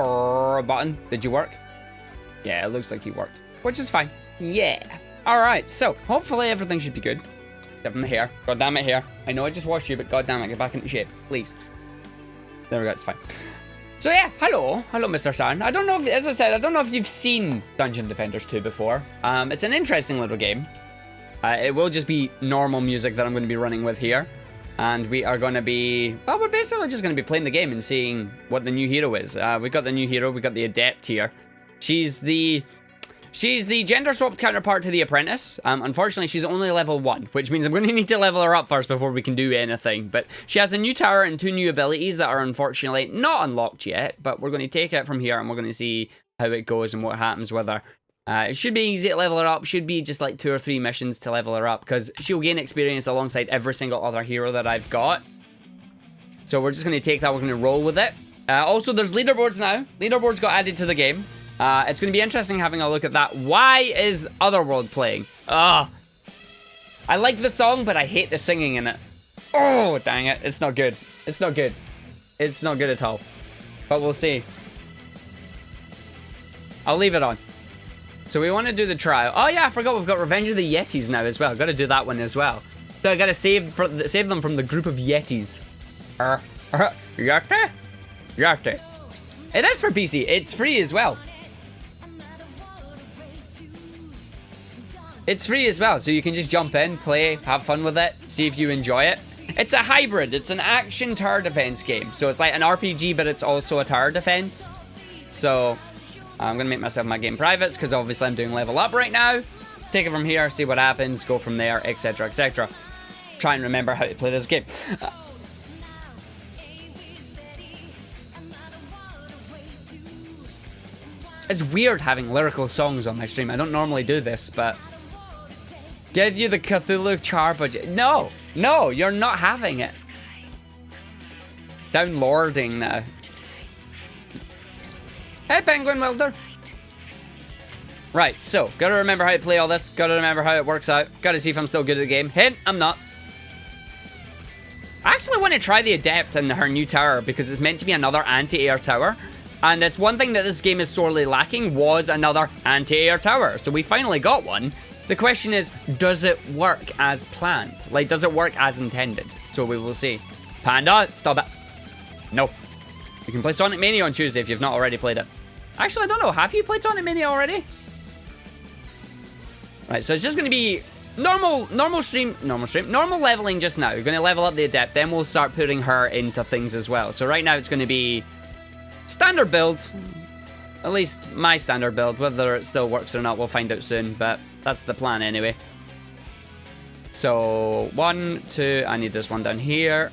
button. Did you work? Yeah, it looks like you worked, which is fine. Yeah. All right, so hopefully everything should be good. Except from the hair. God damn it, hair. I know I just washed you, but god damn it, get back into shape, please. There we go, it's fine. So yeah, hello, Mr. San. I don't know if, as I said, I don't know if you've seen Dungeon Defenders 2 before. It's an interesting little game. It will just be normal music that I'm going to be running with here. And we are going to be, well, we're basically just going to be playing the game and seeing what the new hero is. We got the new hero, we got the adept here. She's the gender swapped counterpart to the apprentice. Unfortunately, she's only level 1, which means I'm going to need to level her up first before we can do anything. But she has a new tower and 2 new abilities that are unfortunately not unlocked yet. But we're going to take it from here and we're going to see how it goes and what happens with her. It should be easy to level her up. Should be just like 2 or 3 missions to level her up, because she'll gain experience alongside every single other hero that I've got. So we're just going to take that. We're going to roll with it. Also, there's leaderboards now. Leaderboards got added to the game. It's going to be interesting having a look at that. Why is Otherworld playing? Ugh. I like the song, but I hate the singing in it. Oh, dang it. It's not good. It's not good. It's not good at all. But we'll see. I'll leave it on. So we want to do the trial. Oh yeah, I forgot we've got Revenge of the Yetis now as well. Got to do that one as well. So I got to save them from the group of Yetis. Yeti? Yeti. It is for PC. It's free as well. It's free as well, so you can just jump in, play, have fun with it, see if you enjoy it. It's a hybrid. It's an action tower defense game. So it's like an RPG, but it's also a tower defense. So I'm going to make myself my game privates, because obviously I'm doing level up right now. Take it from here, see what happens, go from there, etc, etc. Try and remember how to play this game. It's weird having lyrical songs on my stream. I don't normally do this, but... Give you the Cthulhu char budget. No, no, you're not having it. Downlording now. Hey, Penguin Welder. Right, so, gotta remember how to play all this. Gotta remember how it works out. Gotta see if I'm still good at the game. Hint, I'm not. I actually want to try the Adept and her new tower, because it's meant to be another anti-air tower. And it's one thing that this game is sorely lacking, was another anti-air tower. So we finally got one. The question is, does it work as planned? Like, does it work as intended? So we will see. Panda, stop it. No. You can play Sonic Mania on Tuesday if you've not already played it. Actually, I don't know. Have you played Sonic Mania already? Right, so it's just going to be normal leveling just now. You're going to level up the Adept, then we'll start putting her into things as well. So right now it's going to be standard build. At least my standard build. Whether it still works or not, we'll find out soon, but that's the plan anyway. So, 1, 2, I need this one down here.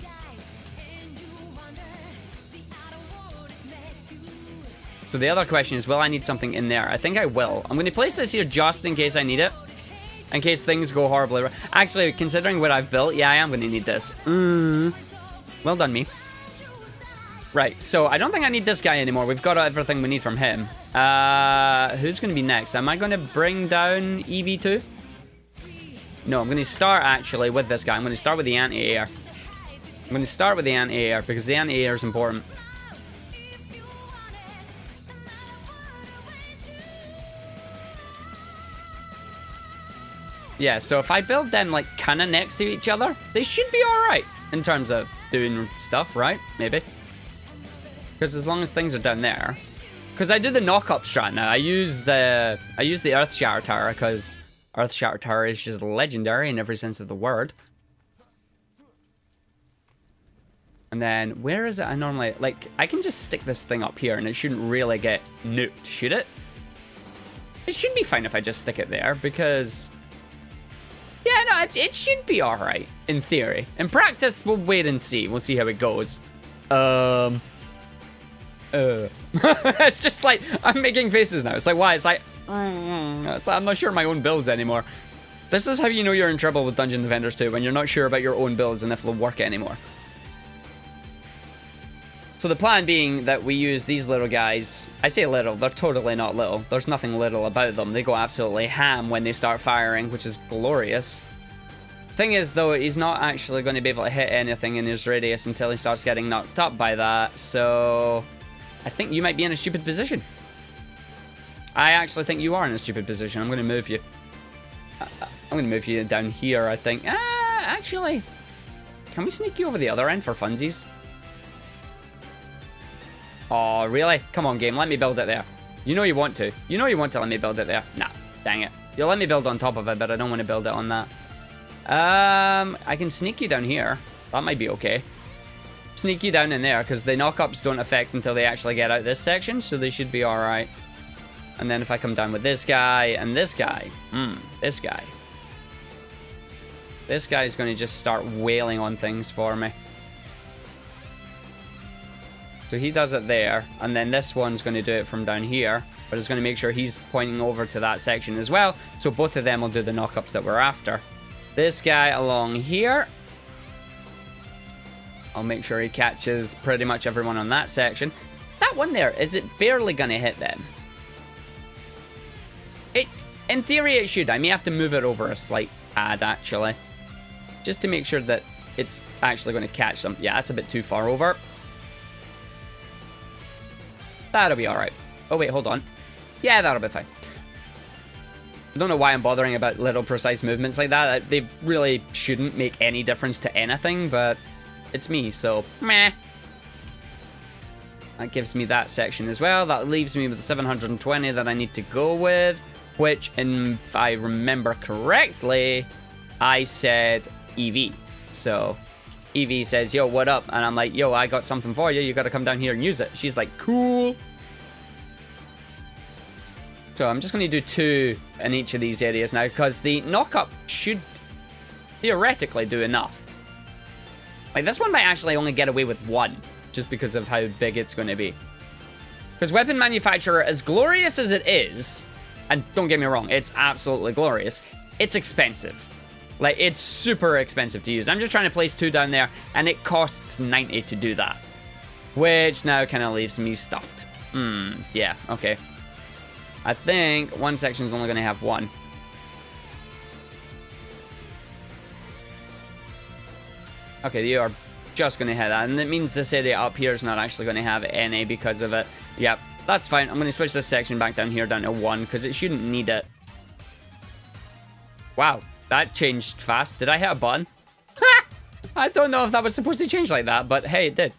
So the other question is, will I need something in there? I think I will. I'm going to place this here just in case I need it. In case things go horribly wrong. Actually, considering what I've built, yeah, I am going to need this. Well done, me. Right, so I don't think I need this guy anymore. We've got everything we need from him. Who's going to be next? Am I going to bring down EV2? No, I'm going to start actually with this guy. I'm going to start with the anti-air. I'm going to start with the anti-air because the anti-air is important. Yeah, so if I build them like kind of next to each other, they should be alright in terms of doing stuff, right? Maybe. Because as long as things are down there. Because I do the knock-up strat now. I use the Earth Shatter Tower because Earth Shatter Tower is just legendary in every sense of the word. And then, where is it I normally... Like, I can just stick this thing up here and it shouldn't really get nuked, should it? It should be fine if I just stick it there because... Yeah, no, it should be alright, in theory. In practice, we'll wait and see. We'll see how it goes. It's just like, I'm making faces now. It's like, why? It's like I'm not sure of my own builds anymore. This is how you know you're in trouble with Dungeon Defenders 2, when you're not sure about your own builds and if they'll work anymore. So the plan being that we use these little guys. I say little, they're totally not little. There's nothing little about them. They go absolutely ham when they start firing, which is glorious. Thing is, though, he's not actually going to be able to hit anything in his radius until he starts getting knocked up by that, so... I think you might be in a stupid position. I actually think you are in a stupid position. I'm going to move you. I'm going to move you down here, I think. Actually, can we sneak you over the other end for funsies? Oh, really? Come on, game. Let me build it there. You know you want to. You know you want to let me build it there. Nah, dang it. You'll let me build on top of it, but I don't want to build it on that. I can sneak you down here. That might be okay. Sneak you down in there, because the knock-ups don't affect until they actually get out this section, so they should be alright. And then if I come down with this guy and this guy. This guy. This guy is going to just start wailing on things for me. So he does it there, and then this one's going to do it from down here, but it's going to make sure he's pointing over to that section as well, so both of them will do the knockups that we're after. This guy along here, I'll make sure he catches pretty much everyone on that section. That one there, is it barely going to hit them? In theory it should. I may have to move it over a slight pad actually, just to make sure that it's actually going to catch them. Yeah, that's a bit too far over. That'll be alright. Oh wait, hold on. Yeah, that'll be fine. I don't know why I'm bothering about little precise movements like that. They really shouldn't make any difference to anything, but it's me, so meh. That gives me that section as well. That leaves me with the 720 that I need to go with, which, if I remember correctly, I said EV. So EV says, yo, what up? And I'm like, yo, I got something for you. You got to come down here and use it. She's like, cool. So I'm just going to do 2 in each of these areas now, because the knock-up should theoretically do enough. Like, this one might actually only get away with 1, just because of how big it's going to be. Because weapon manufacturer, as glorious as it is, and don't get me wrong, it's absolutely glorious, it's expensive. Like, it's super expensive to use. I'm just trying to place 2 down there, and it costs 90 to do that. Which now kind of leaves me stuffed. Yeah, okay. I think one section is only going to have 1. Okay, you are just going to hit that. And it means this area up here is not actually going to have any because of it. Yep, that's fine. I'm going to switch this section back down here down to 1 because it shouldn't need it. Wow. That changed fast. Did I hit a button? Ha! I don't know if that was supposed to change like that, but hey, it did.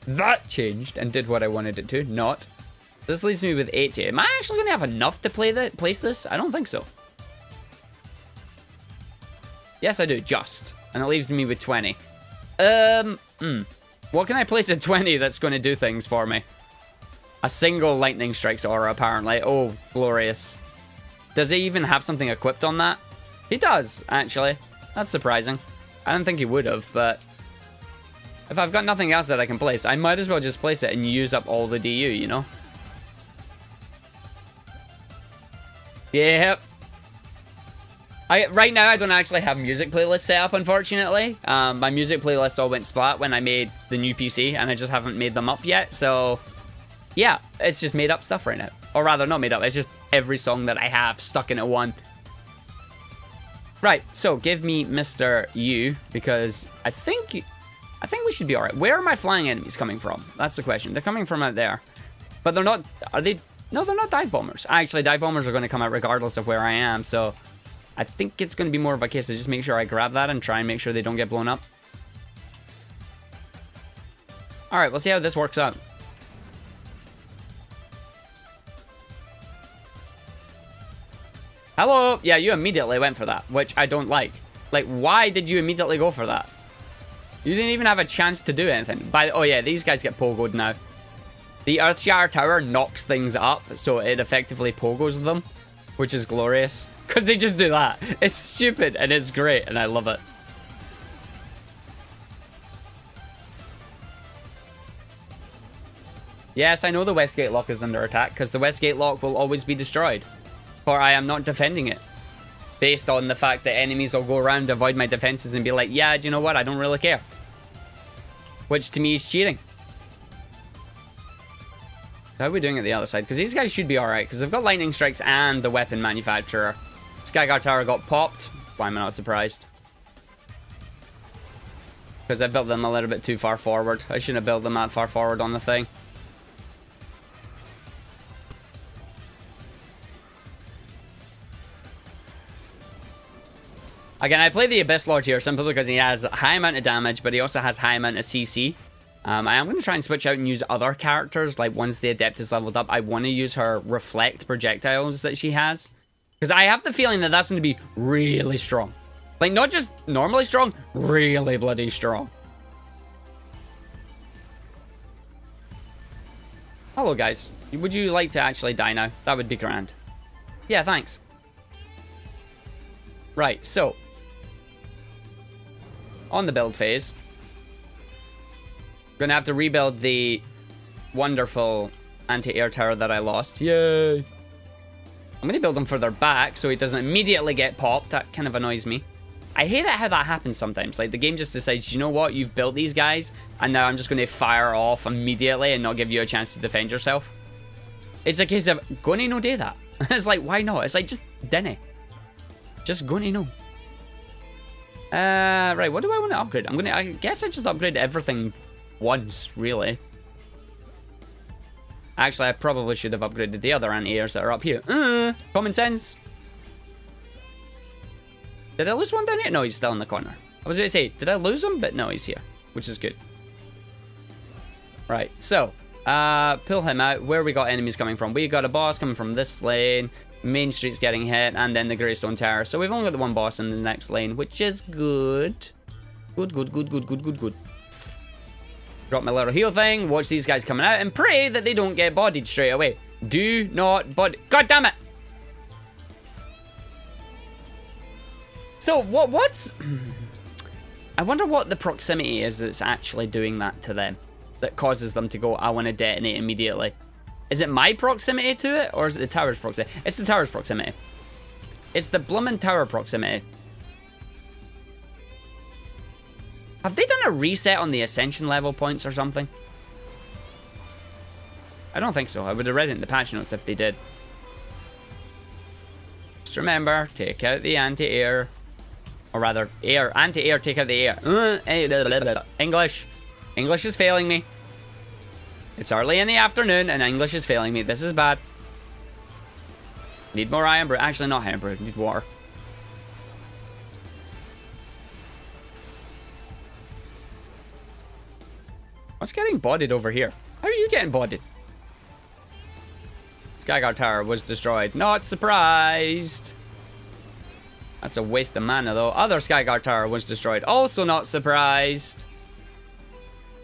That changed and did what I wanted it to. Not. This leaves me with 80. Am I actually going to have enough to place this? I don't think so. Yes, I do. Just. And it leaves me with 20. What can I place at 20 that's going to do things for me? A single lightning strikes aura, apparently. Oh, glorious. Does he even have something equipped on that? He does, actually. That's surprising. I don't think he would have, but if I've got nothing else that I can place, I might as well just place it and use up all the DU, you know? Yep. Right now, I don't actually have music playlists set up, unfortunately. My music playlists all went splat when I made the new PC, and I just haven't made them up yet, so yeah, it's just made up stuff right now. Or rather, not made up, it's just every song that I have stuck into one. Right, so give me Mr. U, because I think we should be alright. Where are my flying enemies coming from? That's the question. They're coming from out there. But they're not, are they? No, they're not dive bombers. Actually, dive bombers are going to come out regardless of where I am, so I think it's going to be more of a case of just make sure I grab that and try and make sure they don't get blown up. Alright, we'll see how this works out. Hello! Yeah, you immediately went for that, which I don't like. Like, why did you immediately go for that? You didn't even have a chance to do anything. Oh yeah, these guys get pogoed now. The Earthshatter Tower knocks things up, so it effectively pogos them, which is glorious. Because they just do that. It's stupid, and it's great, and I love it. Yes, I know the Westgate Lock is under attack, because the Westgate Lock will always be destroyed. For I am not defending it. Based on the fact that enemies will go around, avoid my defenses, and be like, yeah, do you know what? I don't really care. Which, to me, is cheating. How are we doing at the other side? Because these guys should be alright, because they've got lightning strikes and the weapon manufacturer. Skyguard Tower got popped. Why am I not surprised? Because I built them a little bit too far forward. I shouldn't have built them that far forward on the thing. Again, I play the Abyss Lord here simply because he has a high amount of damage, but he also has high amount of CC. I am going to try and switch out and use other characters, like once the Adept is leveled up. I want to use her Reflect projectiles that she has. Because I have the feeling that that's going to be really strong. Like, not just normally strong, really bloody strong. Hello, guys. Would you like to actually die now? That would be grand. Yeah, thanks. Right, so. On the build phase. Gonna have to rebuild the wonderful anti-air tower that I lost. Yay! I'm gonna build him further back so he doesn't immediately get popped. That kind of annoys me. I hate it how that happens sometimes. Like, the game just decides, you know what? You've built these guys, and now I'm just gonna fire off immediately and not give you a chance to defend yourself. It's a case of, gonna no do that. It's like, why not? It's like, just dinna. Just gonna know. Right, what do I want to upgrade? I guess I just upgrade everything once, really. Actually, I probably should have upgraded the other anti-airs that are up here. Common sense. Did I lose one down here? No, he's still in the corner. I was going to say, did I lose him? But no, he's here, which is good. Right, so, pull him out. Where we got enemies coming from? We got a boss coming from this lane. Main Street's getting hit, and then the Greystone Tower. So we've only got the one boss in the next lane, which is good. Good. Drop my little heal thing, watch these guys coming out, and pray that they don't get bodied straight away. Do not body. God damn it! So, what's... I wonder what the proximity is that's actually doing that to them. That causes them to go, I want to detonate immediately. Is it my proximity to it, or is it the tower's proximity? It's the tower's proximity. It's the bloomin' tower proximity. Have they done a reset on the ascension level points or something? I don't think so. I would have read it in the patch notes if they did. Just remember, take out the anti-air. Or rather, air. Anti-air, take out the air. English. English is failing me. It's early in the afternoon and English is failing me. This is bad. Need more iron brew. Actually, not iron brew. Need water. What's getting bodied over here? How are you getting bodied? Skyguard Tower was destroyed. Not surprised. That's a waste of mana, though. Other Skyguard Tower was destroyed. Also not surprised.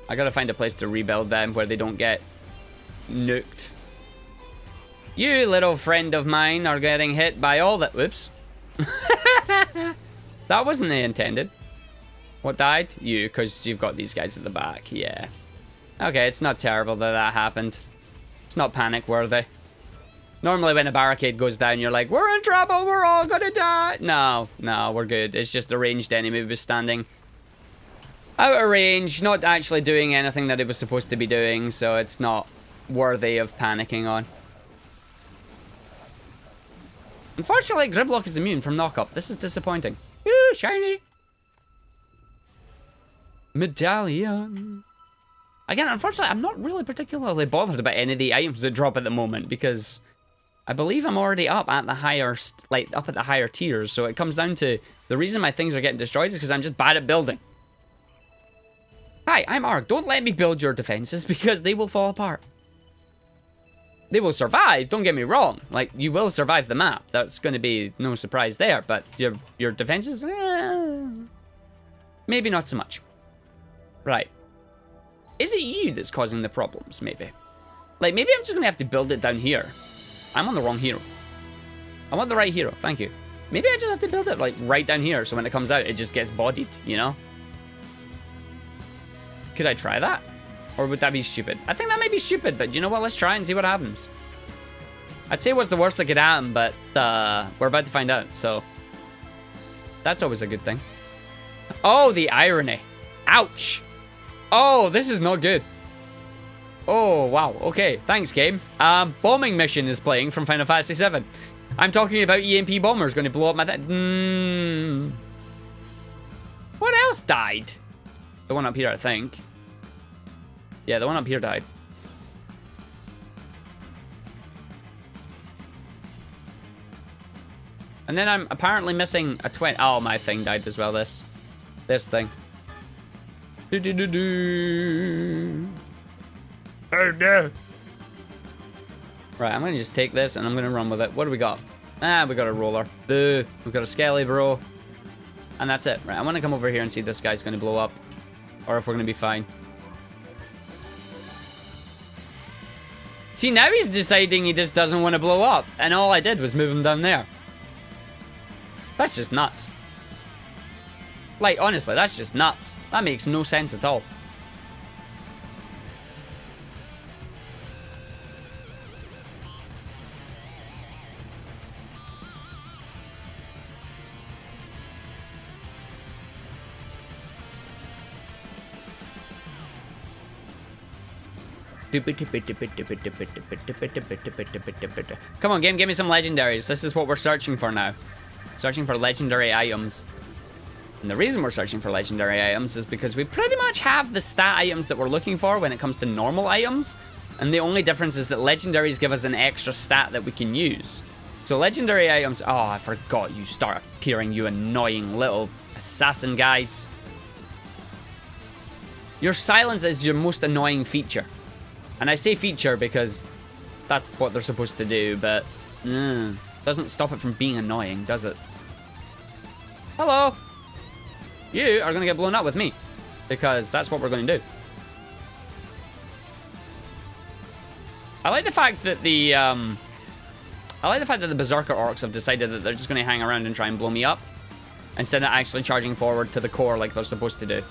I gotta find a place to rebuild them where they don't get nuked. You little friend of mine are getting hit by all that. Whoops. That wasn't intended. What died? You, because you've got these guys at the back. Yeah. Okay, it's not terrible that that happened. It's not panic worthy. Normally when a barricade goes down, you're like, we're in trouble, we're all gonna die. No, we're good. It's just a ranged enemy was standing out of range, not actually doing anything that it was supposed to be doing, so it's not worthy of panicking on. Unfortunately, Grimlock is immune from knock-up. This is disappointing. Ooh, shiny. Medallion. Again, unfortunately, I'm not really particularly bothered about any of the items that drop at the moment, because I believe I'm already up at the higher, up at the higher tiers, so it comes down to the reason my things are getting destroyed is because I'm just bad at building. Hi, I'm Arg. Don't let me build your defenses because they will fall apart. They will survive, don't get me wrong. Like, you will survive the map. That's going to be no surprise there, but your defenses, maybe not so much. Right. Is it you that's causing the problems, maybe? Like, maybe I'm just going to have to build it down here. I'm on the wrong hero. I want the right hero, thank you. Maybe I just have to build it, like, right down here, so when it comes out, it just gets bodied, you know? Could I try that? Or would that be stupid? I think that might be stupid, but you know what? Let's try and see what happens. I'd say what's the worst that could happen, but we're about to find out, so that's always a good thing. Oh, the irony. Ouch. Oh, this is not good. Oh, wow. Okay, thanks, game. Bombing mission is playing from Final Fantasy VII. I'm talking about EMP bombers going to blow up my... What else died? The one up here, I think. Yeah, the one up here died. And then I'm apparently missing a twin. Oh, my thing died as well, this thing. Oh, no. Right, I'm gonna just take this and I'm gonna run with it. What do we got? Ah, we got a roller. Boo. We've got a skelly, bro. And that's it. Right, I want to come over here and see if this guy's gonna blow up. Or if we're gonna be fine. See, now he's deciding he just doesn't want to blow up. And all I did was move him down there. That's just nuts. Like, honestly, that's just nuts. That makes no sense at all. Come on, game, give me some legendaries. This is what we're searching for now. Searching for legendary items. And the reason we're searching for legendary items is because we pretty much have the stat items that we're looking for when it comes to normal items. And the only difference is that legendaries give us an extra stat that we can use. So legendary items... Oh, I forgot you start appearing, you annoying little assassin guys. Your silence is your most annoying feature. And I say feature because that's what they're supposed to do, but doesn't stop it from being annoying, does it? Hello. You are gonna get blown up with me because that's what we're gonna do. I like the fact that the Berserker Orcs have decided that they're just gonna hang around and try and blow me up instead of actually charging forward to the core like they're supposed to do.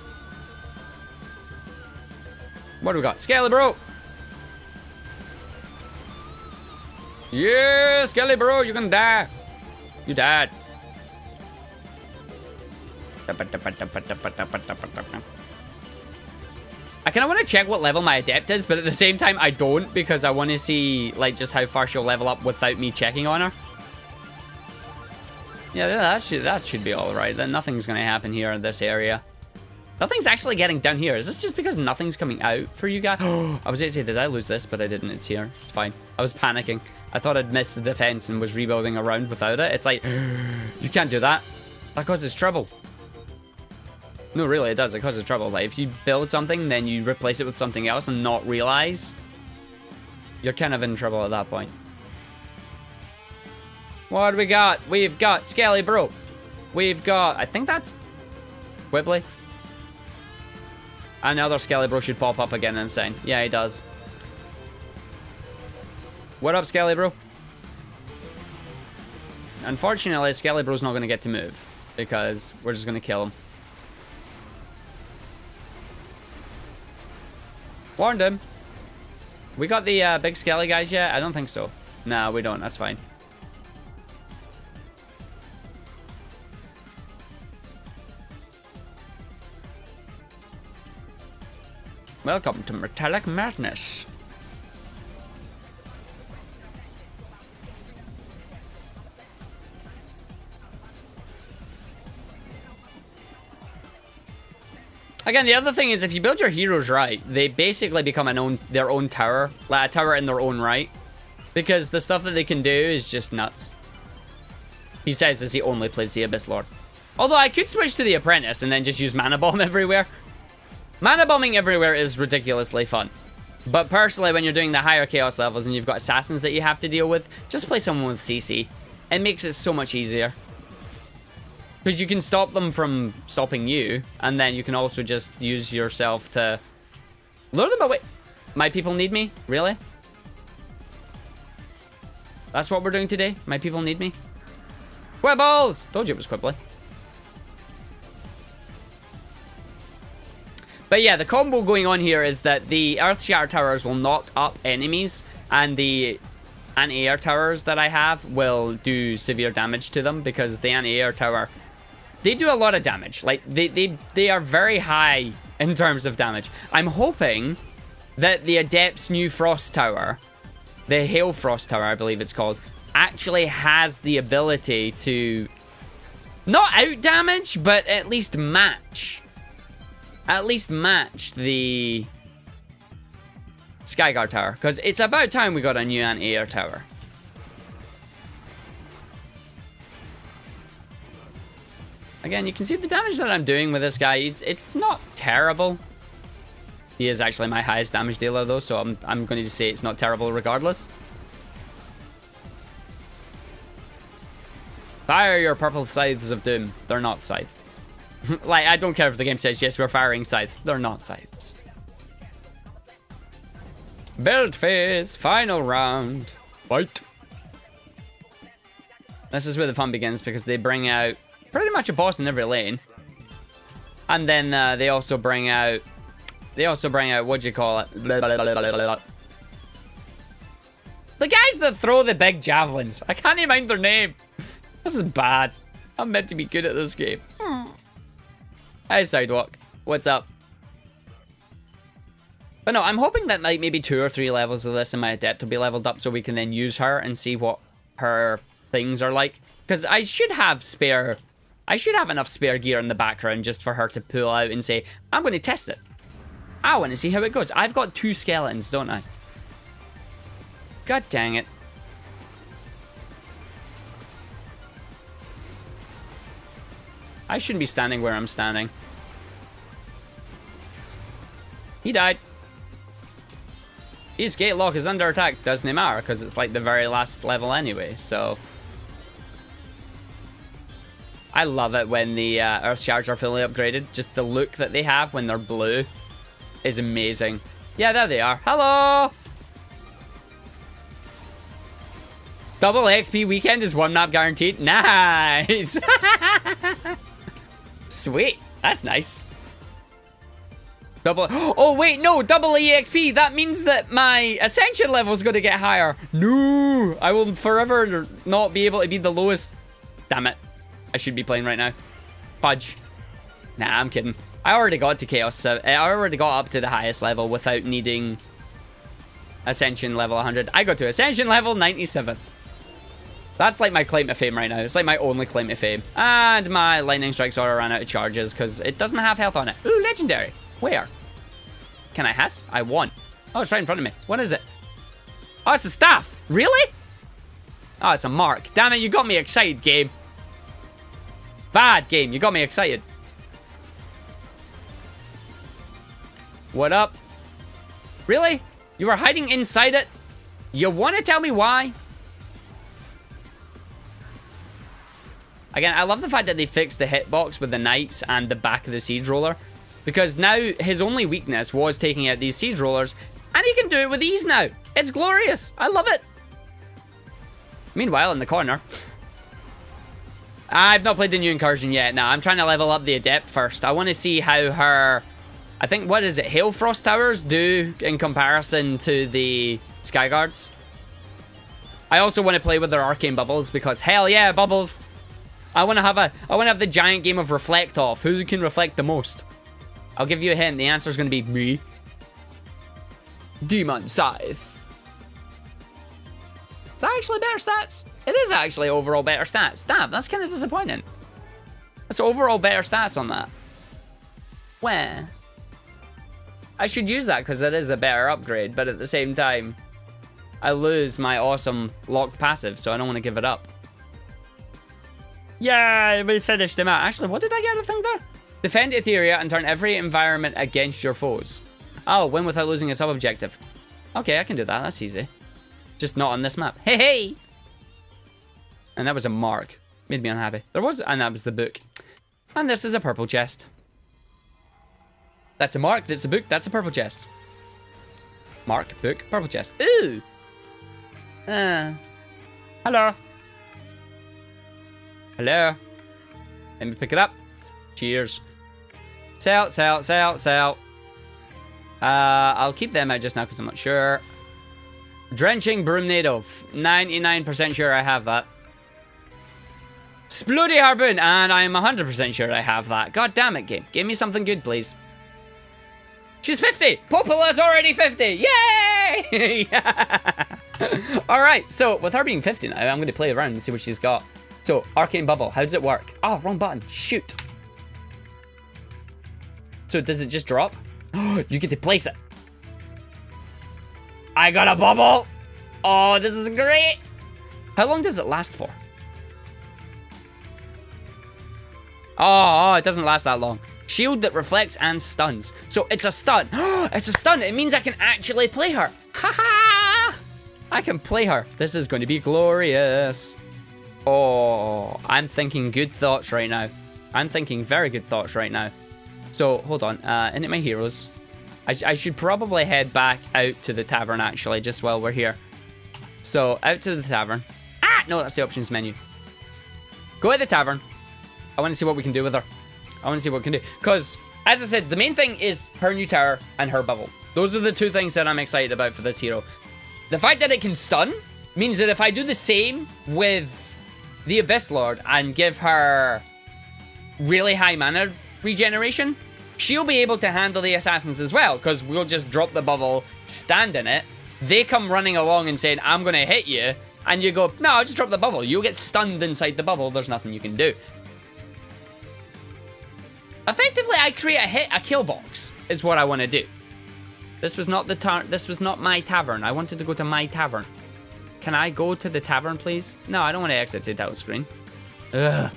What do we got? Skelly, bro. Yeah, Skelly, bro, you're gonna die. You died. I kind of want to check what level my adept is, but at the same time I don't, because I want to see like just how far she'll level up without me checking on her. Yeah, that should be all right. Then nothing's gonna happen here in this area. Nothing's actually getting down here. Is this just because nothing's coming out for you guys? I was going to say, did I lose this? But I didn't. It's here. It's fine. I was panicking. I thought I'd missed the defense and was rebuilding around without it. It's like, you can't do that. That causes trouble. No, really, it does. It causes trouble. Like, if you build something, then you replace it with something else and not realize, you're kind of in trouble at that point. What do we got? We've got Skelly Bro. We've got, I think that's Quibbly. Another Skelly Bro should pop up again in a second. Yeah, he does. What up, Skelly Bro? Unfortunately, Skelly Bro's not going to get to move because we're just going to kill him. Warned him. We got the big Skelly guys yet? I don't think so. No, we don't. That's fine. Welcome to Metallic Madness. Again, the other thing is if you build your heroes right, they basically become their own tower. Like a tower in their own right. Because the stuff that they can do is just nuts. He says as he only plays the Abyss Lord. Although I could switch to the Apprentice and then just use Mana Bomb everywhere. Mana bombing everywhere is ridiculously fun. But personally, when you're doing the higher chaos levels and you've got assassins that you have to deal with, just play someone with CC. It makes it so much easier. Because you can stop them from stopping you, and then you can also just use yourself to lure them away. My people need me? Really? That's what we're doing today? My people need me? Quibbles! Told you it was Quibbly. But yeah, the combo going on here is that the Earth Shatter Towers will knock up enemies, and the anti-air towers that I have will do severe damage to them, because the anti-air tower, they do a lot of damage. Like, they are very high in terms of damage. I'm hoping that the Adepts' new Frost Tower, the Hail Frost Tower, I believe it's called, actually has the ability to not out damage, but at least match at least match the Skyguard tower, because it's about time we got a new anti-air tower. Again, you can see the damage that I'm doing with this guy. It's not terrible. He is actually my highest damage dealer though, so I'm going to say it's not terrible regardless. Fire your purple scythes of doom. They're not scythes. Like, I don't care if the game says, yes, we're firing scythes. They're not scythes. Build phase, final round. Fight. This is where the fun begins because they bring out pretty much a boss in every lane. And then they also bring out, what do you call it? Blah, blah, blah, blah, blah. The guys that throw the big javelins. I can't even mind their name. This is bad. I'm meant to be good at this game. Hey, Sidewalk. What's up? But no, I'm hoping that like maybe 2 or 3 levels of this in my adept will be leveled up so we can then use her and see what her things are like. Because I should have enough spare gear in the background just for her to pull out and say, I'm going to test it. I want to see how it goes. I've got 2 skeletons, don't I? God dang it. I shouldn't be standing where I'm standing. He died. His gate lock is under attack. Doesn't matter because it's like the very last level anyway, so. I love it when the earth shards are fully upgraded. Just the look that they have when they're blue is amazing. Yeah, there they are. Hello! Double XP weekend is 1 map guaranteed. Nice! Sweet. That's nice. Double. Oh, wait, no. Double EXP. That means that my ascension level is going to get higher. No. I will forever not be able to be the lowest. Damn it. I should be playing right now. Fudge. Nah, I'm kidding. I already got to Chaos. I already got up to the highest level without needing Ascension level 100. I got to Ascension level 97. That's like my claim to fame right now. It's like my only claim to fame. And my Lightning Strike Sword ran out of charges because it doesn't have health on it. Ooh, legendary. Where? Can I hit? I want. Oh, it's right in front of me. What is it? Oh, it's a staff. Really? Oh, it's a mark. Damn it, you got me excited, game. Bad game. You got me excited. What up? Really? You were hiding inside it? You want to tell me why? Again, I love the fact that they fixed the hitbox with the knights and the back of the siege roller. Because now his only weakness was taking out these siege rollers. And he can do it with ease now. It's glorious. I love it. Meanwhile, in the corner... I've not played the new Incursion yet. No, I'm trying to level up the adept first. I want to see how her... I think, what is it? Hailfrost Towers do in comparison to the Skyguards. I also want to play with their arcane bubbles because hell yeah, bubbles. I want to have the giant game of reflect off. Who can reflect the most? I'll give you a hint. The answer is going to be me. Demon Scythe. Is that actually better stats? It is actually overall better stats. Damn, that's kind of disappointing. That's overall better stats on that. Where? I should use that because it is a better upgrade, but at the same time, I lose my awesome locked passive, so I don't want to give it up. Yeah, we finished him out. Actually, what did I get a thing there? Defend Etheria and turn every environment against your foes. Oh, win without losing a sub-objective. Okay, I can do that. That's easy. Just not on this map. Hey, hey! And that was a mark. Made me unhappy. And that was the book. And this is a purple chest. That's a mark, that's a book, that's a purple chest. Mark, book, purple chest. Ooh! Hello. Hello. Let me pick it up. Cheers. Sell, sell, sell, sell. I'll keep them out just now because I'm not sure. Drenching Broomnado. 99% sure I have that. Splody Harpoon. And I'm 100% sure I have that. God damn it, game. Give me something good, please. She's 50! Popola's already 50! Yay! Alright, so with her being 50 now, I'm going to play around and see what she's got. So, Arcane Bubble, how does it work? Oh, wrong button. Shoot. So does it just drop? You get to place it. I got a bubble. Oh, this is great. How long does it last for? Oh, it doesn't last that long. Shield that reflects and stuns. So it's a stun. It's a stun. It means I can actually play her. Ha! I can play her. This is going to be glorious. Oh, I'm thinking good thoughts right now. I'm thinking very good thoughts right now. So, hold on. Into my heroes. I should probably head back out to the tavern, actually, just while we're here. So, out to the tavern. Ah! No, that's the options menu. Go to the tavern. I want to see what we can do with her. I want to see what we can do. Because, as I said, the main thing is her new tower and her bubble. Those are the two things that I'm excited about for this hero. The fact that it can stun means that if I do the same with the Abyss Lord and give her really high mana regeneration, she'll be able to handle the assassins as well, because we'll just drop the bubble, stand in it, they come running along and saying, I'm going to hit you, and you go, no, I'll just drop the bubble. You'll get stunned inside the bubble. There's nothing you can do. Effectively, I create a kill box, is what I want to do. This was not this was not my tavern. I wanted to go to my tavern. Can I go to the tavern, please? No, I don't want to exit the title screen. Ugh.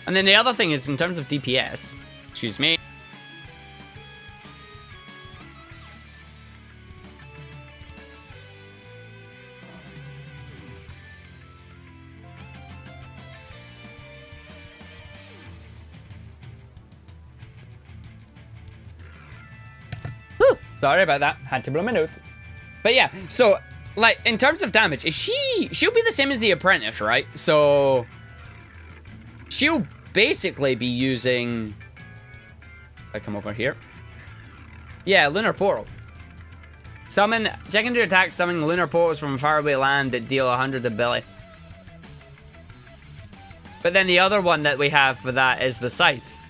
And then the other thing is, in terms of DPS, excuse me. Whew, sorry about that. Had to blow my nose. But yeah, so, like, in terms of damage, she'll be the same as the apprentice, right? So she'll basically be using... I come over here. Yeah, Lunar Portal. Summon... Secondary attack, summon Lunar Portals from a faraway land that deal 100 ability. But then the other one that we have for that is the Scythe.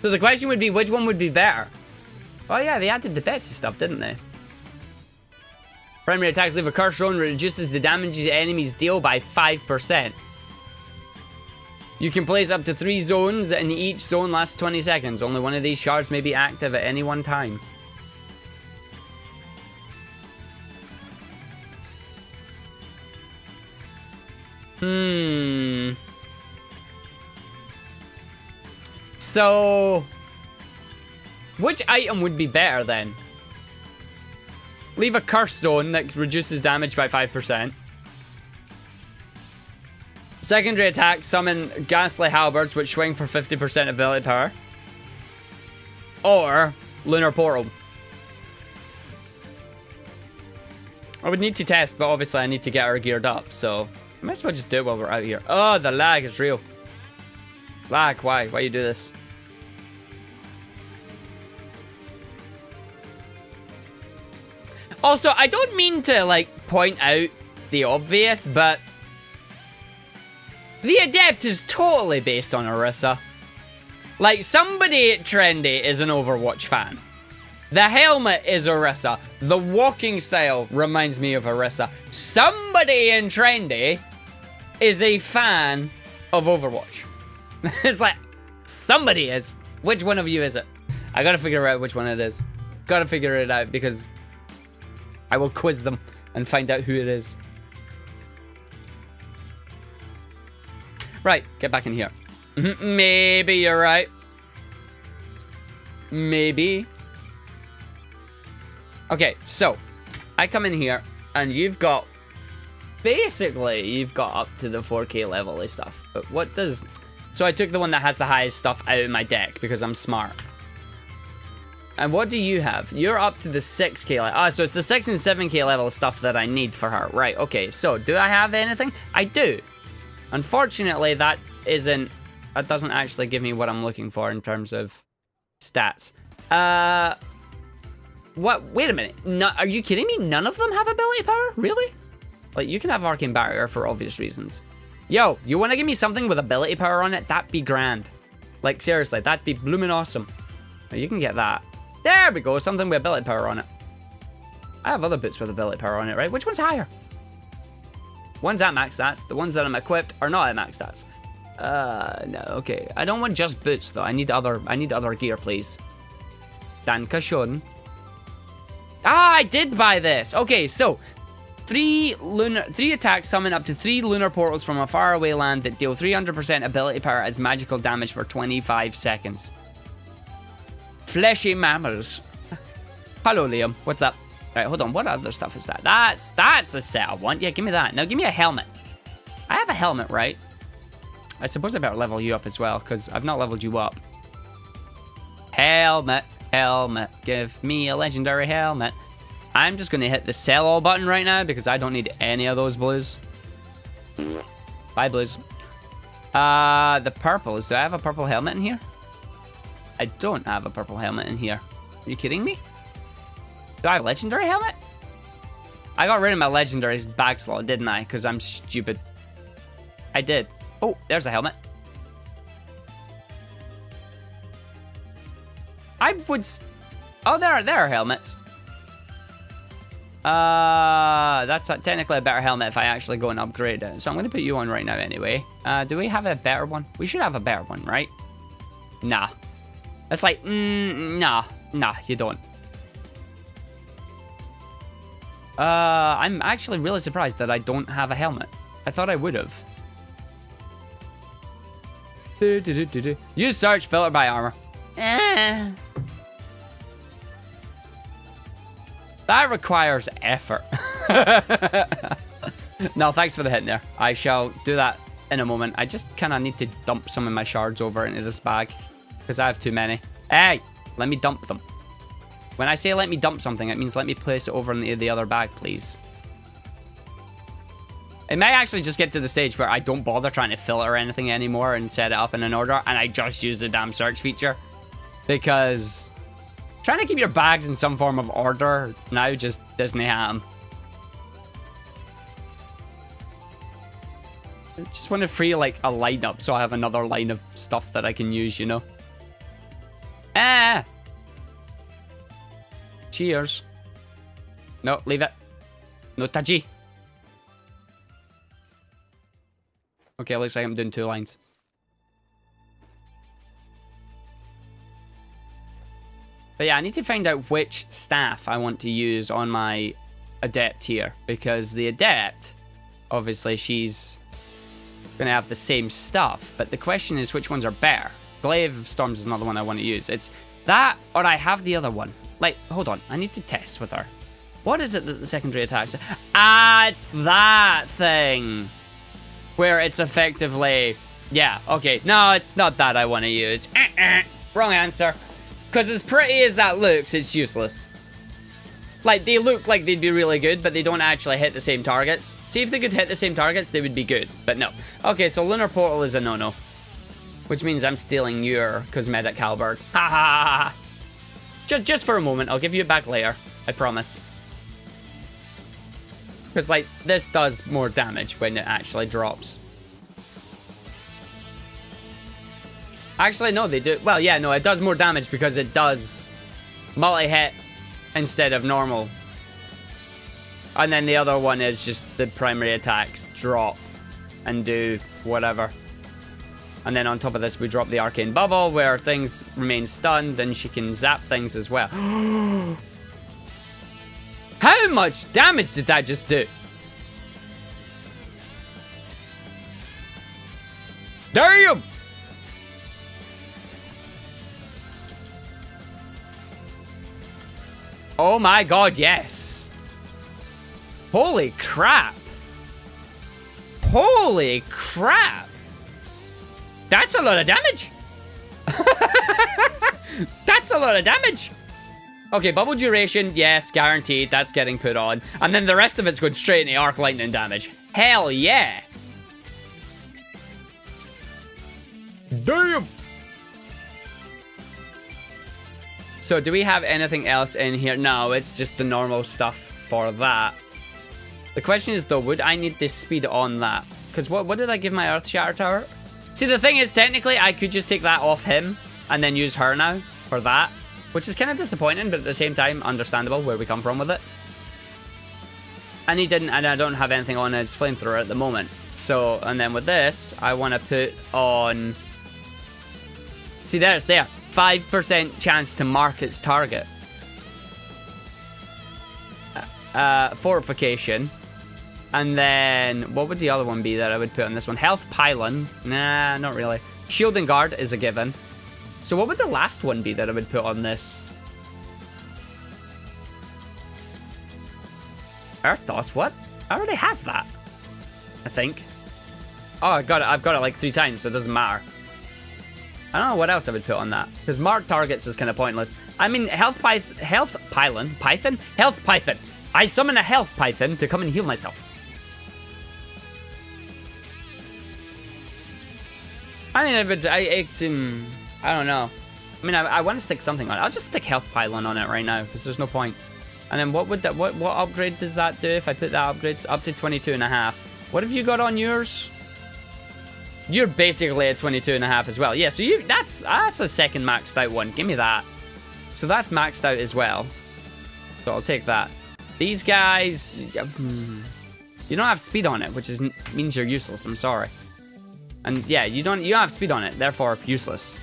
So the question would be, which one would be better? Oh yeah, they added the bets and stuff, didn't they? Primary attacks leave a curse zone, reduces the damage enemies deal by 5%. You can place up to 3 zones, and each zone lasts 20 seconds. Only one of these shards may be active at any one time. So, which item would be better then? Leave a curse zone that reduces damage by 5%. Secondary attack, summon ghastly halberds which swing for 50% ability power. Or Lunar Portal. I would need to test, but obviously I need to get her geared up, so I might as well just do it while we're out here. Oh, the lag is real. Lag, why? Why you do this? Also, I don't mean to, like, point out the obvious, but the Adept is totally based on Orisa. Like, somebody at Trendy is an Overwatch fan. The helmet is Orisa. The walking style reminds me of Orisa. Somebody in Trendy is a fan of Overwatch. It's like, somebody is. Which one of you is it? I gotta figure out which one it is. Gotta figure it out, because I will quiz them and find out who it is. Right, get back in here. Maybe you're right. Maybe. Okay, so I come in here and you've got, basically, you've got up to the 4K level of stuff. But what does... So I took the one that has the highest stuff out of my deck because I'm smart. And what do you have? You're up to the 6K level. Ah, so it's the 6 and 7K level stuff that I need for her. Right, okay. So, do I have anything? I do. Unfortunately, that doesn't actually give me what I'm looking for in terms of stats. What? Wait a minute. No, are you kidding me? None of them have ability power? Really? Like, you can have Arcane Barrier for obvious reasons. Yo, you want to give me something with ability power on it? That'd be grand. Like, seriously, that'd be blooming awesome. Now, you can get that. There we go, something with ability power on it. I have other bits with ability power on it, right? Which one's higher? One's at max stats. The ones that I'm equipped are not at max stats. No, okay. I don't want just boots though. I need other gear, please. Incursion. Ah, I did buy this. Okay, so 3 attacks summon up to 3 lunar portals from a faraway land that deal 300% ability power as magical damage for 25 seconds. Fleshy mammals. Hello, Liam. What's up? Alright, hold on. What other stuff is that? That's the set I want. Yeah, give me that. Now give me a helmet. I have a helmet, right? I suppose I better level you up as well, because I've not leveled you up. Helmet. Helmet. Give me a legendary helmet. I'm just going to hit the sell all button right now, because I don't need any of those blues. Bye, blues. The purples. Do I have a purple helmet in here? I don't have a purple helmet in here. Are you kidding me? Do I have a legendary helmet? I got rid of my legendary bag slot, didn't I? Because I'm stupid. I did. Oh, there's a helmet. I would... Oh, there are helmets. That's technically a better helmet if I actually go and upgrade it. So I'm going to put you on right now anyway. Do we have a better one? We should have a better one, right? Nah. It's like, nah, you don't. I'm actually really surprised that I don't have a helmet. I thought I would have. Use search, filter by armor. That requires effort. No, thanks for the hint there. I shall do that in a moment. I just kind of need to dump some of my shards over into this bag, because I have too many. Hey, let me dump them. When I say let me dump something, it means let me place it over into the other bag, please. It may actually just get to the stage where I don't bother trying to filter anything anymore and set it up in an order, and I just use the damn search feature. Because trying to keep your bags in some form of order now just doesn't happen. I just want to free like a lineup so I have another line of stuff that I can use, you know? Ah! Cheers. No, leave it. No touchy. Okay, looks like I'm doing 2 lines. But yeah, I need to find out which staff I want to use on my adept here. Because the adept, obviously, she's going to have the same stuff. But the question is, which ones are better? Glaive of Storms is another one I want to use. It's that, or I have the other one. Like, hold on, I need to test with her. What is it that the secondary attacks? Ah, it's that thing. Where it's effectively... Yeah, okay. No, it's not that I want to use. Wrong answer. Because as pretty as that looks, it's useless. Like, they look like they'd be really good, but they don't actually hit the same targets. See, if they could hit the same targets, they would be good. But no. Okay, so Lunar Portal is a no-no. Which means I'm stealing your cosmetic halberd. Ha ha ha ha. Just for a moment. I'll give you it back later. I promise. Because, like, this does more damage when it actually drops. Actually, no, they do. Well, yeah, no, it does more damage because it does multi-hit instead of normal. And then the other one is just the primary attacks drop and do whatever. And then on top of this, we drop the Arcane Bubble, where things remain stunned, and she can zap things as well. How much damage did that just do? Damn! Oh my god, yes. Holy crap. Holy crap. That's a lot of damage. That's a lot of damage. Okay, bubble duration, yes, guaranteed. That's getting put on. And then the rest of it's going straight into arc lightning damage. Hell yeah. Damn. So do we have anything else in here? No, it's just the normal stuff for that. The question is though, would I need this speed on that? Because what did I give my Earth Shatter Tower? See, the thing is, technically, I could just take that off him and then use her now for that, which is kind of disappointing, but at the same time, understandable where we come from with it. And he didn't, and I don't have anything on his flamethrower at the moment. So, and then with this, I want to put on... See, there, it's there. 5% chance to mark its target. Fortification. And then, what would the other one be that I would put on this one? Health pylon. Nah, not really. Shielding guard is a given. So what would the last one be that I would put on this? Earth toss, what? I already have that, I think. Oh, I've got it like 3 times, so it doesn't matter. I don't know what else I would put on that, because mark targets is kind of pointless. I mean, health pylon? Python? Health python. I summon a health python to come and heal myself. I mean, I don't know. I mean, I want to stick something on it. I'll just stick health pylon on it right now, because there's no point. And then what would that, what upgrade does that do if I put that upgrades up to 22.5? What have you got on yours? You're basically at 22.5 as well. Yeah, so that's a second maxed out one. Give me that. So that's maxed out as well. So I'll take that. These guys, you don't have speed on it, which means you're useless. I'm sorry. And yeah, you don't have speed on it, therefore useless.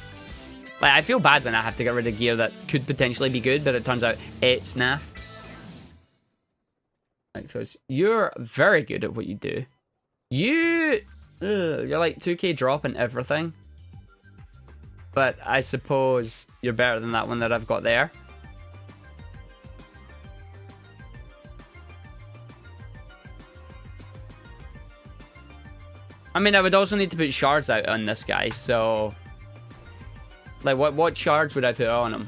Like, I feel bad when I have to get rid of gear that could potentially be good, but it turns out it's naff. Because you're very good at what you do. You're like 2k drop and everything. But I suppose you're better than that one that I've got there. I mean, I would also need to put shards out on this guy, so... Like, what shards would I put on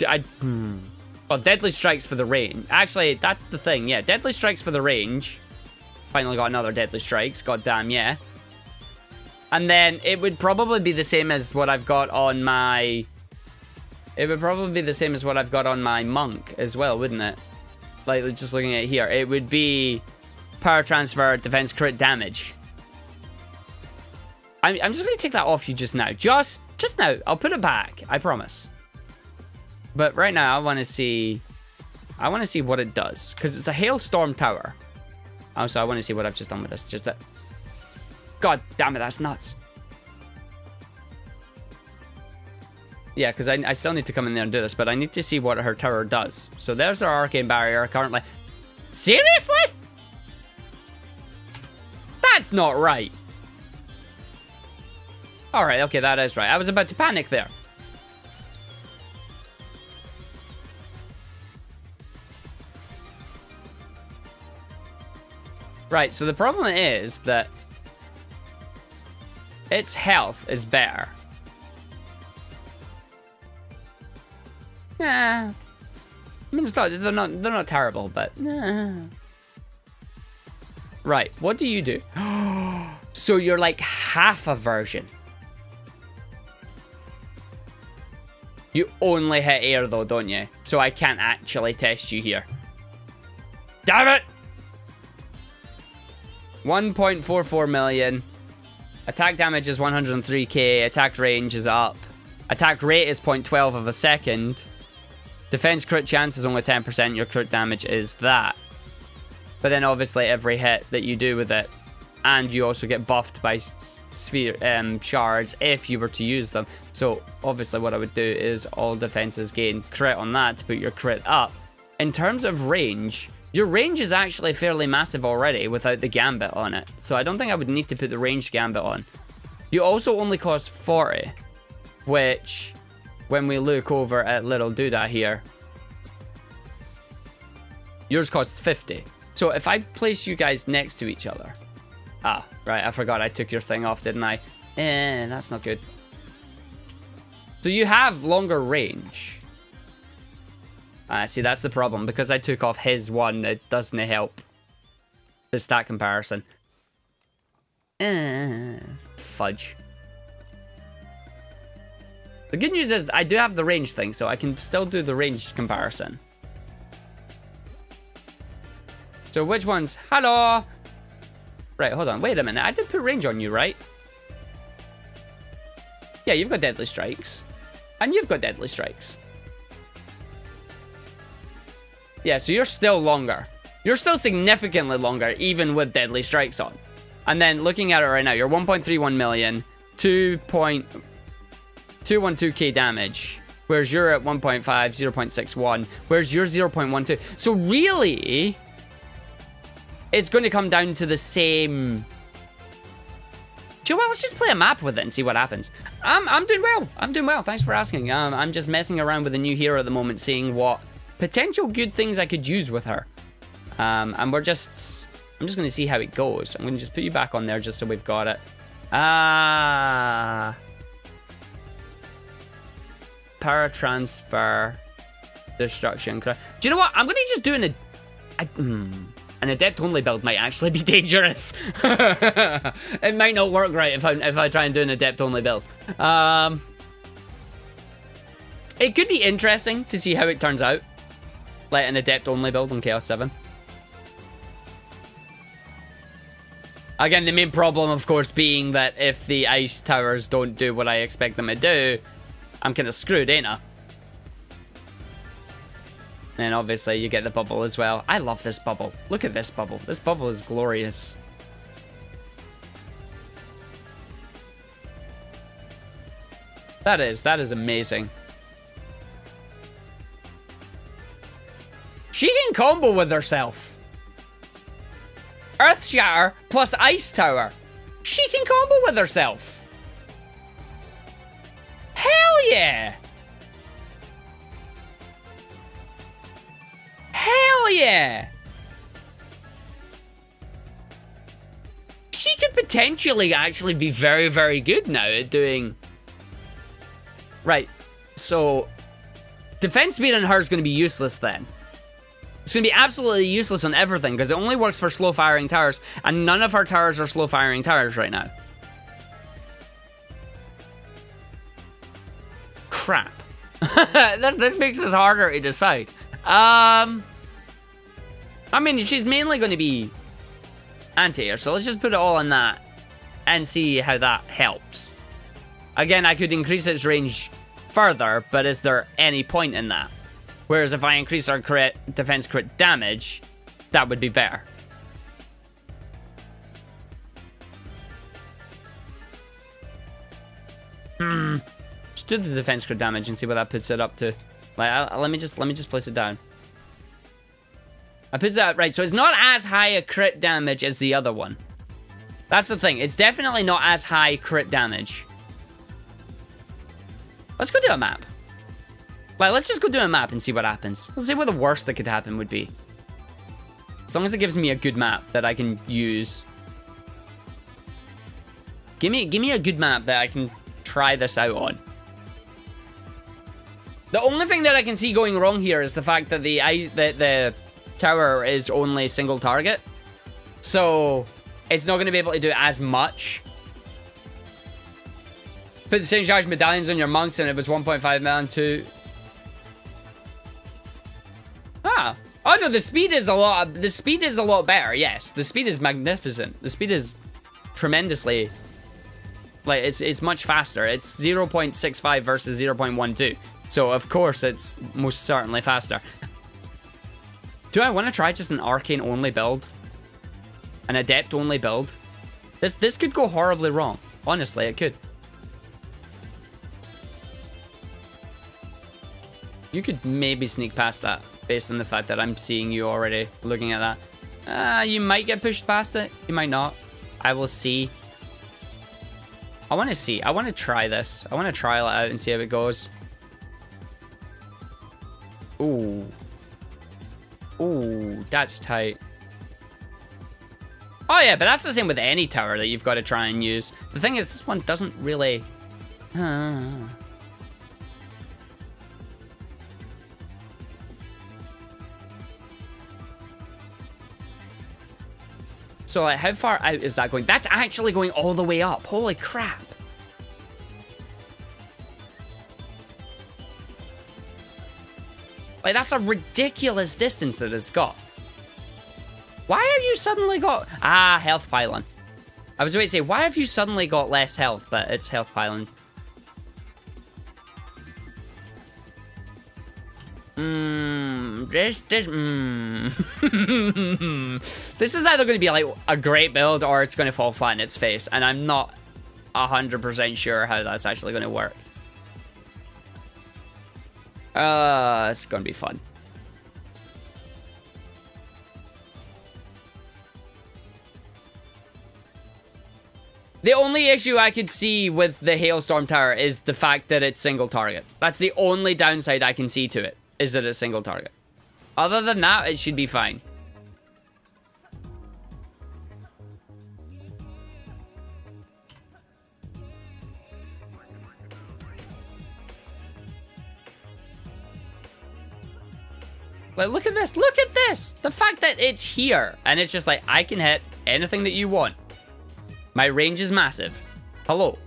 him? Well, Deadly Strikes for the range. Actually, that's the thing, yeah. Deadly Strikes for the range. Finally got another Deadly Strikes, goddamn, yeah. And then it would probably be the same as what I've got on my... It would probably be the same as what I've got on my Monk as well, wouldn't it? Like, just looking at it here. It would be Power Transfer, Defense Crit Damage. I'm just going to take that off you just now. Just now. I'll put it back, I promise. But right now, I want to see what it does. Because it's a Hailstorm Tower. Also, I want to see what I've just done with this. God damn it, that's nuts. Yeah, because I still need to come in there and do this. But I need to see what her tower does. So there's our Arcane Barrier currently. Seriously? That's not right. Alright, okay, that is right. I was about to panic there. Right, so the problem is that its health is better. Nah. I mean, it's not, they're not terrible, but nah. Right, what do you do? So you're like half a version. You only hit air though, don't you? So I can't actually test you here. Damn it! 1.44 million. Attack damage is 103k. Attack range is up. Attack rate is 0.12 of a second. Defense crit chance is only 10%. Your crit damage is that. But then obviously every hit that you do with it, and you also get buffed by shards if you were to use them. So obviously what I would do is all defenses gain crit on that to put your crit up. In terms of range, your range is actually fairly massive already without the gambit on it. So I don't think I would need to put the ranged gambit on. You also only cost 40, which when we look over at little Doodah here, yours costs 50. So if I place you guys next to each other, ah, right, I forgot I took your thing off, didn't I? That's not good. So you have longer range. See, that's the problem. Because I took off his one, it doesn't help the stat comparison. Fudge. The good news is I do have the range thing, so I can still do the range comparison. So which ones? Hello! Right, hold on. Wait a minute. I did put range on you, right? Yeah, you've got Deadly Strikes. And you've got Deadly Strikes. Yeah, so you're still longer. You're still significantly longer, even with deadly strikes on. And then looking at it right now, you're 1.31 million, 2.212k damage, whereas you're at 1.5, 0.61, whereas you're 0.12. So really, it's going to come down to the same. Do you know what? Let's just play a map with it and see what happens. I'm doing well. I'm doing well. Thanks for asking. I'm just messing around with a new hero at the moment, seeing what potential good things I could use with her. And I'm just going to see how it goes. I'm going to just put you back on there just so we've got it. Paratransfer, destruction. Do you know what? I'm going to just do an adept only build might actually be dangerous. It might not work right if I try and do an adept only build. It could be interesting to see how it turns out, like an adept only build on Chaos 7. Again, the main problem, of course, being that if the ice towers don't do what I expect them to do, I'm kind of screwed, ain't I? And obviously, you get the bubble as well. I love this bubble. Look at this bubble. This bubble is glorious. That is amazing. She can combo with herself. Earth Shatter plus Ice Tower. She can combo with herself. Hell yeah! Hell yeah! She could potentially actually be very, very good now at doing... Right, so... Defense speed on her is going to be useless then. It's going to be absolutely useless on everything, because it only works for slow-firing towers, and none of her towers are slow-firing towers right now. Crap. This makes this harder to decide. I mean, she's mainly going to be anti-air, so let's just put it all on that and see how that helps. Again, I could increase its range further, but is there any point in that? Whereas if I increase our crit defense crit damage, that would be better. Let's do the defense crit damage and see what that puts it up to. Like, let me just place it down. I put that right, so it's not as high a crit damage as the other one. That's the thing. It's definitely not as high crit damage. Let's go do a map. Like, let's just go do a map and see what happens. Let's see what the worst that could happen would be. As long as it gives me a good map that I can use. Give me a good map that I can try this out on. The only thing that I can see going wrong here is the fact that the tower is only single target. So, it's not going to be able to do as much. Put the same charge medallions on your monks and it was 1.5 million to... Ah. Oh no, the speed is a lot better, yes. The speed is magnificent. The speed is tremendously... Like, it's much faster. It's 0.65 versus 0.12. So, of course, it's most certainly faster. Do I want to try just an arcane-only build? An adept-only build? This could go horribly wrong. Honestly, it could. You could maybe sneak past that, based on the fact that I'm seeing you already looking at that. You might get pushed past it. You might not. I will see. I want to see. I want to try this. I want to trial it out and see how it goes. Ooh. Ooh, that's tight. Oh yeah, but that's the same with any tower that you've got to try and use. The thing is, this one doesn't really... So, like, how far out is that going? That's actually going all the way up. Holy crap. Like, that's a ridiculous distance that it's got. Why have you suddenly got... Ah, health pylon. I was about to say, why have you suddenly got less health, but it's health pylon? This is either going to be like a great build or it's going to fall flat in its face, and I'm not 100% sure how that's actually going to work. It's going to be fun. The only issue I could see with the Hailstorm Tower is the fact that it's single target. That's the only downside I can see to it, is that it's single target. Other than that, it should be fine. Like, look at this. Look at this. The fact that it's here. And it's just like, I can hit anything that you want. My range is massive. Hello.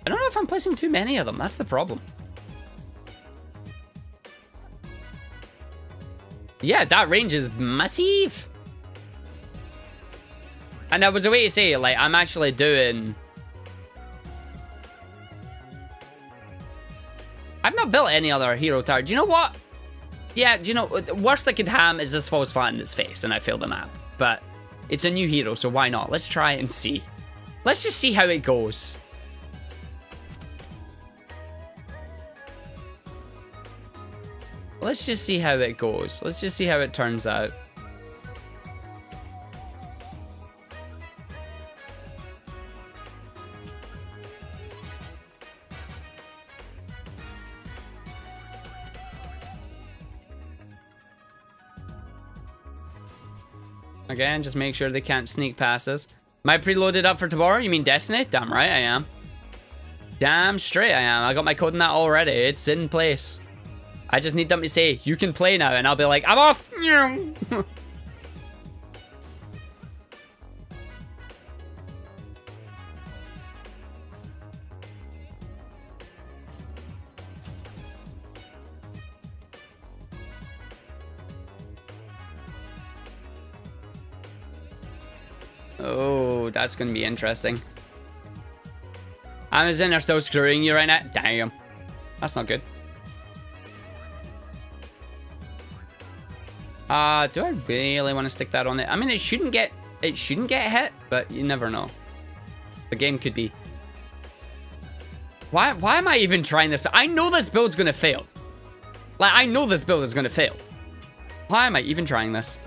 I don't know if I'm placing too many of them. That's the problem. Yeah, that range is massive. And that was a way to say, like, I'm actually doing... I've not built any other hero tower. Do you know what? Yeah, do you know, the worst that could happen is this falls flat in its face and I fail the map. But it's a new hero, so why not? Let's try and see. Let's just see how it goes. Let's just see how it goes. Let's just see how it turns out. Again, just make sure they can't sneak past us. Am I preloaded up for tomorrow? You mean Destiny? Damn right I am. Damn straight I am. I got my code in that already. It's in place. I just need them to say, you can play now, and I'll be like, I'm off! Oh, that's gonna be interesting. Amazon are still screwing you right now? Damn. That's not good. Do I really want to stick that on it? I mean, it shouldn't get hit, but you never know. The game could be. Why am I even trying this? I know this build's gonna fail. Like, I know this build is gonna fail. Why am I even trying this?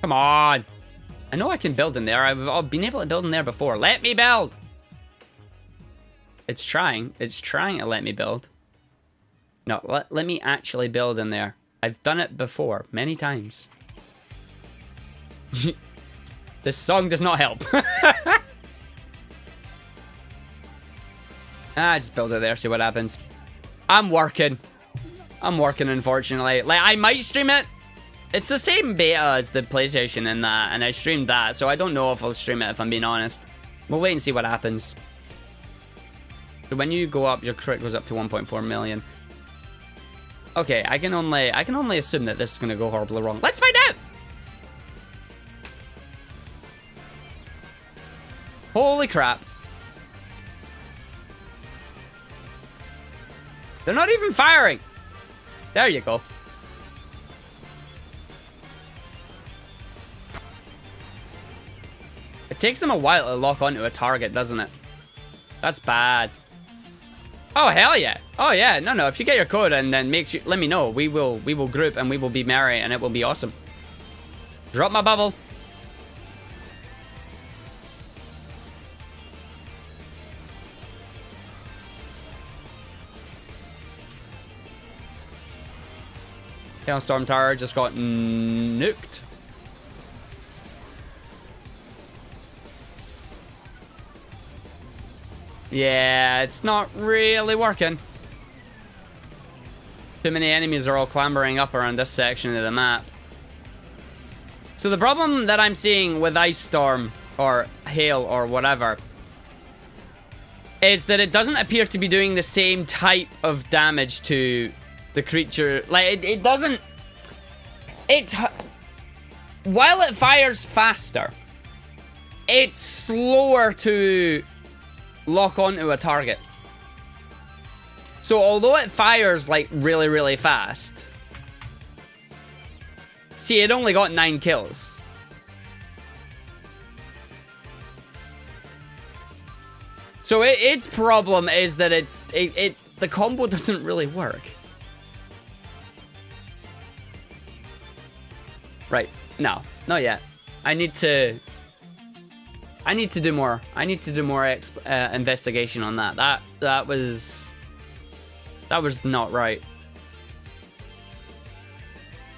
Come on. I know I can build in there. I've been able to build in there before. Let me build. It's trying. It's trying to let me build. No, let me actually build in there. I've done it before, many times. This song does not help. Just build it there, see what happens. I'm working, unfortunately. Like, I might stream it. It's the same beta as the PlayStation in that, and I streamed that, so I don't know if I'll stream it, if I'm being honest. We'll wait and see what happens. So when you go up, your crit goes up to 1.4 million. Okay, I can only assume that this is gonna go horribly wrong. Let's find out! Holy crap. They're not even firing! There you go. It takes them a while to lock onto a target, doesn't it? That's bad. Oh, hell yeah. Oh, yeah. No. If you get your code and then let me know. We will group and we will be merry and it will be awesome. Drop my bubble. Hailstorm Tower just got nuked. Yeah, it's not really working. Too many enemies are all clambering up around this section of the map. So the problem that I'm seeing with Ice Storm, or hail or whatever is that it doesn't appear to be doing the same type of damage to the creature. Like, it doesn't... It's... While it fires faster, it's slower to lock onto a target. So although it fires, like, really, really fast... See, it only got 9 kills. So its problem is that the combo doesn't really work. Right. No, not yet. I need to do more. I need to do more investigation on that. That was not right.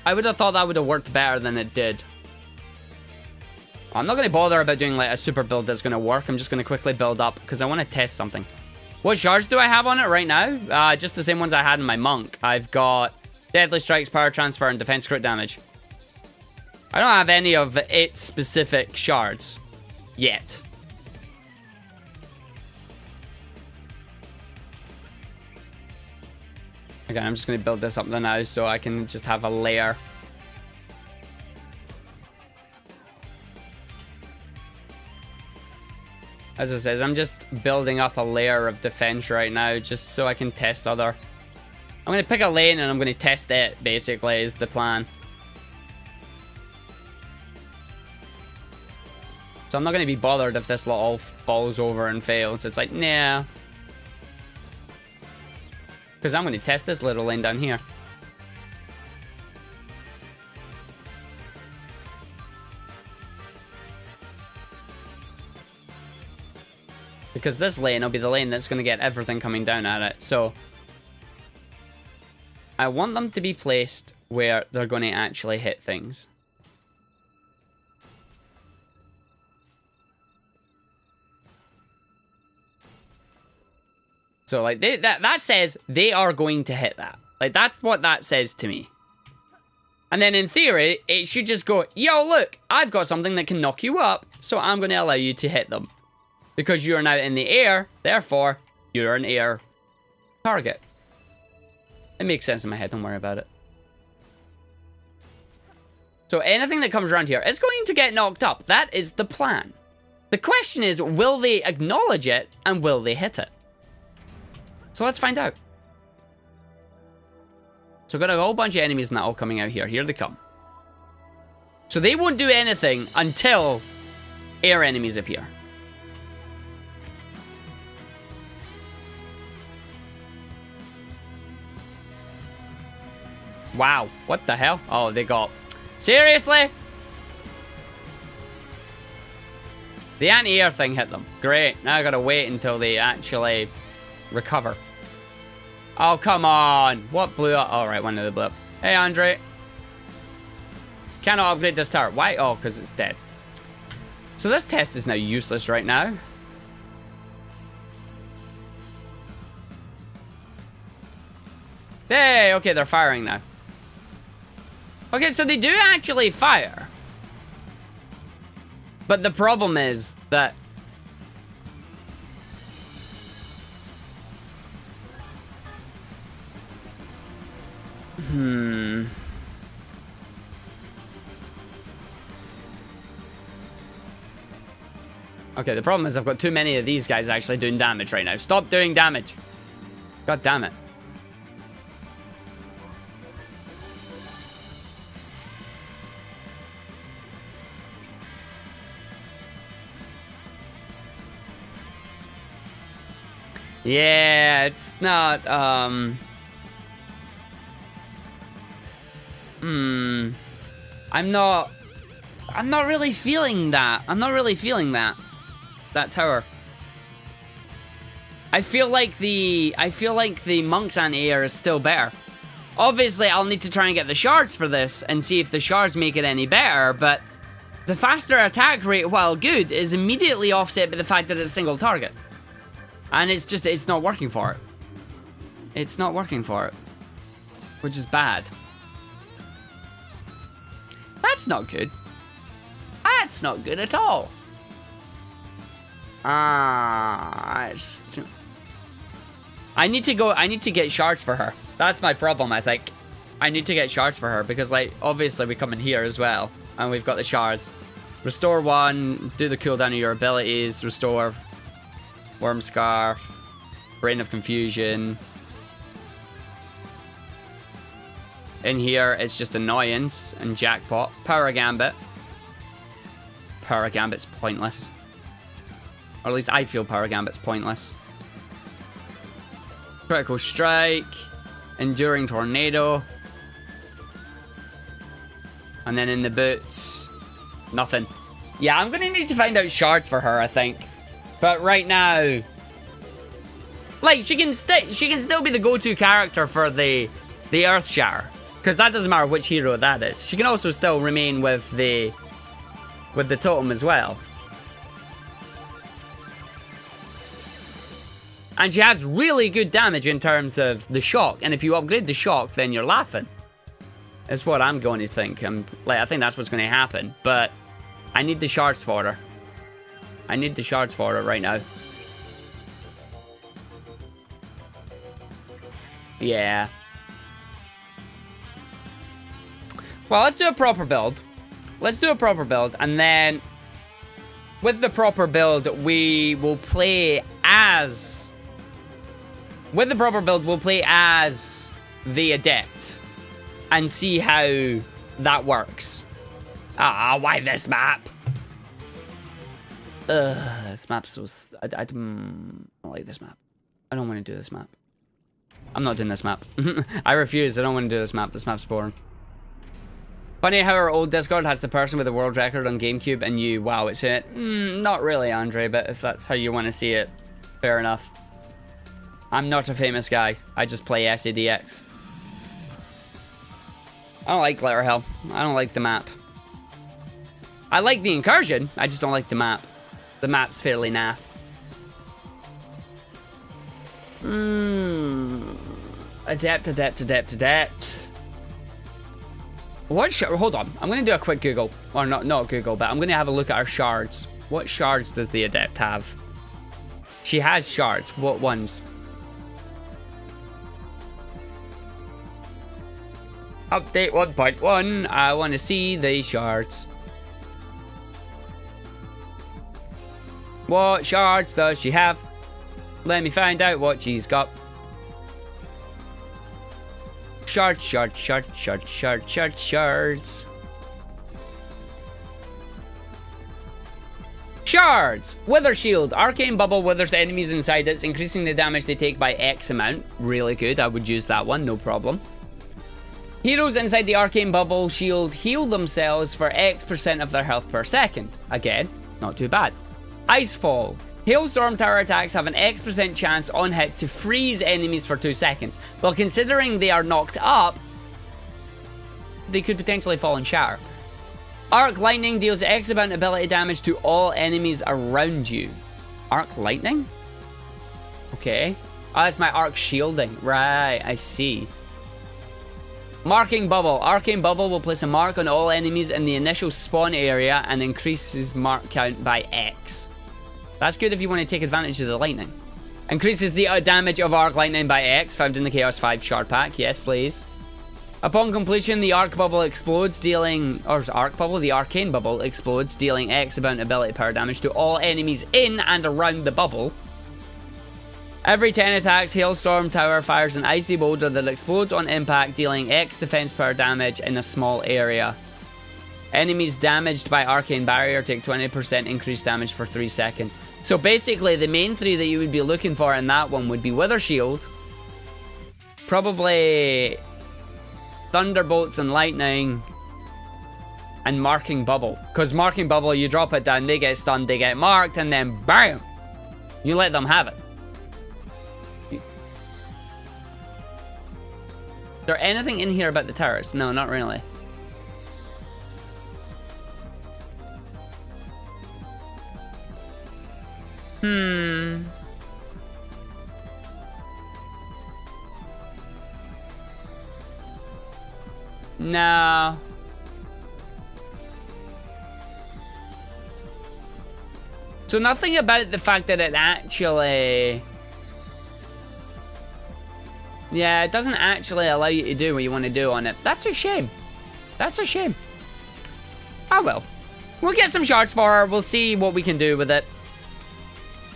I would have thought that would have worked better than it did. I'm not going to bother about doing like a super build that's going to work. I'm just going to quickly build up because I want to test something. What shards do I have on it right now? Just the same ones I had in my monk. I've got Deadly Strikes, Power Transfer, and Defense Crit Damage. I don't have any of its specific shards yet. Okay, I'm just going to build this up now so I can just have a layer. As I said, I'm just building up a layer of defense right now just so I can test other... I'm going to pick a lane and I'm going to test it, basically, is the plan. So I'm not going to be bothered if this lot all falls over and fails. It's like, nah. Because I'm going to test this little lane down here. Because this lane will be the lane that's going to get everything coming down at it. So I want them to be placed where they're going to actually hit things. So, like, that says they are going to hit that. Like, that's what that says to me. And then, in theory, it should just go, yo, look, I've got something that can knock you up, so I'm going to allow you to hit them. Because you are now in the air, therefore, you're an air target. It makes sense in my head, don't worry about it. So, anything that comes around here is going to get knocked up. That is the plan. The question is, will they acknowledge it, and will they hit it? So let's find out. So we've got a whole bunch of enemies now all coming out here. Here they come. So they won't do anything until air enemies appear. Wow, what the hell? Oh, they got... Seriously? The anti-air thing hit them. Great, now I gotta wait until they actually... recover. Oh, come on. What blew up? Oh, right, one of the blew up. Hey, Andre. Cannot upgrade this tower. Why? Oh, because it's dead. So this test is now useless right now. Hey, okay, they're firing now. Okay, so they do actually fire. But the problem is that Okay, the problem is I've got too many of these guys actually doing damage right now. Stop doing damage. God damn it. Yeah, it's not, I'm not really feeling that. I'm not really feeling that tower. I feel like the monk's anti-air is still better. Obviously, I'll need to try and get the shards for this and see if the shards make it any better, but the faster attack rate, while good, is immediately offset by the fact that it's a single target. And it's not working for it. It's not working for it. Which is bad. That's not good. That's not good at all. I need to get shards for her. That's my problem, I think. I need to get shards for her because, like, obviously we come in here as well. And we've got the shards. Restore 1, do the cooldown of your abilities, restore Worm Scarf, Brain of Confusion. In here, it's just Annoyance and Jackpot. Power Gambit. Power Gambit's pointless. Or at least I feel Power Gambit's pointless. Critical Strike. Enduring Tornado. And then in the boots, nothing. Yeah, I'm gonna need to find out shards for her, I think. But right now, like, she can still be the go-to character for the Earth Shatter. Because that doesn't matter which hero that is. She can also still remain with the totem as well. And she has really good damage in terms of the shock. And if you upgrade the shock, then you're laughing. That's what I'm going to think. I think that's what's going to happen. But I need the shards for her. I need the shards for her right now. Yeah. Well, let's do a proper build. Let's do a proper build. And then with the proper build, we will play as... With the proper build, we'll play as the adept. And see how that works. Ah, why this map? This map's so... I don't like this map. I don't want to do this map. I'm not doing this map. I refuse. I don't want to do this map. This map's boring. Funny how our old Discord has the person with the world record on GameCube and you, wow, it's in it. Not really, Andre, but if that's how you want to see it, fair enough. I'm not a famous guy. I just play SADX. I don't like Glitter Hill. I don't like the map. I like the Incursion. I just don't like the map. The map's fairly naff. Adept, adept, adept, adept. Hold on. I'm going to do a quick Google. Or not Google, but I'm going to have a look at our shards. What shards does the adept have? She has shards. What ones? Update 1.1. I want to see the shards. What shards does she have? Let me find out what she's got. Shards, shards, shards, shards, shards, shards, shards. Shards! Wither Shield. Arcane Bubble withers enemies inside it, increasing the damage they take by X amount. Really good. I would use that one, no problem. Heroes inside the Arcane Bubble Shield heal themselves for X% of their health per second. Again, not too bad. Icefall. Hailstorm tower attacks have an X% chance on hit to freeze enemies for 2 seconds. Well, considering they are knocked up, they could potentially fall and shatter. Arc Lightning deals X amount of ability damage to all enemies around you. Arc Lightning? Okay. Oh, that's my Arc Shielding. Right, I see. Marking Bubble. Arcane Bubble will place a mark on all enemies in the initial spawn area and increases mark count by X. That's good if you want to take advantage of the lightning. Increases the damage of Arc Lightning by X, found in the Chaos 5 shard pack. Yes, please. Upon completion, the Arc Bubble explodes, dealing... Or Arc Bubble? The Arcane Bubble explodes, dealing X amount of ability power damage to all enemies in and around the bubble. Every 10 attacks, Hailstorm Tower fires an icy boulder that explodes on impact, dealing X defense power damage in a small area. Enemies damaged by Arcane Barrier take 20% increased damage for 3 seconds. So basically, the main three that you would be looking for in that one would be Wither Shield, probably Thunderbolts and Lightning, and Marking Bubble. Because Marking Bubble, you drop it down, they get stunned, they get marked, and then BAM! You let them have it. Is there anything in here about the towers? No, not really. No. So nothing about the fact that it actually... Yeah, it doesn't actually allow you to do what you want to do on it. That's a shame. That's a shame. Oh well. We'll get some shards for her. We'll see what we can do with it.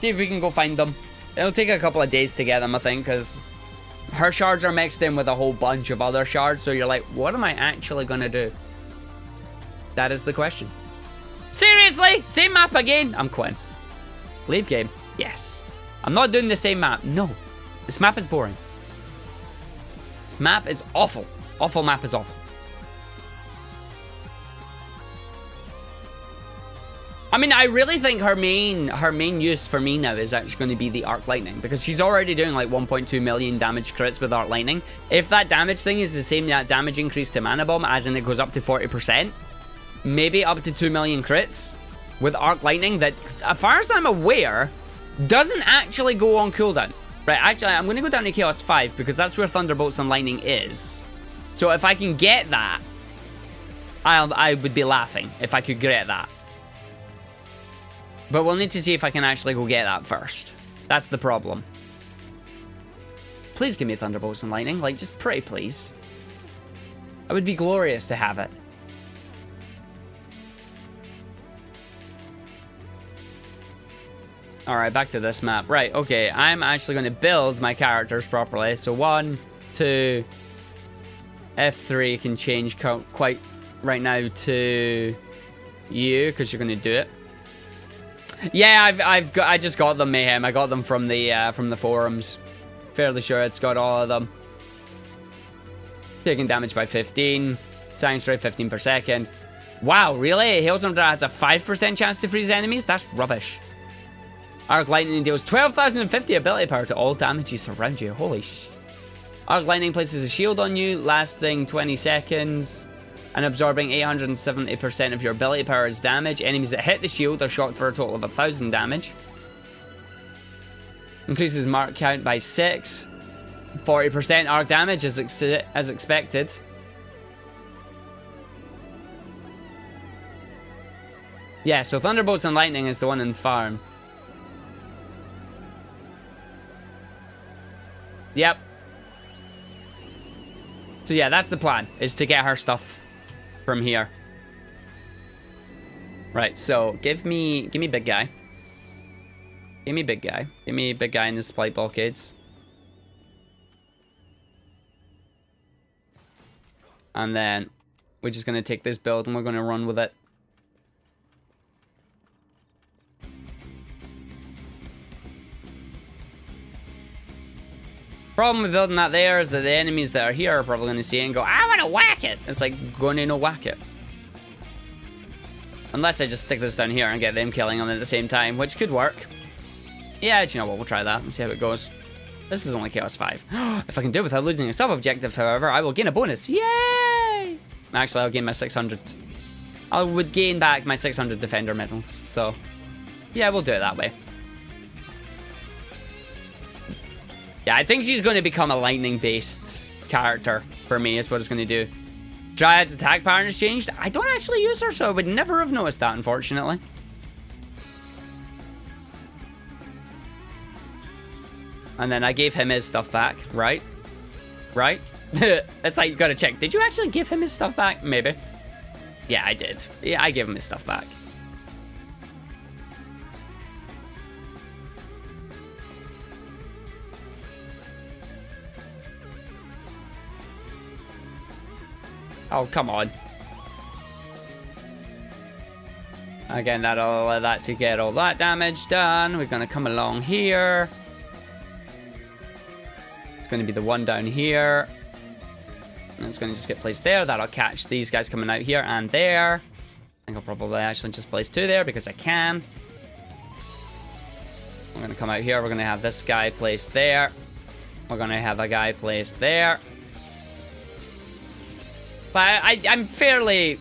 See if we can go find them. It'll take a couple of days to get them, I think, because her shards are mixed in with a whole bunch of other shards. So you're like, what am I actually going to do? That is the question. Seriously? Same map again? I'm quitting. Leave game. Yes. I'm not doing the same map. No. This map is boring. This map is awful. Awful map is awful. I mean, I really think her main use for me now is actually going to be the Arc Lightning, because she's already doing like 1.2 million damage crits with Arc Lightning. If that damage thing is the same damage increase to Mana Bomb, as in it goes up to 40%, maybe up to 2 million crits with Arc Lightning, that, as far as I'm aware, doesn't actually go on cooldown. Right, actually, I'm going to go down to Chaos 5, because that's where Thunderbolts and Lightning is. So if I can get that, I would be laughing if I could get that. But we'll need to see if I can actually go get that first. That's the problem. Please give me Thunderbolts and Lightning. Like, just pray, please. It would be glorious to have it. Alright, back to this map. Right, okay. I'm actually going to build my characters properly. So 1, 2... F3 can change quite right now to you, because you're going to do it. Yeah, I just got them, Mayhem. I got them from the forums. Fairly sure it's got all of them. Taking damage by 15. Tank rate 15 per second. Wow, really? Hailstorm has a 5% chance to freeze enemies? That's rubbish. Arc Lightning deals 12,050 ability power to all damages around you. Holy sh... Arc Lightning places a shield on you, lasting 20 seconds. And absorbing 870% of your ability power as damage. Enemies that hit the shield are shocked for a total of 1,000 damage. Increases mark count by 6. 40% arc damage as expected. Yeah, so Thunderbolts and Lightning is the one in farm. Yep. So yeah, that's the plan, is to get her stuff from here. Right, so give me big guy. Give me big guy. Give me big guy in the supply bulkheads. And then we're just gonna take this build and we're gonna run with it. Problem with building that there is that the enemies that are here are probably going to see it and go, I want to whack it. It's like, going to no whack it. Unless I just stick this down here and get them killing them at the same time, which could work. Yeah, do you know what? We'll try that and see how it goes. This is only Chaos 5. If I can do it without losing a sub-objective, however, I will gain a bonus. Yay! Actually, I'll gain my 600. I would gain back my 600 Defender medals. So, yeah, we'll do it that way. Yeah, I think she's going to become a lightning-based character for me, is what it's going to do. Dryad's attack pattern has changed. I don't actually use her, so I would never have noticed that, unfortunately. And then I gave him his stuff back, right? Right? It's like, you gotta check. Did you actually give him his stuff back? Maybe. Yeah, I did. Yeah, I gave him his stuff back. Oh, come on. Again, that'll allow that to get all that damage done. We're gonna come along here. It's gonna be the one down here. And it's gonna just get placed there. That'll catch these guys coming out here and there. I think I'll probably actually just place 2 there because I can. We're gonna come out here. We're gonna have this guy placed there. We're gonna have a guy placed there. But I'm fairly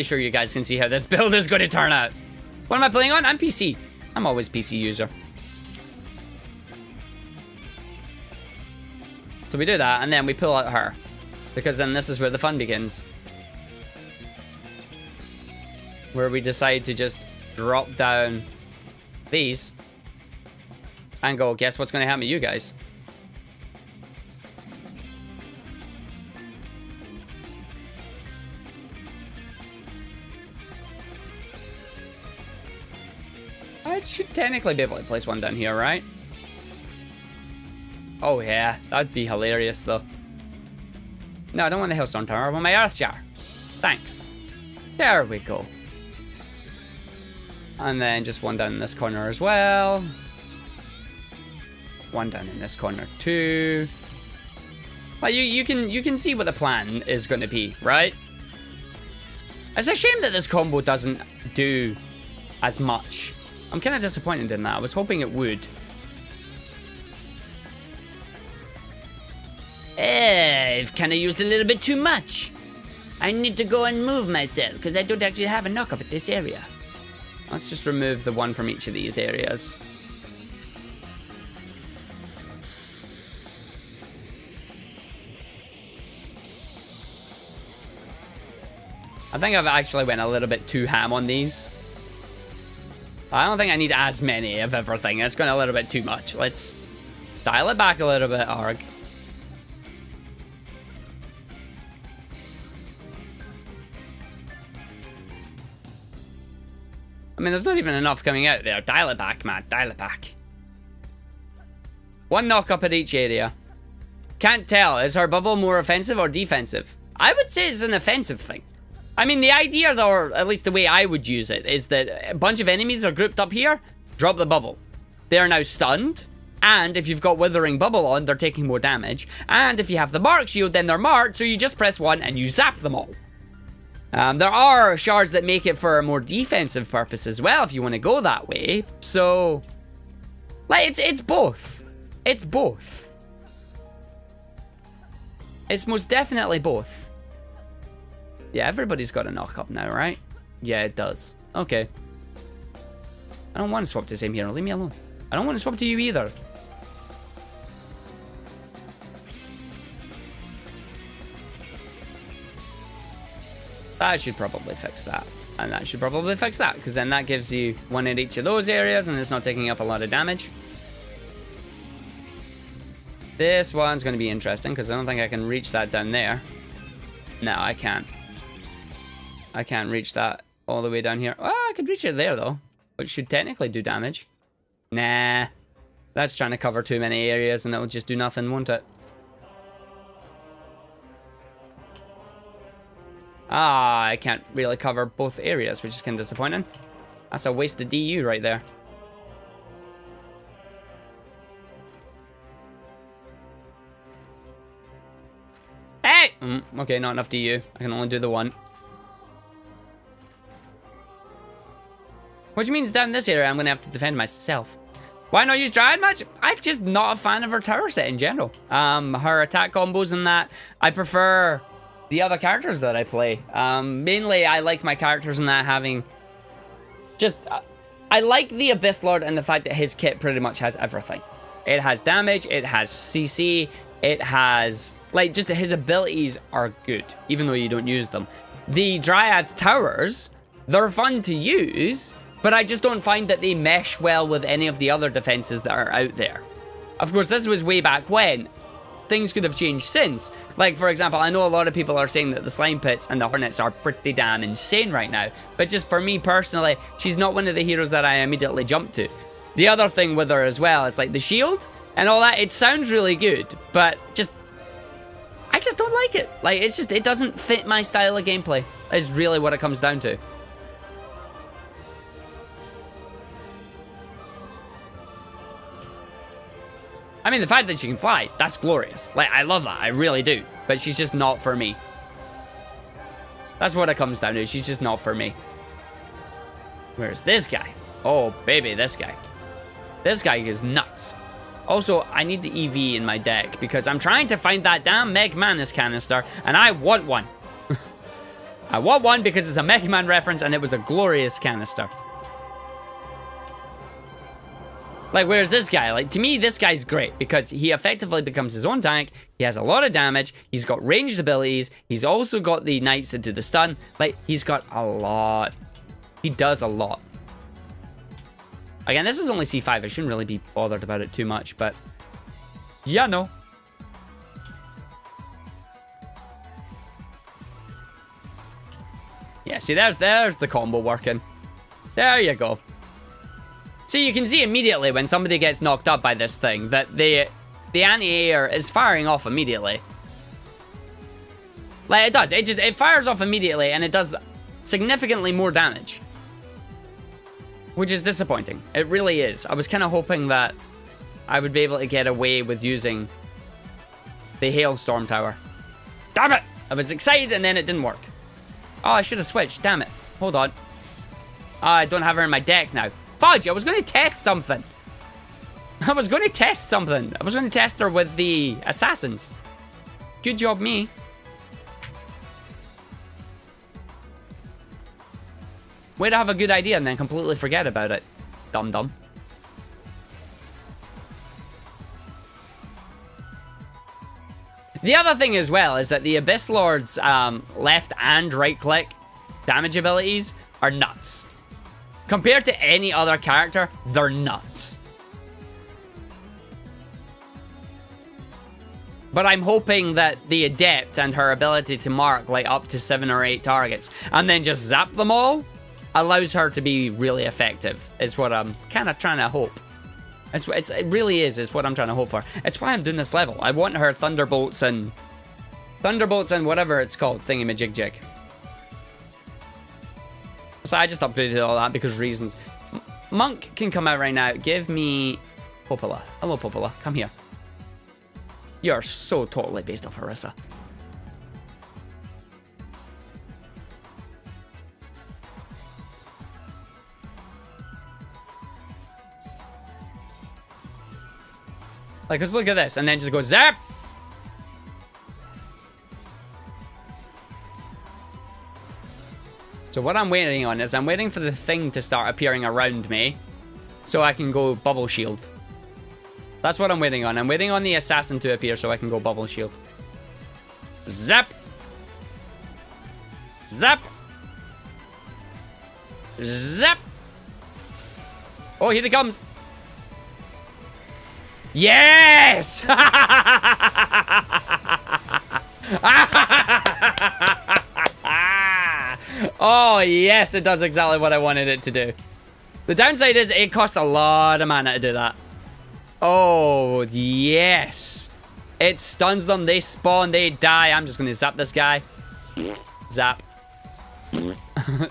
sure you guys can see how this build is going to turn out. What am I playing on? I'm PC. I'm always PC user. So we do that, and then we pull out her. Because then this is where the fun begins. Where we decide to just drop down these and go, guess what's going to happen to you guys? I should technically be able to place one down here, right? Oh yeah, that'd be hilarious though. No, I don't want the Hailstone Tower. I want my Earth Jar. Thanks. There we go. And then just one down in this corner as well. One down in this corner too. Well, you can see what the plan is going to be, right? It's a shame that this combo doesn't do as much. I'm kind of disappointed in that. I was hoping it would. I've kind of used a little bit too much. I need to go and move myself because I don't actually have a knock-up at this area. Let's just remove the one from each of these areas. I think I've actually went a little bit too ham on these. I don't think I need as many of everything. It's going a little bit too much. Let's dial it back a little bit, Arg. I mean, there's not even enough coming out there. Dial it back, man. Dial it back. One knock-up at each area. Can't tell. Is her bubble more offensive or defensive? I would say it's an offensive thing. I mean, the idea, though, or at least the way I would use it, is that a bunch of enemies are grouped up here. Drop the bubble. They are now stunned. And if you've got Withering Bubble on, they're taking more damage. And if you have the Mark Shield, then they're marked. So you just press 1 and you zap them all. There are shards that make it for a more defensive purpose as well, if you want to go that way. So, like, it's both. It's both. It's most definitely both. Yeah, everybody's got a knock-up now, right? Yeah, it does. Okay. I don't want to swap to Same Hero. Leave me alone. I don't want to swap to you either. That should probably fix that. And that should probably fix that, because then that gives you one in each of those areas and it's not taking up a lot of damage. This one's going to be interesting, because I don't think I can reach that down there. No, I can't. I can't reach that all the way down here. Oh, I could reach it there, though, which should technically do damage. Nah. That's trying to cover too many areas and it'll just do nothing, won't it? Ah, I can't really cover both areas, which is kind of disappointing. That's a wasted DU right there. Hey! Okay, not enough DU. I can only do the one. Which means down this area, I'm going to have to defend myself. Why not use Dryad much? I'm just not a fan of her tower set in general. Her attack combos and that. I prefer the other characters that I play. Mainly, I like my characters in that having just... I like the Abyss Lord and the fact that his kit pretty much has everything. It has damage, it has CC, it has... Like, just his abilities are good, even though you don't use them. The Dryad's towers, they're fun to use, but I just don't find that they mesh well with any of the other defenses that are out there. Of course, this was way back when. Things could have changed since. Like, for example, I know a lot of people are saying that the Slime Pits and the Hornets are pretty damn insane right now. But just for me personally, she's not one of the heroes that I immediately jump to. The other thing with her as well is like the shield and all that. It sounds really good, but I just don't like it. Like, it's just, it doesn't fit my style of gameplay. Is really what it comes down to. I mean, the fact that she can fly, that's glorious. Like, I love that. I really do. But she's just not for me. That's what it comes down to. She's just not for me. Where's this guy? Oh, baby, this guy. This guy is nuts. Also, I need the EV in my deck because I'm trying to find that damn Meg Manus canister, and I want one. I want one because it's a Mega Man reference, and it was a glorious canister. Like, where's this guy? Like, to me, this guy's great because he effectively becomes his own tank. He has a lot of damage. He's got ranged abilities. He's also got the knights that do the stun. Like, he's got a lot. He does a lot. Again, this is only C5. I shouldn't really be bothered about it too much, but... Yeah, no. Yeah, see, there's the combo working. There you go. See, you can see immediately when somebody gets knocked up by this thing that the anti-air is firing off immediately. Like, it does. It fires off immediately, and it does significantly more damage. Which is disappointing. It really is. I was kind of hoping that I would be able to get away with using the Hailstorm Tower. Damn it! I was excited, and then it didn't work. Oh, I should have switched. Damn it. Hold on. Oh, I don't have her in my deck now. Fudge! I was going to test something. I was going to test her with the assassins. Good job, me. Way to have a good idea and then completely forget about it. Dum-dum. The other thing as well is that the Abyss Lord's left and right click damage abilities are nuts. Compared to any other character, they're nuts. But I'm hoping that the Adept and her ability to mark like up to 7 or 8 targets and then just zap them all allows her to be really effective, is what I'm kind of trying to hope. It really is what I'm trying to hope for. It's why I'm doing this level. I want her Thunderbolts and whatever it's called, thingy-majig-jig. So I just upgraded all that because reasons. Monk can come out right now. Give me Popola. Hello, Popola. Come here. You're so totally based off Orisa. Like, let's look at this, and then just go zap! So what I'm waiting on is I'm waiting for the thing to start appearing around me so I can go bubble shield. That's what I'm waiting on. I'm waiting on the assassin to appear so I can go bubble shield. Zap! Zap! Zap! Oh, here it comes! Yes! Oh, yes, it does exactly what I wanted it to do. The downside is it costs a lot of mana to do that. Oh, yes. It stuns them, they spawn, they die. I'm just going to zap this guy. Zap.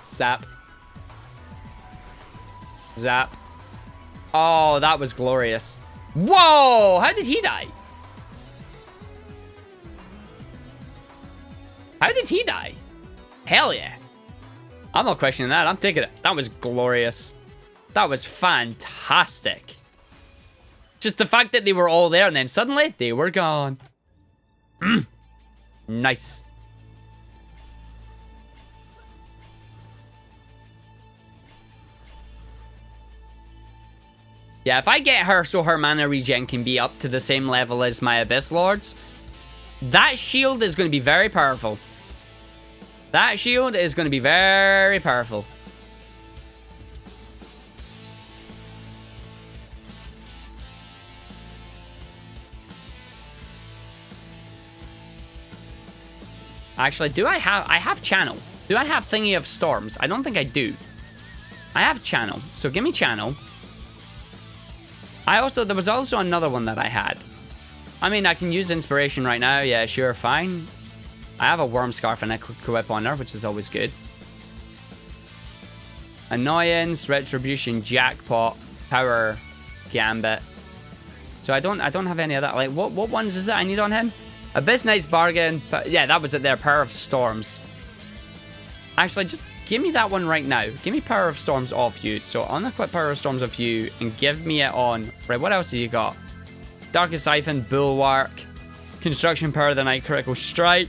Zap. Zap. Oh, that was glorious. Whoa! How did he die? How did he die? Hell yeah. I'm not questioning that. I'm taking it. That was glorious. That was fantastic. Just the fact that they were all there and then suddenly they were gone. Nice. Yeah, if I get her so her mana regen can be up to the same level as my Abyss Lords, that shield is going to be very powerful. That shield is going to be very powerful. Actually, I have channel. Do I have Thingy of Storms? I don't think I do. I have channel. So give me channel. There was also another one that I had. I mean, I can use inspiration right now. Yeah, sure, fine. I have a worm scarf and a quick whip on her, which is always good. Annoyance, retribution, jackpot, power, gambit. So I don't have any of that. Like, what ones is it I need on him? Abyss Knight's bargain. Yeah, that was it there. Power of Storms. Actually, just give me that one right now. Give me Power of Storms off you. So unequip Power of Storms off you and give me it on. Right, what else do you got? Darkest Siphon, Bulwark, Construction Power of the Night, Critical Strike,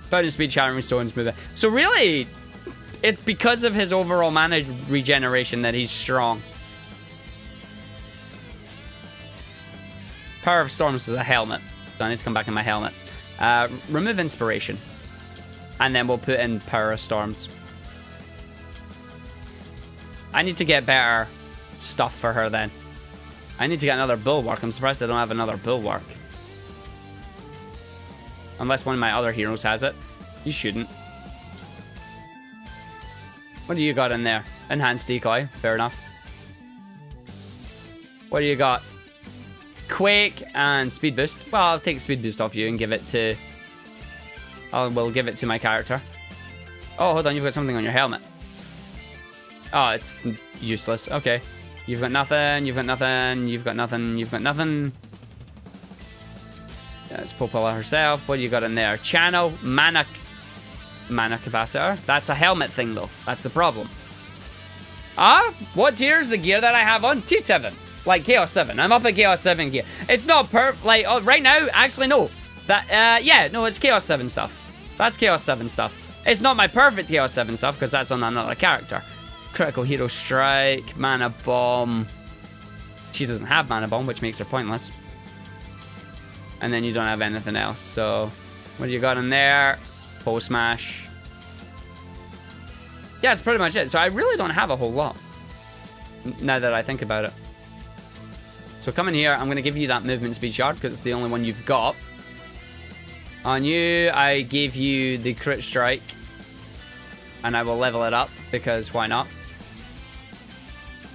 Fountain Speed, Shattering Stone, Smoother. So really, it's because of his overall mana regeneration that he's strong. Power of Storms is a helmet. So I need to come back in my helmet. Remove Inspiration. And then we'll put in Power of Storms. I need to get better stuff for her then. I need to get another bulwark. I'm surprised I don't have another bulwark. Unless one of my other heroes has it. You shouldn't. What do you got in there? Enhanced decoy. Fair enough. What do you got? Quake and speed boost. Well, I'll take speed boost off you and give it to... we'll give it to my character. Oh, hold on. You've got something on your helmet. Oh, it's useless. Okay. You've got nothing. You've got nothing. You've got nothing. You've got nothing. Yeah, it's Popala herself. What do you got in there? Channel. Mana capacitor. That's a helmet thing, though. That's the problem. What tier is the gear that I have on? T7. Like Chaos 7. I'm up at Chaos 7 gear. It's not like, right now, actually, no. Yeah, no, it's Chaos 7 stuff. That's Chaos 7 stuff. It's not my perfect Chaos 7 stuff, because that's on another character. Critical Hero Strike, Mana Bomb. She doesn't have Mana Bomb, which makes her pointless. And then you don't have anything else, so... What do you got in there? Bow Smash. Yeah, that's pretty much it. So I really don't have a whole lot. Now that I think about it. So come in here, I'm going to give you that movement speed shard, because it's the only one you've got. On you, I give you the crit strike. And I will level it up, because why not?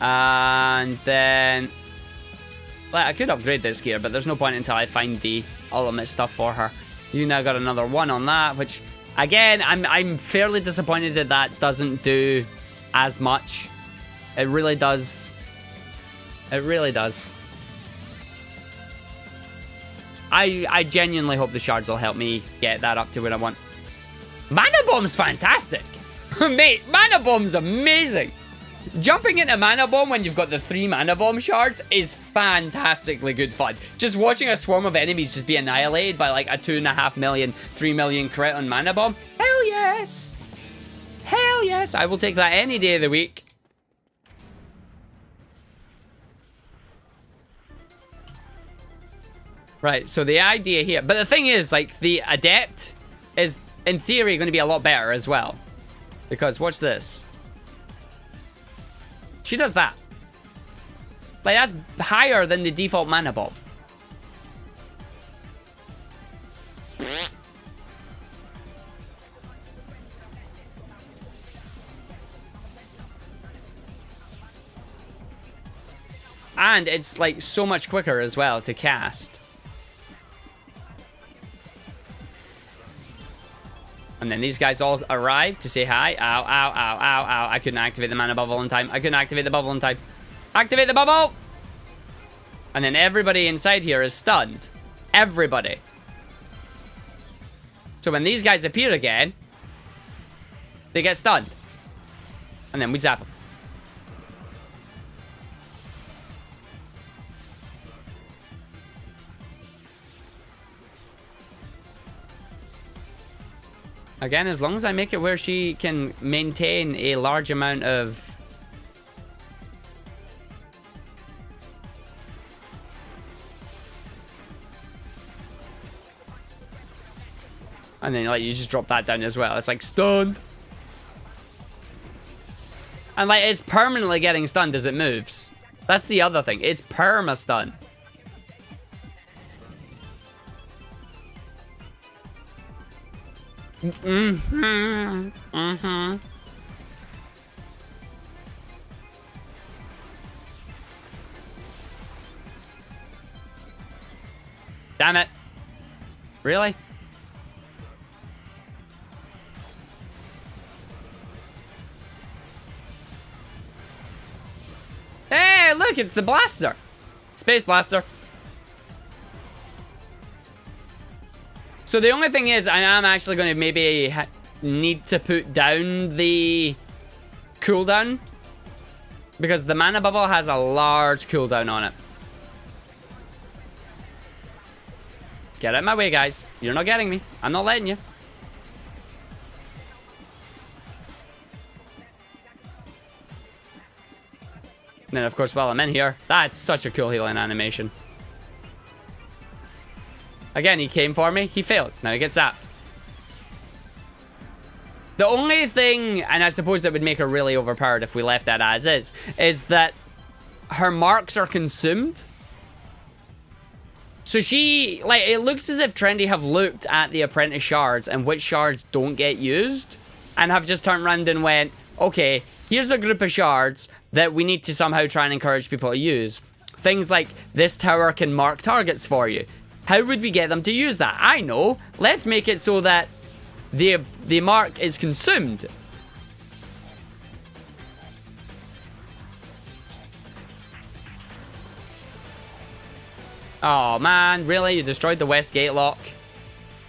And then... Well, I could upgrade this gear, but there's no point until I find the ultimate stuff for her. You now got another 1 on that, which... Again, I'm fairly disappointed that that doesn't do as much. It really does. It really does. I genuinely hope the shards will help me get that up to where I want. Mana Bomb's fantastic! Mate, Mana Bomb's amazing! Jumping into Mana Bomb when you've got the 3 Mana Bomb shards is fantastically good fun. Just watching a swarm of enemies just be annihilated by like a 2.5 million, 3 million crit on Mana Bomb. Hell yes! Hell yes! I will take that any day of the week. Right, so the idea here... But the thing is, like, the Adept is, in theory, going to be a lot better as well. Because, watch this. She does that. Like, that's higher than the default Mana Bomb. And it's, like, so much quicker as well to cast. And then these guys all arrive to say hi. Ow, ow, ow, ow, ow. I couldn't activate the mana bubble in time. I couldn't activate the bubble in time. Activate the bubble! And then everybody inside here is stunned. Everybody. So when these guys appear again, they get stunned. And then we zap them. Again, as long as I make it where she can maintain a large amount of... And then, like, you just drop that down as well. It's like, stunned. And, like, it's permanently getting stunned as it moves. That's the other thing. It's perma-stun. Damn it. Really? Hey, look, it's the blaster. Space blaster. So the only thing is, I am actually going to maybe need to put down the cooldown. Because the mana bubble has a large cooldown on it. Get out of my way, guys. You're not getting me. I'm not letting you. And then, of course, while I'm in here, that's such a cool healing animation. Again, he came for me. He failed. Now he gets zapped. The only thing, and I suppose that would make her really overpowered if we left that as is that her marks are consumed. So she, like, it looks as if Trendy have looked at the apprentice shards and which shards don't get used and have just turned around and went, okay, here's a group of shards that we need to somehow try and encourage people to use. Things like, this tower can mark targets for you. How would we get them to use that? I know. Let's make it so that the mark is consumed. Oh man, really? You destroyed the west gate lock?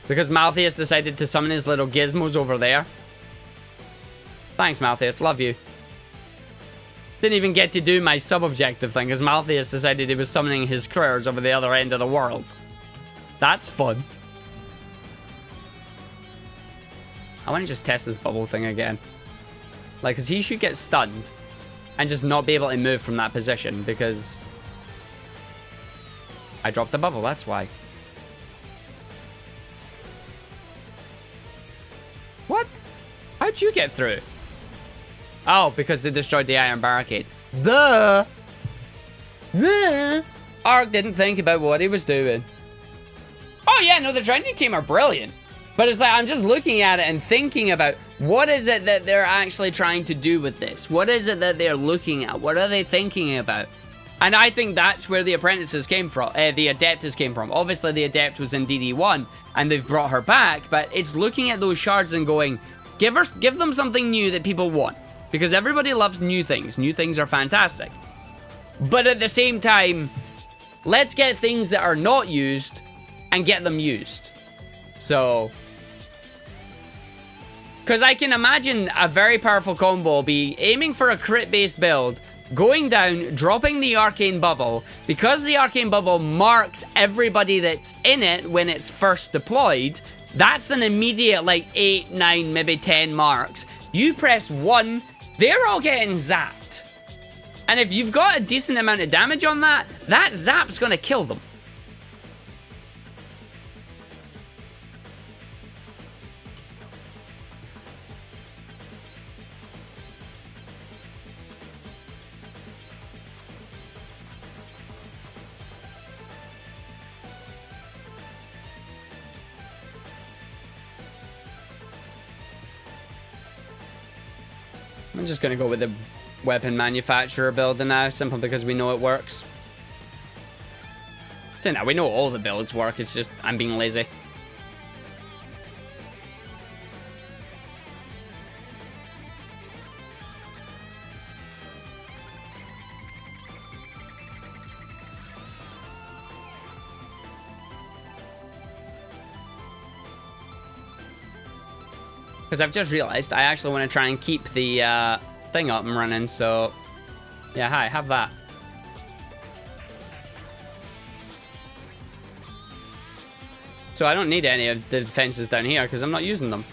Because Maltheus decided to summon his little gizmos over there? Thanks, Maltheus. Love you. Didn't even get to do my sub-objective thing because Maltheus decided he was summoning his critters over the other end of the world. That's fun. I want to just test this bubble thing again. Like, because he should get stunned and just not be able to move from that position because I dropped the bubble, that's why. What? How'd you get through? Oh, because they destroyed the iron barricade. Arg didn't think about what he was doing. Oh yeah, no, the Trendy team are brilliant. But it's like, I'm just looking at it and thinking about what is it that they're actually trying to do with this? What is it that they're looking at? What are they thinking about? And I think that's where the apprentices came from, the adepts came from. Obviously, the adept was in DD1, and they've brought her back, but it's looking at those shards and going, give them something new that people want. Because everybody loves new things. New things are fantastic. But at the same time, let's get things that are not used and get them used. So, because I can imagine a very powerful combo be aiming for a crit-based build, going down, dropping the arcane bubble. Because the arcane bubble marks everybody that's in it when it's first deployed, that's an immediate like 8, 9, maybe 10 marks. You press 1, they're all getting zapped. And if you've got a decent amount of damage on that, that zap's gonna kill them. I'm just gonna go with the weapon manufacturer builder now, simply because we know it works. So now we know all the builds work, it's just I'm being lazy. Because I've just realized I actually want to try and keep the thing up and running, so yeah, hi, have that. So I don't need any of the defenses down here because I'm not using them.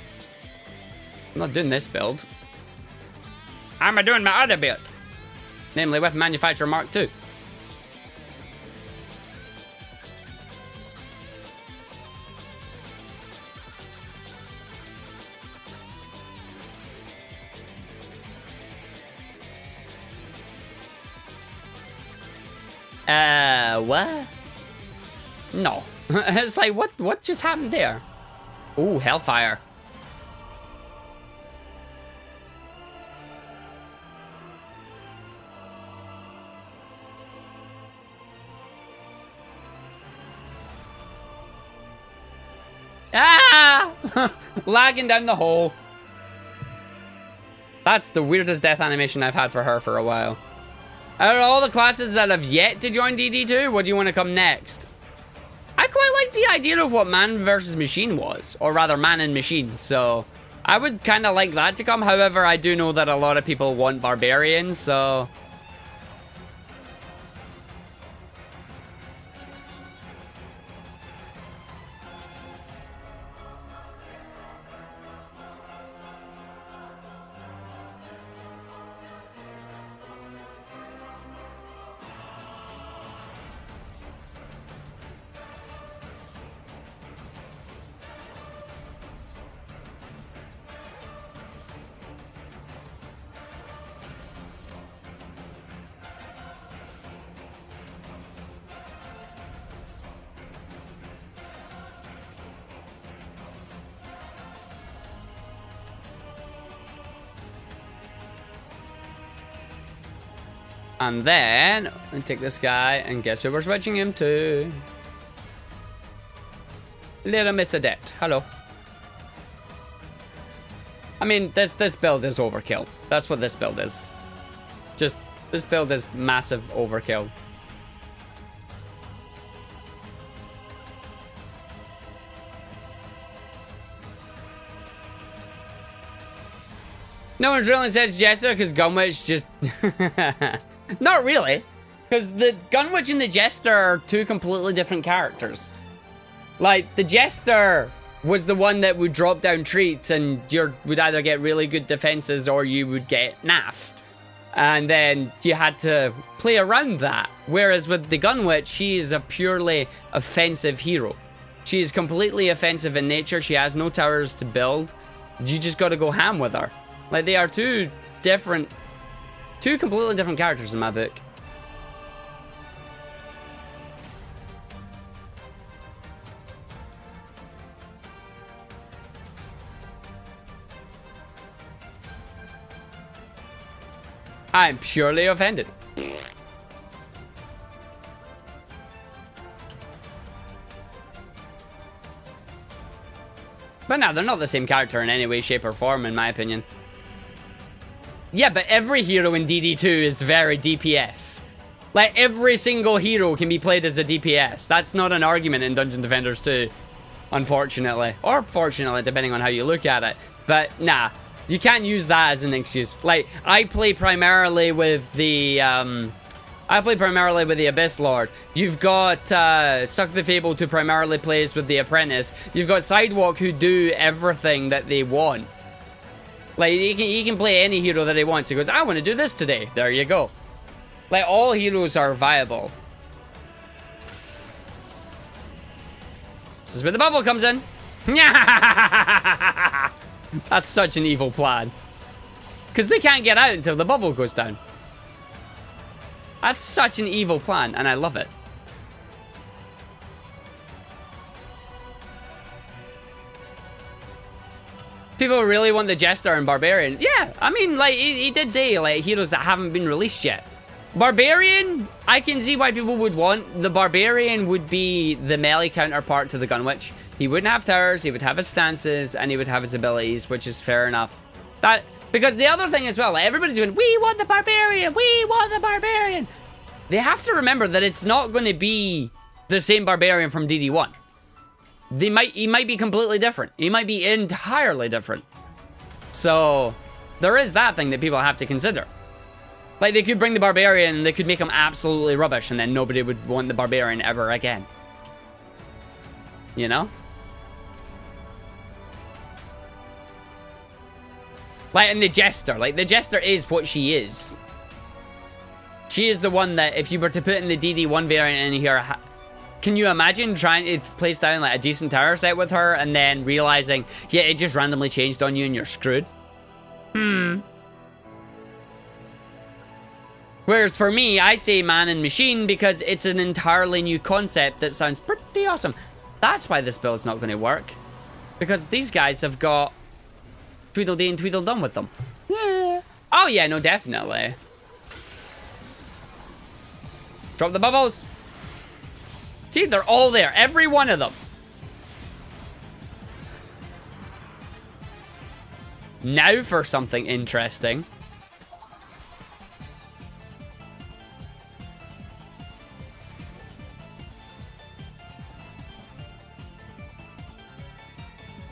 I'm not doing this build. I'm doing my other build, namely Weapon Manufacturer Mark II. What? No. It's like, what just happened there? Ooh, Hellfire. Ah! Lagging down the hole. That's the weirdest death animation I've had for her for a while. Out of all the classes that have yet to join DD2, what do you want to come next? I quite like the idea of what man versus machine was, or rather man and machine, so I would kind of like that to come. However, I do know that a lot of people want barbarians, so And then we take this guy, and guess who we're switching him to? Little Miss Adept. Hello. I mean, this build is overkill. That's what this build is. Just, this build is massive overkill. No one's really says Jester because Gunwitch just... Not really. Because the Gunwitch and the Jester are two completely different characters. Like, the Jester was the one that would drop down treats and you would either get really good defenses or you would get naff. And then you had to play around that. Whereas with the Gunwitch, she is a purely offensive hero. She is completely offensive in nature. She has no towers to build. You just got to go ham with her. Like, they are two completely different characters in my book. I'm purely offended. But no, they're not the same character in any way, shape, or form, in my opinion. Yeah, but every hero in DD2 is very DPS. Like, every single hero can be played as a DPS. That's not an argument in Dungeon Defenders 2, unfortunately. Or fortunately, depending on how you look at it. But, nah. You can't use that as an excuse. Like, I play primarily with the Abyss Lord. You've got Suck the Fable, who primarily plays with the Apprentice. You've got Sidewalk, who do everything that they want. Like, he can play any hero that he wants. He goes, I want to do this today. There you go. Like, all heroes are viable. This is where the bubble comes in. That's such an evil plan. Because they can't get out until the bubble goes down. That's such an evil plan, and I love it. People really want the Jester and Barbarian. Yeah, I mean, like, he did say, like, heroes that haven't been released yet. Barbarian, I can see why people would want. The Barbarian would be the melee counterpart to the Gunwitch. He wouldn't have towers, he would have his stances, and he would have his abilities, which is fair enough. That, because the other thing as well, like, everybody's going, we want the Barbarian, we want the Barbarian. They have to remember that it's not going to be the same Barbarian from DD1. He might be completely different. He might be entirely different. So, there is that thing that people have to consider. Like, they could bring the Barbarian and they could make him absolutely rubbish and then nobody would want the Barbarian ever again. You know? Like, and the Jester. Like, the Jester is what she is. She is the one that, if you were to put in the DD1 variant in here, can you imagine trying to place down, like, a decent tower set with her and then realizing, yeah, it just randomly changed on you and you're screwed? Whereas for me, I say man and machine because it's an entirely new concept that sounds pretty awesome. That's why this build's not going to work. Because these guys have got Tweedledee and Tweedledum with them. Yeah. Oh yeah, no, definitely. Drop the bubbles. See, they're all there. Every one of them. Now for something interesting.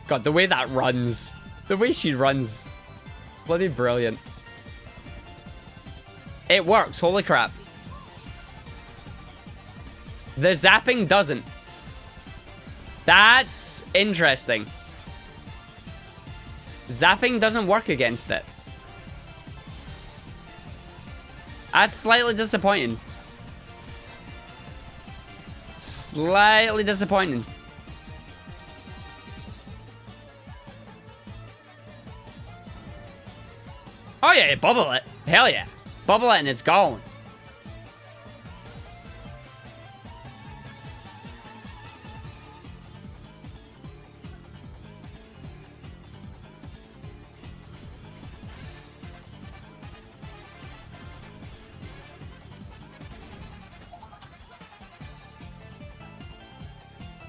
God, the way that runs. The way she runs. Bloody brilliant. It works, holy crap. The zapping doesn't. That's interesting. Zapping doesn't work against it. That's slightly disappointing. Slightly disappointing. Oh yeah, bubble it. Hell yeah. Bubble it and it's gone.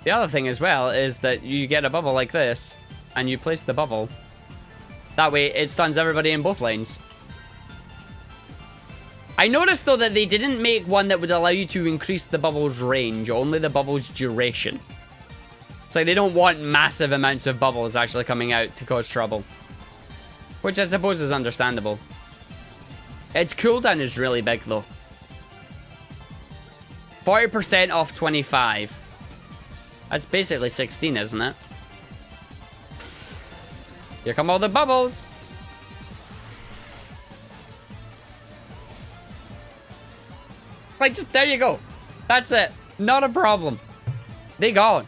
The other thing as well is that you get a bubble like this, and you place the bubble. That way, it stuns everybody in both lanes. I noticed, though, that they didn't make one that would allow you to increase the bubble's range, only the bubble's duration. It's like they don't want massive amounts of bubbles actually coming out to cause trouble. Which I suppose is understandable. Its cooldown is really big, though. 40% off 25. That's basically 16, isn't it? Here come all the bubbles. Like, just, there you go. That's it. Not a problem. They gone.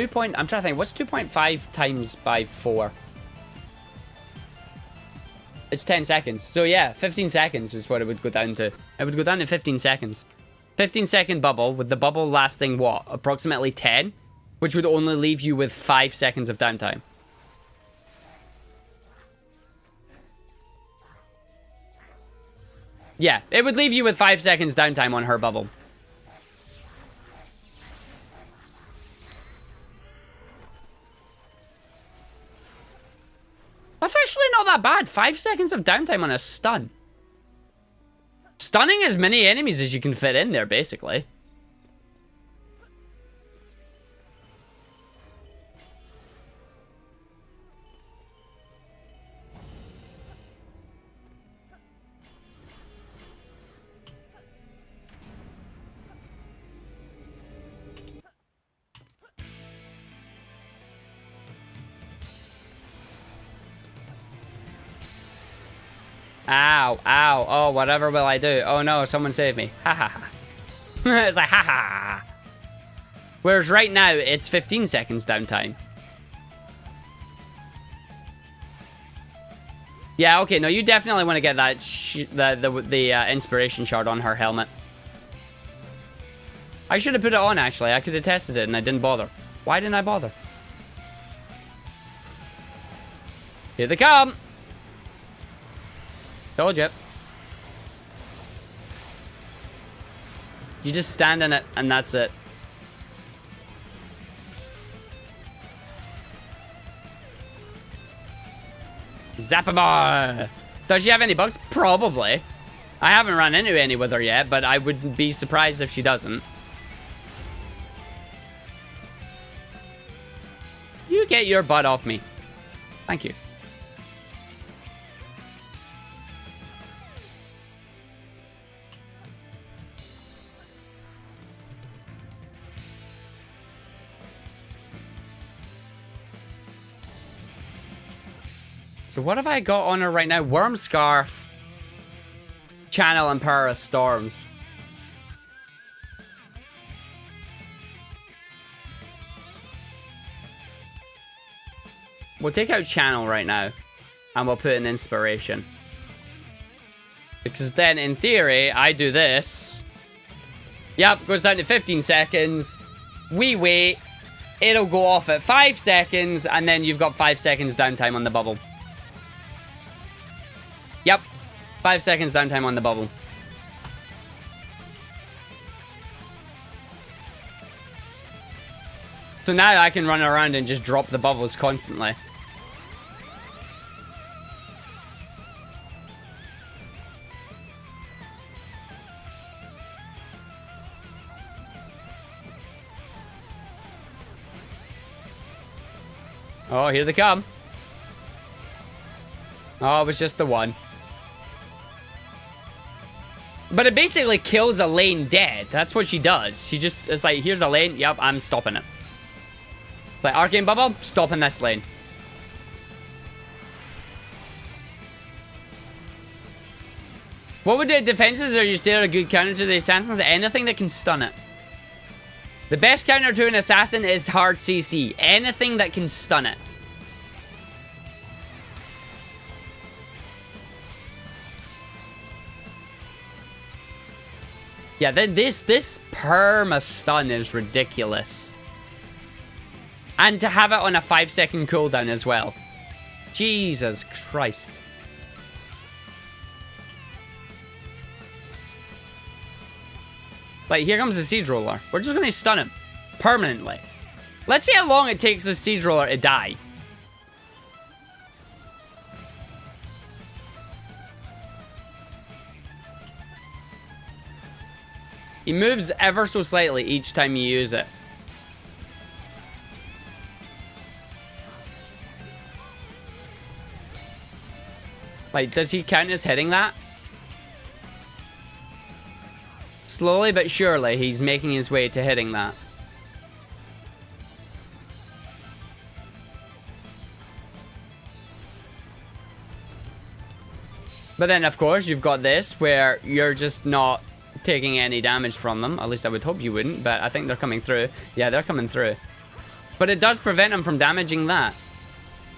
I'm trying to think, what's 2.5 times by 4? It's 10 seconds. So yeah, 15 seconds is what it would go down to. It would go down to 15 seconds. 15-second bubble, with the bubble lasting, what, approximately 10? Which would only leave you with 5 seconds of downtime. Yeah, it would leave you with 5 seconds downtime on her bubble. That's actually not that bad. 5 seconds of downtime on a stun. Stunning as many enemies as you can fit in there, basically. Ow, ow, oh, whatever will I do? Oh no, someone save me. Ha ha ha. It's like, ha ha. Whereas right now, it's 15 seconds downtime. Yeah, okay, no, you definitely want to get that the inspiration shard on her helmet. I should have put it on, actually. I could have tested it and I didn't bother. Why didn't I bother? Here they come. Told you. You just stand in it, and that's it. Zappabar! Does she have any bugs? Probably. I haven't run into any with her yet, but I wouldn't be surprised if she doesn't. You get your butt off me. Thank you. So what have I got on her right now? Worm Scarf, Channel, and Power of Storms. We'll take out Channel right now, and we'll put in Inspiration. Because then, in theory, I do this. Yep, goes down to 15 seconds. We wait. It'll go off at 5 seconds, and then you've got 5 seconds downtime on the bubble. Yep. 5 seconds downtime on the bubble. So now I can run around and just drop the bubbles constantly. Oh, here they come. Oh, it was just the one. But it basically kills a lane dead. That's what she does. She just, it's like, here's a lane. Yep, I'm stopping it. It's like, Arcane Bubble, stopping this lane. What would the defenses or you say are a good counter to the assassins? Anything that can stun it. The best counter to an assassin is hard CC. Anything that can stun it. Yeah, this perma stun is ridiculous. And to have it on a 5-second cooldown as well. Jesus Christ. Like, here comes the siege roller. We're just gonna stun him permanently. Let's see how long it takes the siege roller to die. He moves ever so slightly each time you use it. Like, does he count as hitting that? Slowly but surely, he's making his way to hitting that. But then, of course, you've got this, where you're just not taking any damage from them. At least I would hope you wouldn't, but I think they're coming through. Yeah, they're coming through. But it does prevent him from damaging that.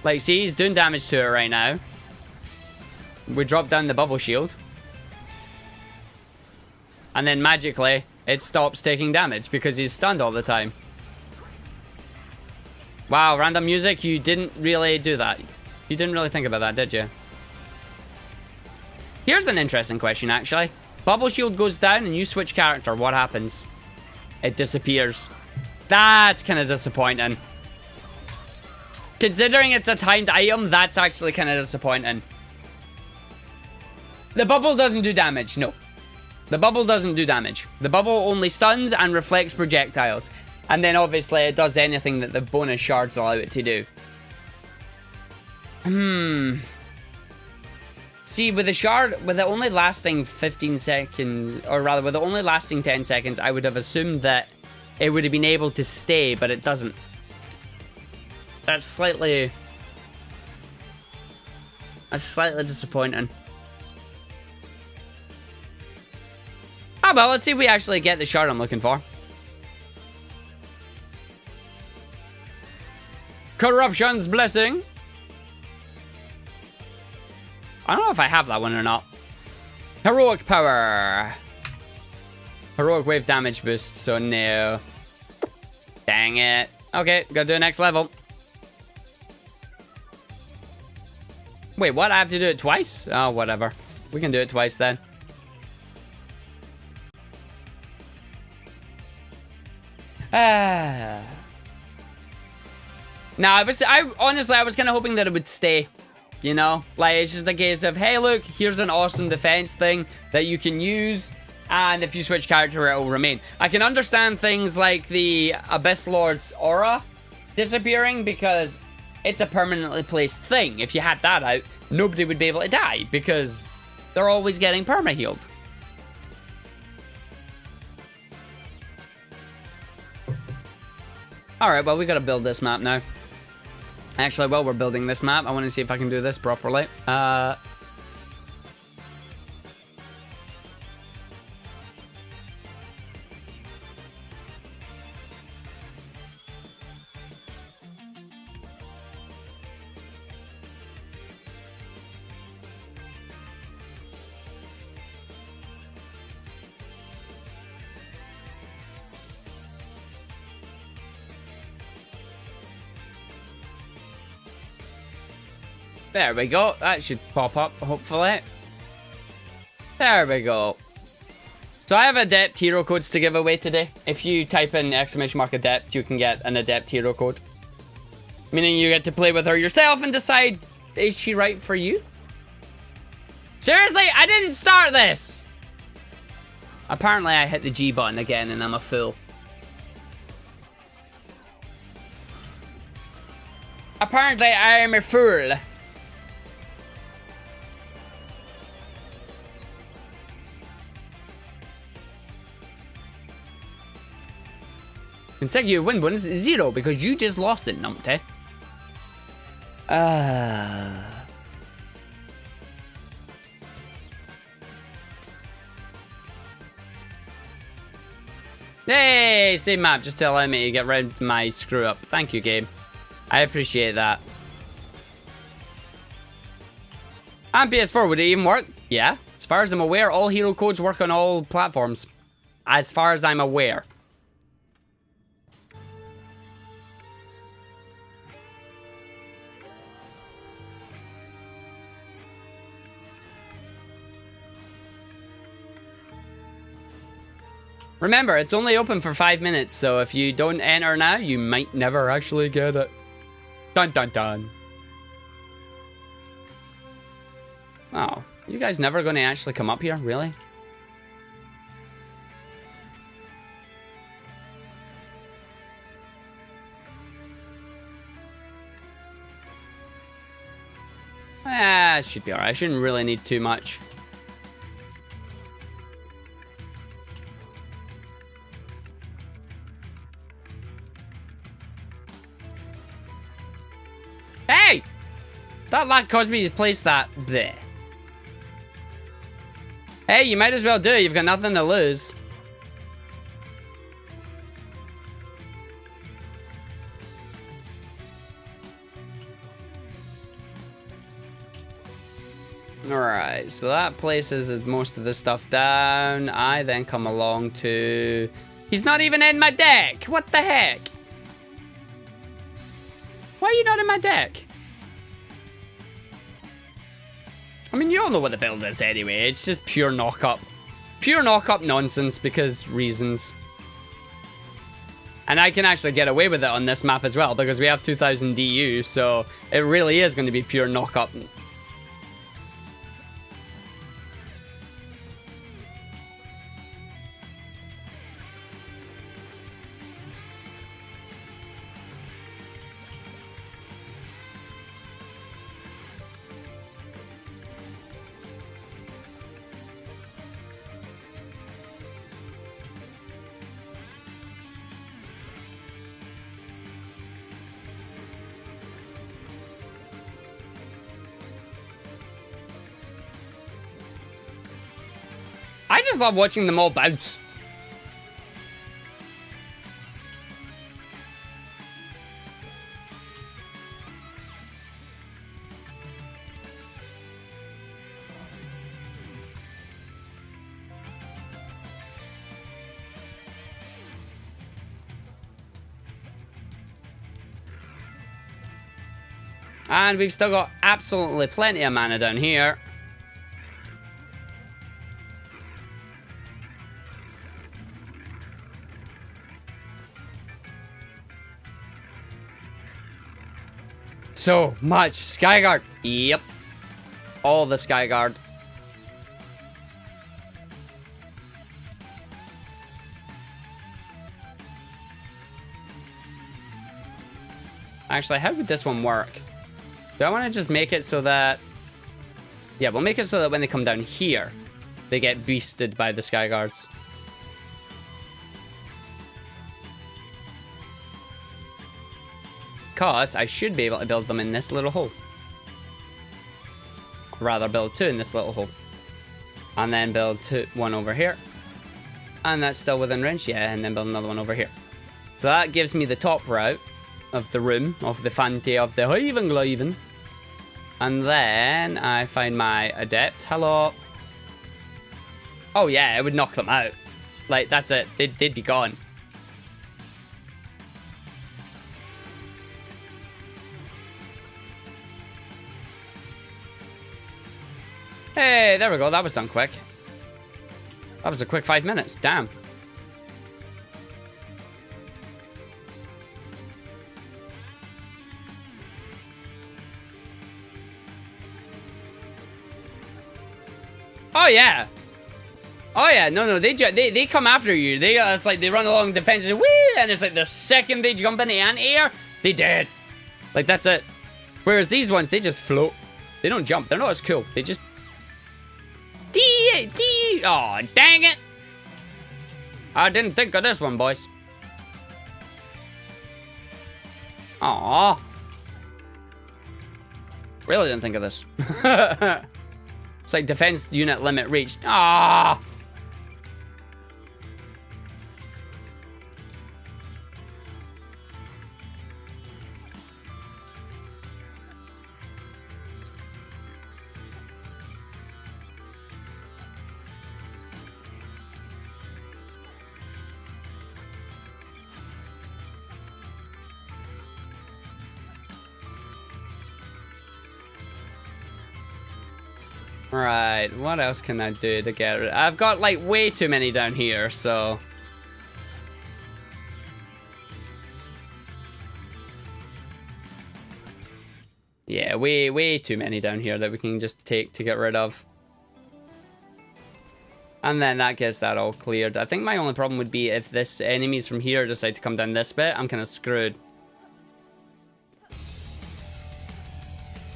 Like, see, he's doing damage to it right now. We drop down the bubble shield. And then magically, it stops taking damage because he's stunned all the time. Wow, random music, you didn't really do that. You didn't really think about that, did you? Here's an interesting question, actually. Bubble shield goes down and you switch character. What happens? It disappears. That's kind of disappointing. Considering it's a timed item, that's actually kind of disappointing. The bubble doesn't do damage, no. The bubble doesn't do damage. The bubble only stuns and reflects projectiles. And then obviously it does anything that the bonus shards allow it to do. See, with the shard, with it only lasting 15 seconds, or rather with it only lasting 10 seconds, I would have assumed that it would have been able to stay, but it doesn't. That's slightly disappointing. Oh well, let's see if we actually get the shard I'm looking for. Corruption's Blessing. I don't know if I have that one or not. Heroic Power. Heroic Wave damage boost, so no. Dang it. Okay, gotta do the next level. Wait, what? I have to do it twice? Oh, whatever. We can do it twice then. Now, honestly, I was kind of hoping that it would stay. You know? Like, it's just a case of, hey, look, here's an awesome defense thing that you can use, and if you switch character, it will remain. I can understand things like the Abyss Lord's aura disappearing because it's a permanently placed thing. If you had that out, nobody would be able to die because they're always getting perma-healed. Alright, well, we gotta build this map now. Actually, while we're building this map, I want to see if I can do this properly. There we go. That should pop up, hopefully. There we go. So I have adept hero codes to give away today. If you type in !adept, you can get an adept hero code. Meaning you get to play with her yourself and decide, is she right for you? Seriously, I didn't start this! Apparently I hit the G button again and I'm a fool. Apparently I am a fool. Consecutive win bonus is 0 because you just lost it, numpty. Hey, same map, just to allow me to get rid of my screw up. Thank you, game. I appreciate that. On PS4, would it even work? Yeah. As far as I'm aware, all hero codes work on all platforms. as far as I'm aware. Remember, it's only open for 5 minutes, so if you don't enter now, you might never actually get it. Dun dun dun. Oh, you guys never gonna actually come up here, really? Ah, it should be alright. I shouldn't really need too much. Hey! That lad caused me to place that there. Hey, you might as well do it. You've got nothing to lose. Alright, so that places most of the stuff down. I then come along to... He's not even in my deck! What the heck? Why are you not in my deck? I mean, you all know what the build is anyway. It's just pure knock-up. Pure knock-up nonsense because reasons. And I can actually get away with it on this map as well because we have 2000 DU, so it really is going to be pure knock-up. I just love watching them all bounce. And we've still got absolutely plenty of mana down here. So much Skyguard. Yep. All the Skyguard. Actually, how would this one work? Do I want to just make it so that... Yeah, we'll make it so that when they come down here, they get beasted by the Skyguards. Because I should be able to build them in this little hole. Or rather, build two in this little hole. And then build one over here. And that's still within range, yeah, and then build another one over here. So that gives me the top route of the room, of the Fante, of the Haven Glaven. And then I find my adept. Hello. Oh yeah, it would knock them out. Like, that's it. They'd be gone. Hey, there we go. That was done quick. That was a quick 5 minutes. Damn. Oh yeah. Oh yeah. No. They come after you. It's like they run along defenses. Whee! And it's like the second they jump in the anti-air, they dead. Like that's it. Whereas these ones, they just float. They don't jump. They're not as cool. They just. Oh, dang it. I didn't think of this one, boys. Aww. Really didn't think of this. It's like defense unit limit reached. Ah. Right, what else can I do to get rid? I've got like way too many down here, so. Yeah, way too many down here that we can just take to get rid of. And then that gets that all cleared. I think my only problem would be if this enemies from here decide to come down this bit, I'm kind of screwed.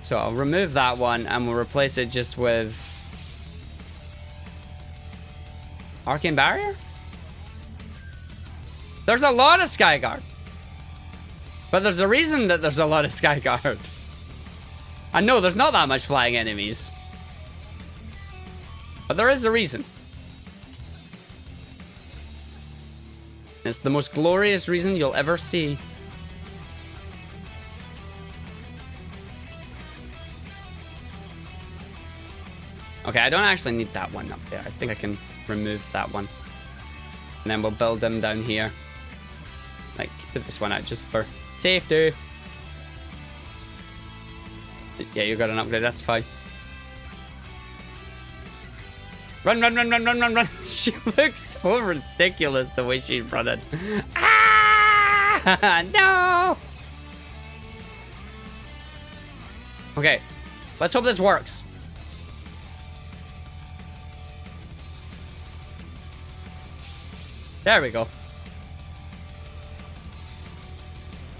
So I'll remove that one and we'll replace it just with Arcane Barrier? There's a lot of Skyguard. But there's a reason that there's a lot of Skyguard. I know there's not that much flying enemies. But there is a reason. It's the most glorious reason you'll ever see. Okay, I don't actually need that one up there. I think I can remove that one. And then we'll build them down here. Like, put this one out just for safety. Yeah, you got an upgrade, that's fine. Run, run, run, run, run, run, run. She looks so ridiculous the way she's running. Ah! No! Okay, let's hope this works. There we go.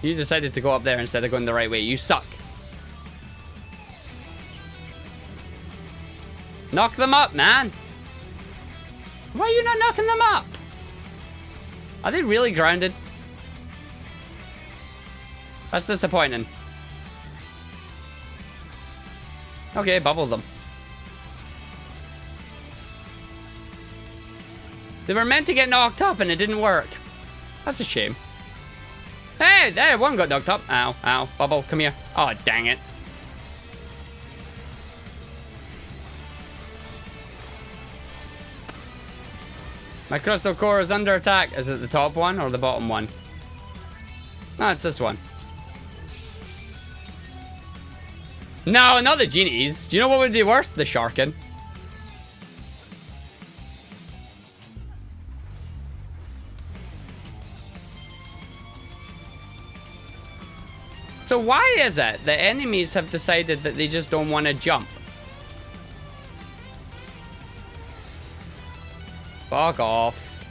You decided to go up there instead of going the right way. You suck. Knock them up, man. Why are you not knocking them up? Are they really grounded? That's disappointing. Okay, bubble them. They were meant to get knocked up and it didn't work. That's a shame. Hey, there, one got knocked up. Ow, ow, bubble, come here. Oh, dang it. My crystal core is under attack. Is it the top one or the bottom one? No, it's this one. No, not the genies. Do you know what would be worse? The sharkin. So why is it that enemies have decided that they just don't want to jump? Fuck off.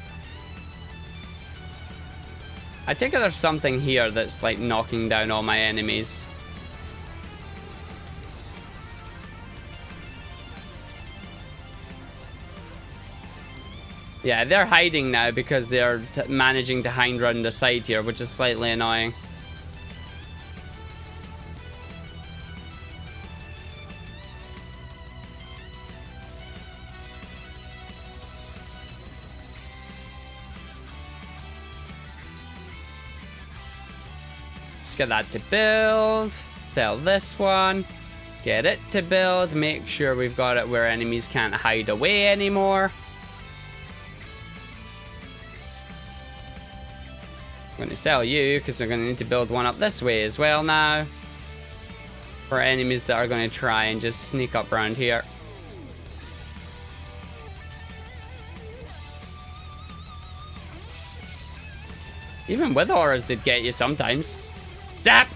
I think there's something here that's like knocking down all my enemies. Yeah, they're hiding now because they're managing to hide around the side here, which is slightly annoying. Get that to build. Sell this one. Get it to build. Make sure we've got it where enemies can't hide away anymore. I'm going to sell you because they're going to need to build one up this way as well now. For enemies that are going to try and just sneak up around here. Even with auras, they'd get you sometimes. Zap!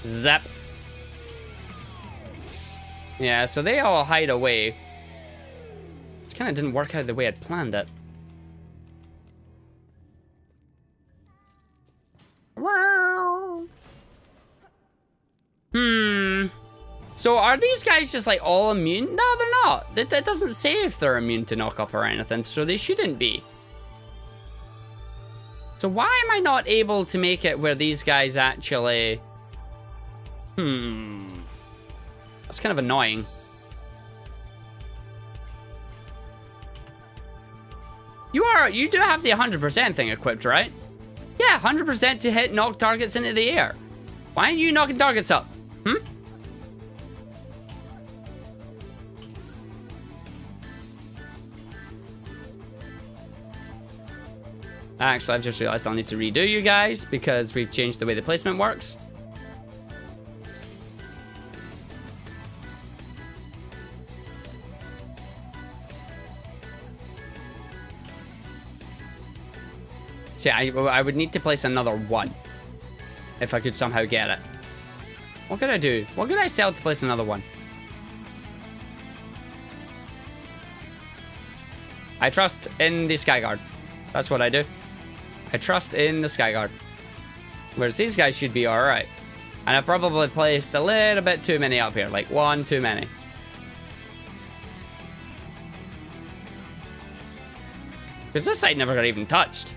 Zap. Yeah, so they all hide away. It kind of didn't work out the way I'd planned it. Wow. So are these guys just like all immune? No, they're not. That doesn't say if they're immune to knock up or anything, so they shouldn't be. So why am I not able to make it where these guys actually... That's kind of annoying. You do have the 100% thing equipped, right? Yeah, 100% to knock targets into the air. Why aren't you knocking targets up? Actually, I've just realized I'll need to redo you guys because we've changed the way the placement works. See, I would need to place another one if I could somehow get it. What could I do? What could I sell to place another one? I trust in the Skyguard. That's what I do. I trust in the Skyguard. Whereas these guys should be alright. And I've probably placed a little bit too many up here. Like one too many. Because this side never got even touched.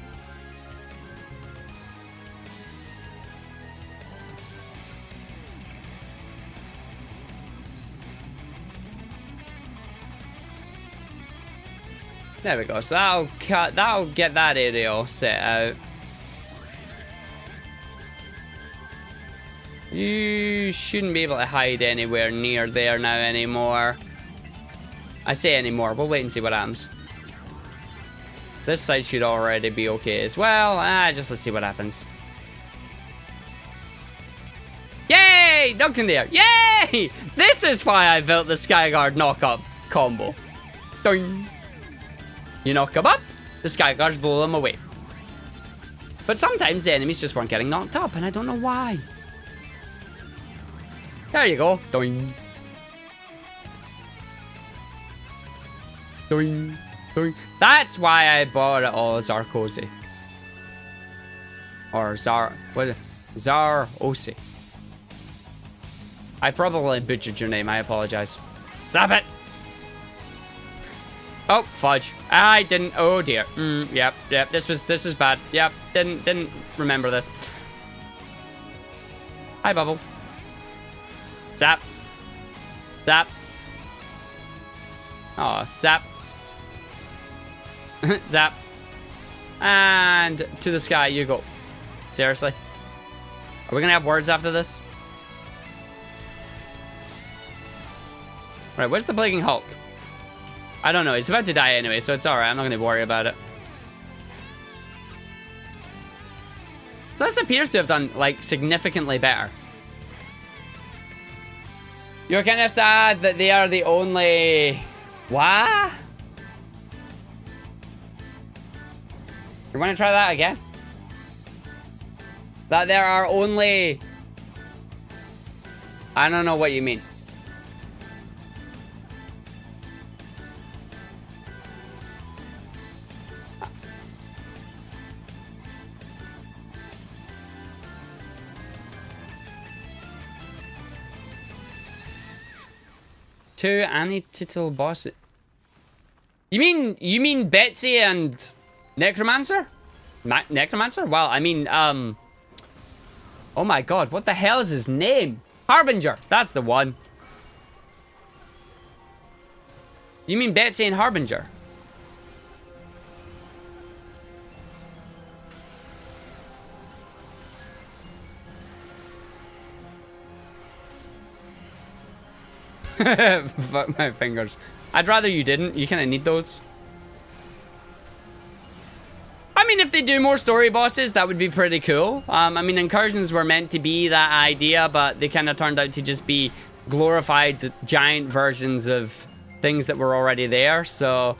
There we go. So that'll get that area all set out. You shouldn't be able to hide anywhere near there now anymore. I say anymore. We'll wait and see what happens. This side should already be okay as well. Just let's see what happens. Yay! Knocked in there. Yay! This is why I built the Skyguard knock-up combo. Doing. You knock them up, the Skyguards blow them away. But sometimes the enemies just weren't getting knocked up, and I don't know why. There you go. Doing. Doing. Doing. That's why I bought it all Zarkozy. Or Zar-Osi. I probably butchered your name, I apologize. Stop it! Oh, fudge. I didn't. Oh dear. Yep. This was bad. Yep. Didn't remember this. Hi, Bubble. Zap. Zap. Oh, zap. Zap. And to the sky you go. Seriously? Are we gonna have words after this? Right, where's the Plaguing Hulk? I don't know. He's about to die anyway, so it's alright. I'm not going to worry about it. So this appears to have done, like, significantly better. You're kind of sad that they are the only... What? You want to try that again? That there are only... I don't know what you mean. Two antititle bosses. You mean Betsy and Necromancer? Necromancer? Well, I mean, oh my god, what the hell is his name? Harbinger, that's the one. You mean Betsy and Harbinger? Fuck my fingers. I'd rather you didn't. You kind of need those. I mean, if they do more story bosses, that would be pretty cool. I mean, incursions were meant to be that idea, but they kind of turned out to just be glorified giant versions of things that were already there. So,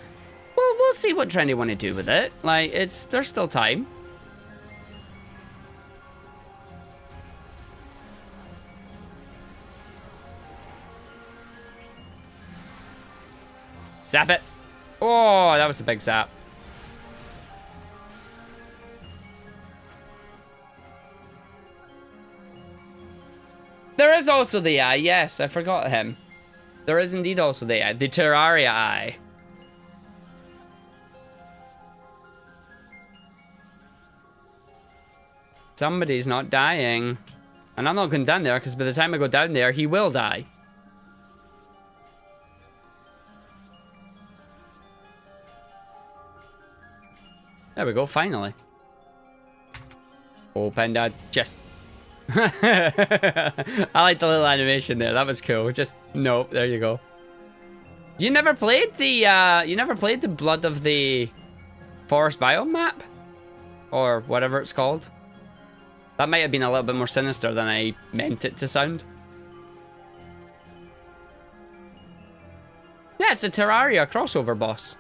well, we'll see what Trendy want to do with it. Like, there's still time. Zap it. Oh, that was a big zap. There is also the eye. Yes, I forgot him. There is indeed also the eye. The Terraria eye. Somebody's not dying. And I'm not going down there because by the time I go down there, he will die. There we go, finally. Open that chest. I like the little animation there. That was cool. Just nope. There you go. You never played the Blood of the Forest biome map? or whatever it's called. That might have been a little bit more sinister than I meant it to sound. Yeah, it's a Terraria crossover boss.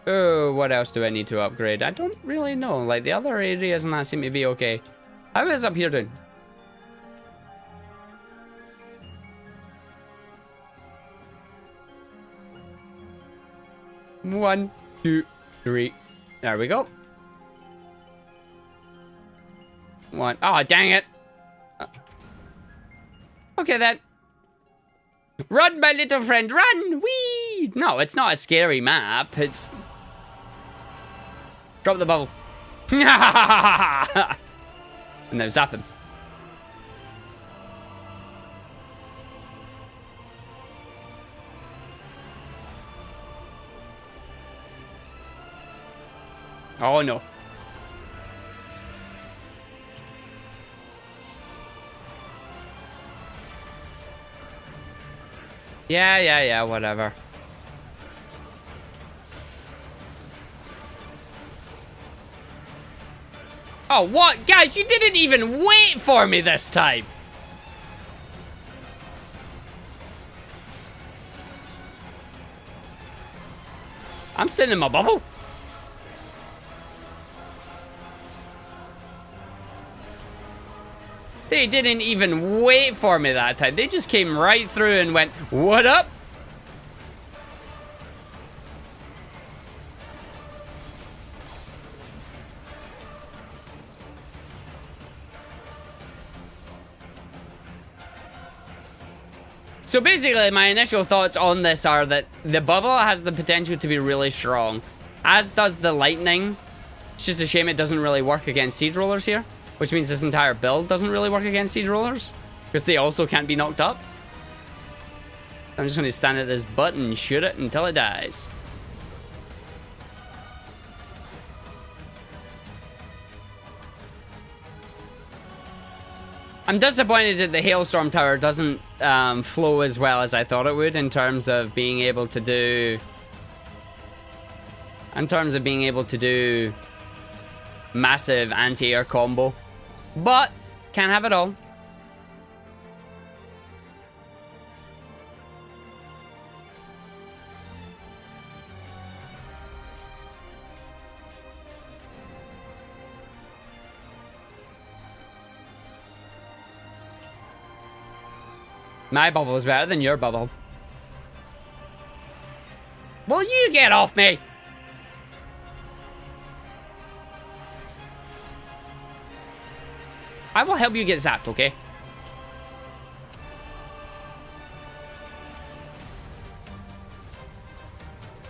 Oh, what else do I need to upgrade? I don't really know. Like, the other areas and that seem to be okay. How is up here doing? One, two, three. There we go. One. Oh, dang it. Okay, then. Run, my little friend, run! Whee! No, it's not a scary map. It's... Drop the bubble. And now zap him. Oh no. Yeah, whatever. Oh, what? Guys, you didn't even wait for me this time. I'm still in my bubble. They didn't even wait for me that time. They just came right through and went, what up? So basically, my initial thoughts on this are that the bubble has the potential to be really strong, as does the lightning. It's just a shame it doesn't really work against siege rollers here, which means this entire build doesn't really work against siege rollers, because they also can't be knocked up. I'm just going to stand at this button and shoot it until it dies. I'm disappointed that the Hailstorm Tower doesn't flow as well as I thought it would in terms of being able to do... massive anti-air combo. But, can't have it all. My bubble is better than your bubble. Will you get off me? I will help you get zapped, okay?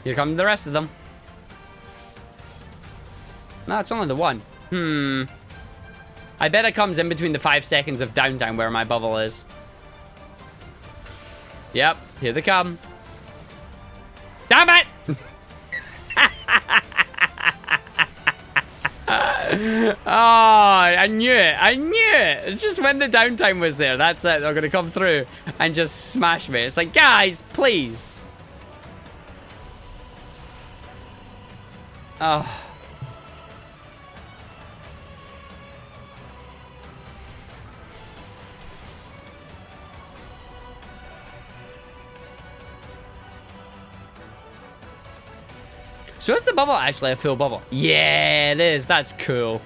Here come the rest of them. No, it's only the one. I bet it comes in between the 5 seconds of downtime where my bubble is. Yep, here they come. Damn it! Oh, I knew it. I knew it. It's just when the downtime was there. That's it. They're going to come through and just smash me. It's like, guys, please. Oh. So is the bubble actually a full bubble? Yeah, it is. That's cool.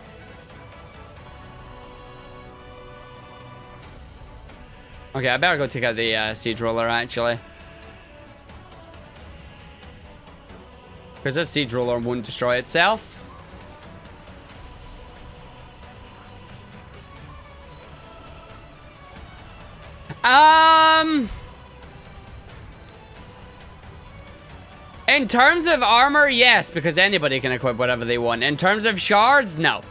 Okay, I better go take out the siege roller, actually. Because this siege roller won't destroy itself. In terms of armor, yes, because anybody can equip whatever they want. In terms of shards, no.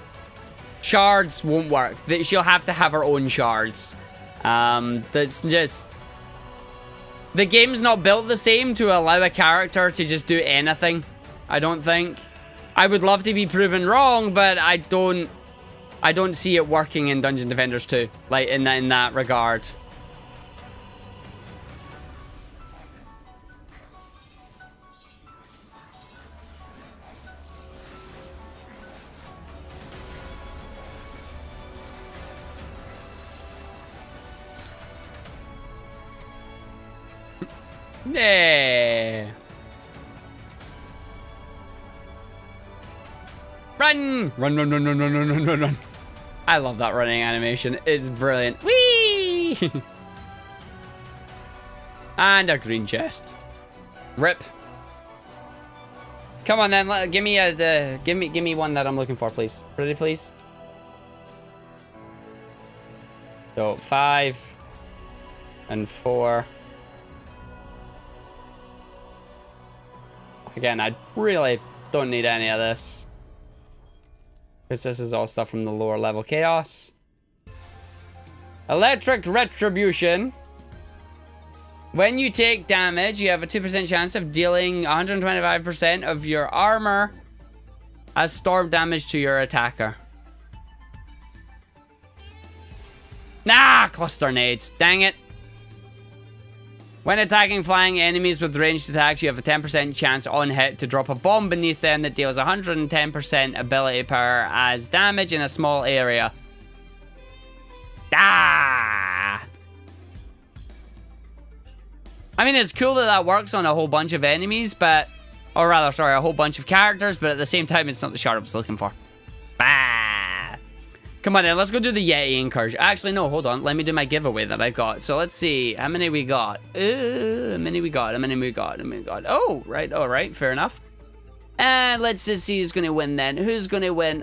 Shards won't work. She'll have to have her own shards. That's just... The game's not built the same to allow a character to just do anything. I don't think. I would love to be proven wrong, but I don't see it working in Dungeon Defenders 2. Like, in that regard. Yeah. Run! Run, run, run, run, run, run, run, run, run. I love that running animation. It's brilliant. Whee! And a green chest. Rip. Come on then, give me one that I'm looking for, please. Pretty please. So 5 and 4. Again, I really don't need any of this. Because this is all stuff from the lower level chaos. Electric Retribution. When you take damage, you have a 2% chance of dealing 125% of your armor as storm damage to your attacker. Nah, cluster nades. Dang it. When attacking flying enemies with ranged attacks, you have a 10% chance on hit to drop a bomb beneath them that deals 110% ability power as damage in a small area. Ah! I mean, it's cool that that works on a whole bunch of enemies, but... Or rather, sorry, a whole bunch of characters, but at the same time, it's not the shard I was looking for. Bah! Come on then, let's go do the Yeti Incursion. Actually, no, hold on. Let me do my giveaway that I've got. So let's see. How many we got? How many we got? Oh, right. All right. Fair enough. And let's just see who's going to win then. Who's going to win?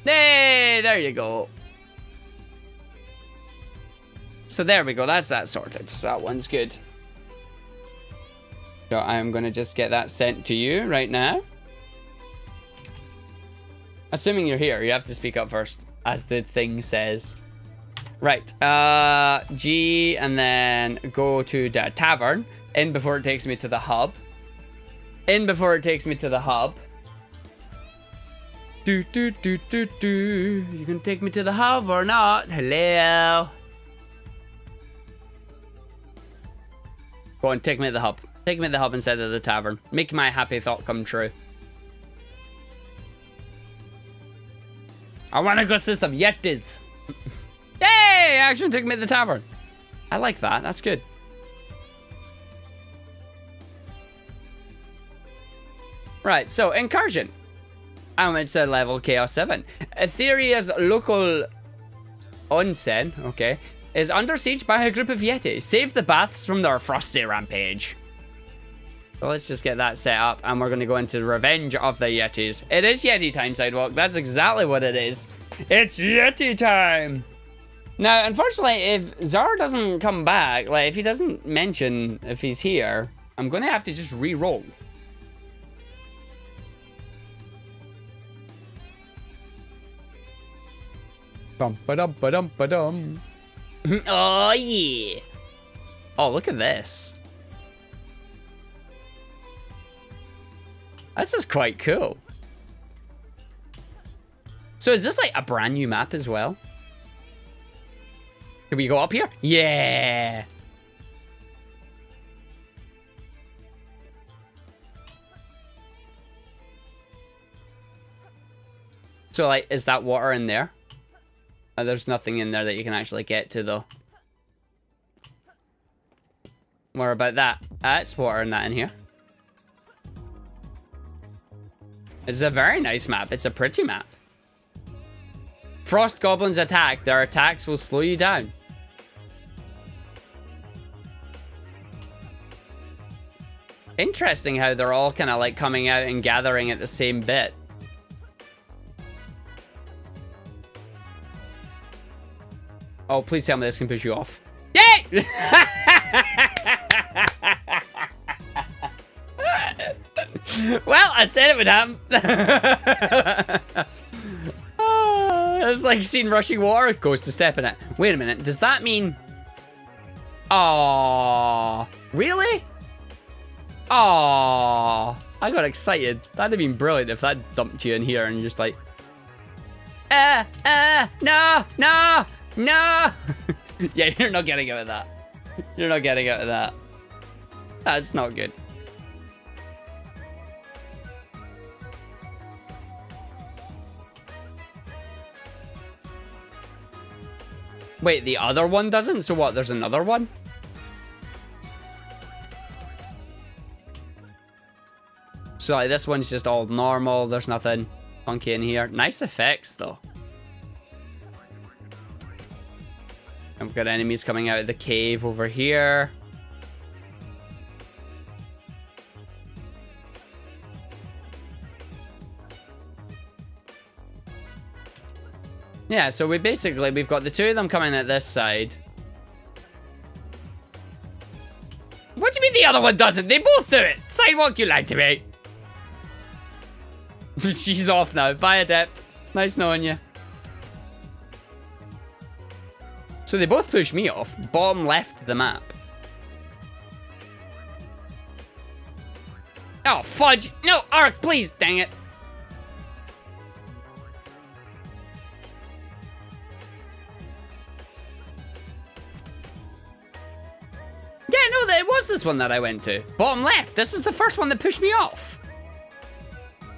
Hey, there you go. So there we go. That's that sorted. So that one's good. So I'm going to just get that sent to you right now. Assuming you're here, you have to speak up first, as the thing says. Right, G, and then go to the tavern. In before it takes me to the hub. In before it takes me to the hub. You can take me to the hub or not? Hello? Go on, take me to the hub. Take me to the hub instead of the tavern. Make my happy thought come true. I want to go see some Yetis. Yay! Action took me to the tavern. I like that. That's good. Right, so Incursion. I'm into level Chaos 7. Etheria's local onsen, okay, is under siege by a group of Yetis. Save the baths from their frosty rampage. So let's just get that set up, and we're going to go into Revenge of the Yetis. It is Yeti time, Sidewalk. That's exactly what it is. It's Yeti time! Now, unfortunately, if Zar doesn't come back, like, if he doesn't mention if he's here, I'm going to have to just re-roll. Bum-ba-dum-ba-dum-ba-dum. Oh, yeah! Oh, look at this. This is quite cool. So is this like a brand new map as well? Can we go up here? Yeah. So like, is that water in there? There's nothing in there that you can actually get to though. More about that. It's water in that in here. It's a very nice map. It's a pretty map. Frost goblins attack. Their attacks will slow you down. Interesting how they're all kind of like coming out and gathering at the same bit. Oh, please tell me this can push you off. Yay! Well, I said it would happen. It's like seeing rushing water. Goes to step in it. Wait a minute. Does that mean... Oh, really? Oh, I got excited. That'd have been brilliant if that dumped you in here and just like... no, no, no. Yeah, you're not getting out of that. You're not getting out of that. That's not good. Wait, the other one doesn't? So what, there's another one? So like this one's just all normal. There's nothing funky in here. Nice effects though. And we've got enemies coming out of the cave over here. Yeah, so we've got the two of them coming at this side. What do you mean the other one doesn't? They both do it. Sidewalk, you lied to me. She's off now. Bye, Adept. Nice knowing you. So they both push me off. Bottom left of the map. Oh, fudge. No, Ark, please. Dang it. Yeah, no, it was this one that I went to. Bottom left. This is the first one that pushed me off.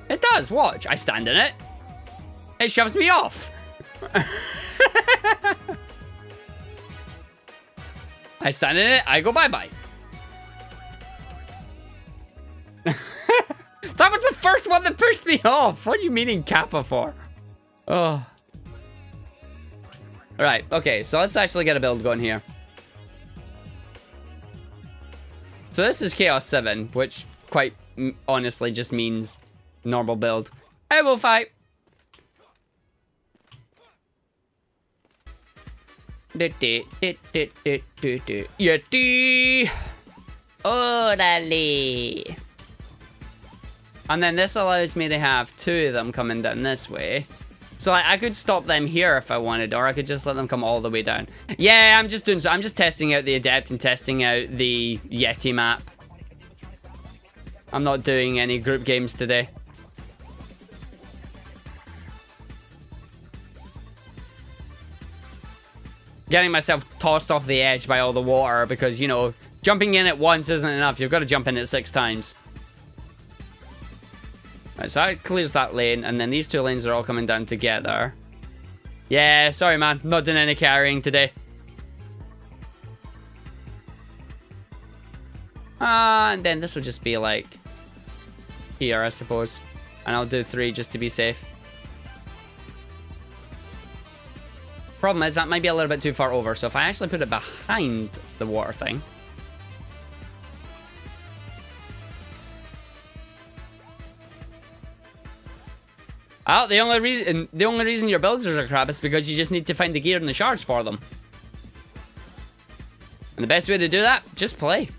It does. Watch. I stand in it. It shoves me off. I stand in it. I go bye-bye. That was the first one that pushed me off. What are you meaning Kappa for? Oh. Alright. Okay. So let's actually get a build going here. So this is Chaos 7, which quite honestly just means normal build. I will fight. Yeti. Orale. And then this allows me to have two of them coming down this way. So I could stop them here if I wanted, or I could just let them come all the way down. Yeah, I'm just testing out the Adept and testing out the Yeti map. I'm not doing any group games today. Getting myself tossed off the edge by all the water because, you know, jumping in at once isn't enough. You've got to jump in it 6 times. Right, so that clears that lane, and then these two lanes are all coming down together. Yeah, sorry man, not doing any carrying today. And then this will just be like here, I suppose. And I'll do 3 just to be safe. Problem is that might be a little bit too far over, so if I actually put it behind the water thing. Oh, the only reason your builds are crap is because you just need to find the gear and the shards for them. And the best way to do that, just play.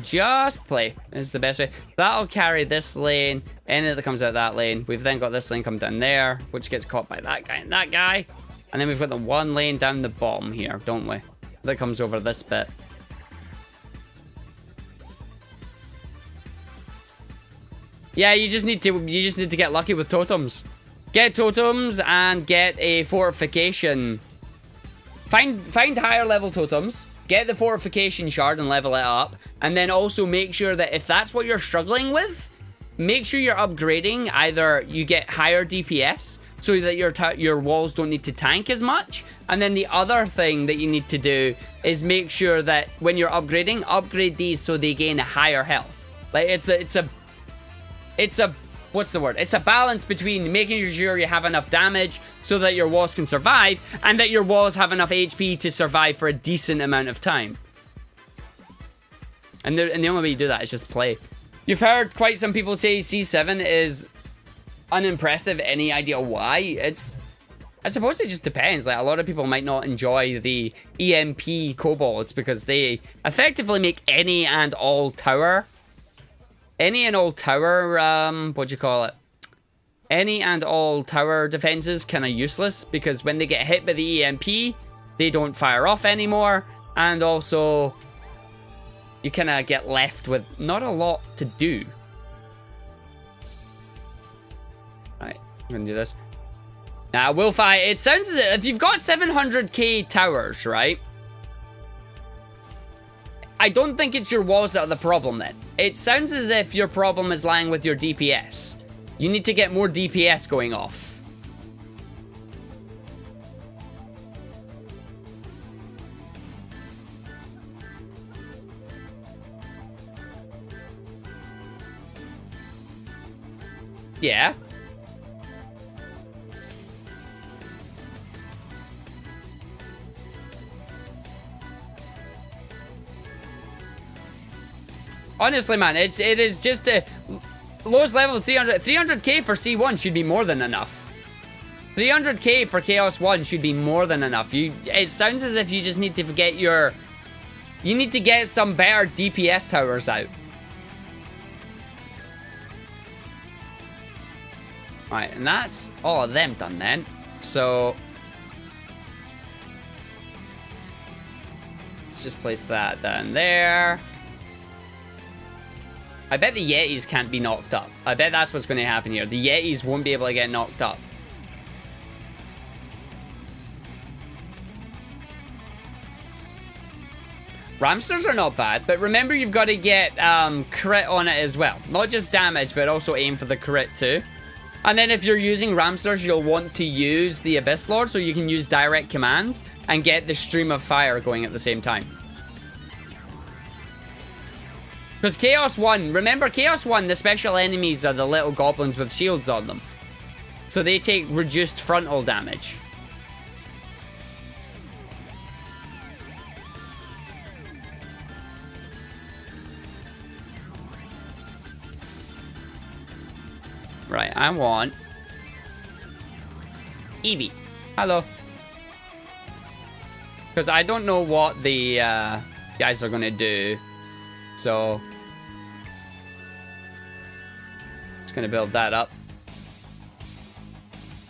Just play is the best way. That'll carry this lane, anything that comes out of that lane. We've then got this lane come down there, which gets caught by that guy and that guy. And then we've got the one lane down the bottom here, don't we? That comes over this bit. Yeah, you just need to get lucky with totems. Get totems and get a fortification. Find higher level totems. Get the fortification shard and level it up. And then also make sure that if that's what you're struggling with, make sure you're upgrading. Either you get higher DPS so that your walls don't need to tank as much. And then the other thing that you need to do is make sure that when you're upgrading, upgrade these so they gain a higher health. Like it's a what's the word? It's a balance between making sure you have enough damage so that your walls can survive, and that your walls have enough HP to survive for a decent amount of time. And the only way you do that is just play. You've heard quite some people say C7 is unimpressive. Any idea why? I suppose it just depends. Like, a lot of people might not enjoy the EMP kobolds because they effectively make any and all tower, what do you call it? any and all tower defenses kind of useless, because when they get hit by the EMP, they don't fire off anymore, and also you kind of get left with not a lot to do. Right, I'm gonna do this. Now, Wolfeye, it sounds as if you've got 700k towers, right? I don't think it's your walls that are the problem then. It sounds as if your problem is lying with your DPS. You need to get more DPS going off. Yeah. Honestly, man, it is just a lowest level 300k for C1 should be more than enough. 300k for Chaos 1 should be more than enough. It sounds as if you just need to get you need to get some better DPS towers out. Right, and that's all of them done then. So let's just place that down there. I bet the Yetis can't be knocked up. I bet that's what's going to happen here. The Yetis won't be able to get knocked up. Ramsters are not bad, but remember you've got to get crit on it as well. Not just damage, but also aim for the crit too. And then if you're using Ramsters, you'll want to use the Abyss Lord, so you can use direct command and get the stream of fire going at the same time. Because Chaos 1, remember Chaos 1, the special enemies are the little goblins with shields on them. So they take reduced frontal damage. Right, I want Eevee. Hello. Because I don't know what the guys are going to do. So just going to build that up.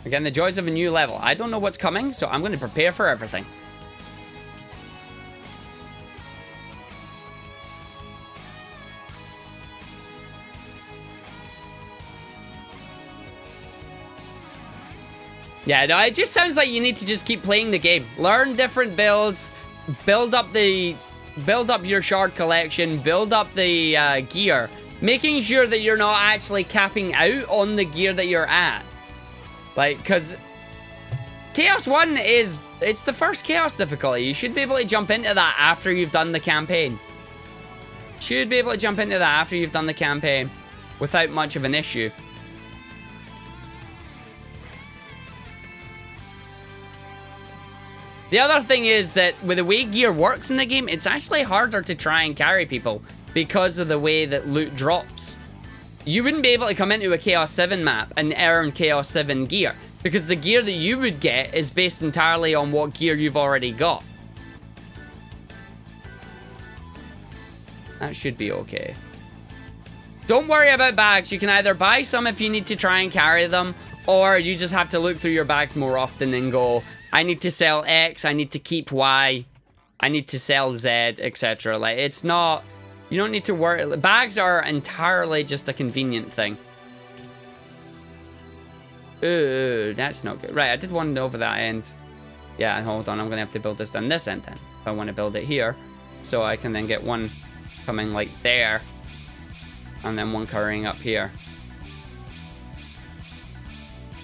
Again, the joys of a new level. I don't know what's coming, so I'm going to prepare for everything. Yeah, no, it just sounds like you need to just keep playing the game. Learn different builds, build up your shard collection, build up the gear, making sure that you're not actually capping out on the gear that you're at. Like, because Chaos 1 it's the first Chaos difficulty. You should be able to jump into that after you've done the campaign. Should be able to jump into that after you've done the campaign without much of an issue. The other thing is that with the way gear works in the game, it's actually harder to try and carry people because of the way that loot drops. You wouldn't be able to come into a Chaos 7 map and earn Chaos 7 gear, because the gear that you would get is based entirely on what gear you've already got. That should be okay. Don't worry about bags. You can either buy some if you need to try and carry them, or you just have to look through your bags more often and go, I need to sell X, I need to keep Y, I need to sell Z, etc. Like, it's not... You don't need to worry. Bags are entirely just a convenient thing. Ooh, that's not good. Right, I did one over that end. Yeah, hold on. I'm going to have to build this on this end then. If I want to build it here. So I can then get one coming like there. And then one carrying up here.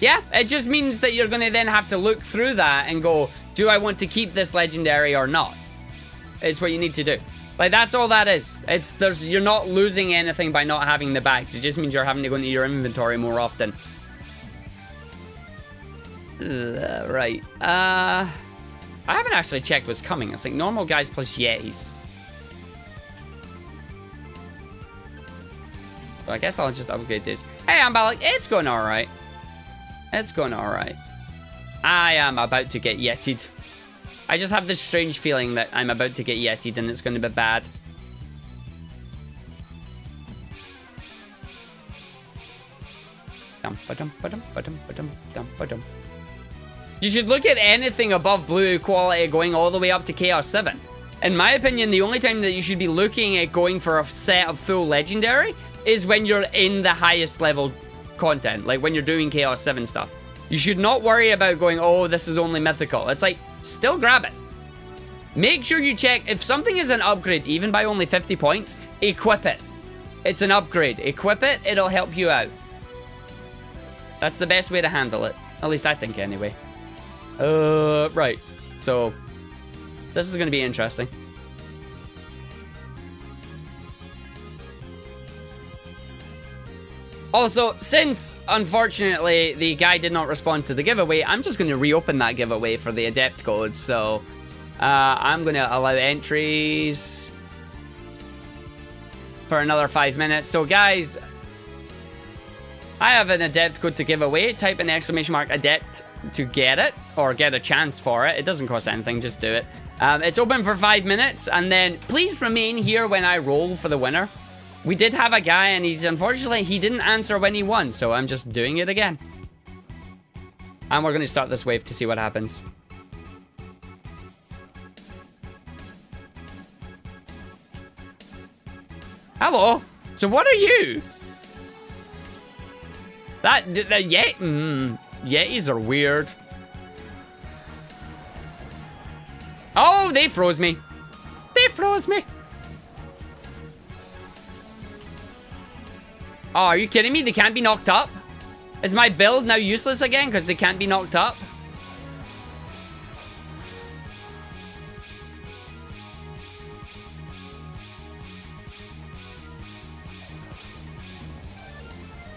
Yeah, it just means that you're going to then have to look through that and go, do I want to keep this legendary or not? It's what you need to do. Like, that's all that is. You're not losing anything by not having the bags. It just means you're having to go into your inventory more often. Right. I haven't actually checked what's coming. It's like normal guys plus Yetis. So I guess I'll just upgrade this. Hey, I'm Balak. It's going alright. It's going alright. I am about to get Yeti'd. I just have this strange feeling that I'm about to get Yeti'd and it's going to be bad. You should look at anything above blue quality going all the way up to Chaos 7. In my opinion, the only time that you should be looking at going for a set of full legendary is when you're in the highest level content, like when you're doing Chaos 7 stuff. You should not worry about going, oh, this is only mythical. It's like, still grab it. Make sure you check if something is an upgrade, even by only 50 points, equip it. It's an upgrade. Equip it, it'll help you out. That's the best way to handle it. At least I think anyway. Right. So, this is going to be interesting. Also, since, unfortunately, the guy did not respond to the giveaway, I'm just going to reopen that giveaway for the adept code. So, I'm going to allow entries for another 5 minutes. So, guys, I have an adept code to give away. Type in exclamation mark adept to get it, or get a chance for it. It doesn't cost anything, just do it. It's open for 5 minutes, and then please remain here when I roll for the winner. We did have a guy, and unfortunately, he didn't answer when he won, so I'm just doing it again. And we're going to start this wave to see what happens. Hello? So what are you? Yetis are weird. Oh, they froze me. They froze me. Oh, are you kidding me? They can't be knocked up? Is my build now useless again because they can't be knocked up?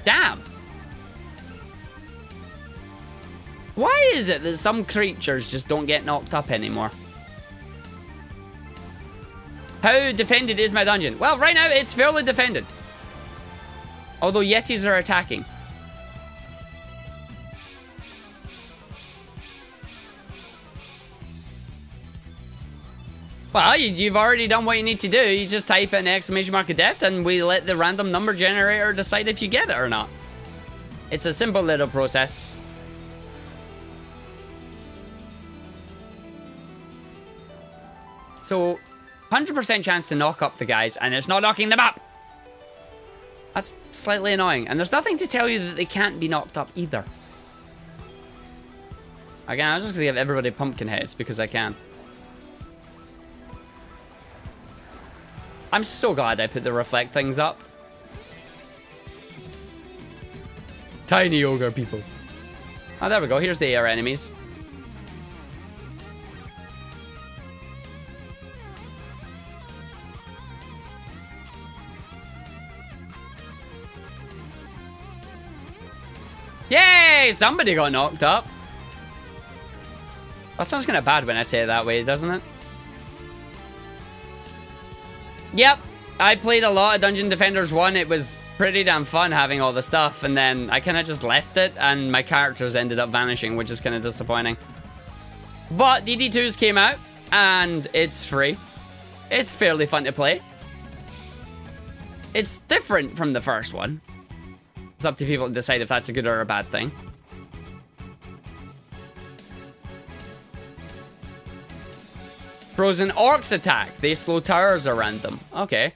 Damn. Why is it that some creatures just don't get knocked up anymore? How defended is my dungeon? Well, right now it's fairly defended. Although Yetis are attacking. Well, you've already done what you need to do. You just type in exclamation mark adept and we let the random number generator decide if you get it or not. It's a simple little process. So, 100% chance to knock up the guys, and it's not knocking them up. That's slightly annoying. And there's nothing to tell you that they can't be knocked up either. Again, I'm just going to give everybody pumpkin heads because I can. I'm so glad I put the reflect things up. Tiny ogre people. Oh, there we go. Here's the air enemies. Yay! Somebody got knocked up. That sounds kind of bad when I say it that way, doesn't it? Yep. I played a lot of Dungeon Defenders 1. It was pretty damn fun having all the stuff. And then I kind of just left it. And my characters ended up vanishing, which is kind of disappointing. But DD2s came out. And it's free. It's fairly fun to play. It's different from the first one. It's up to people to decide if that's a good or a bad thing. Frozen orcs attack. They slow towers around them. Okay.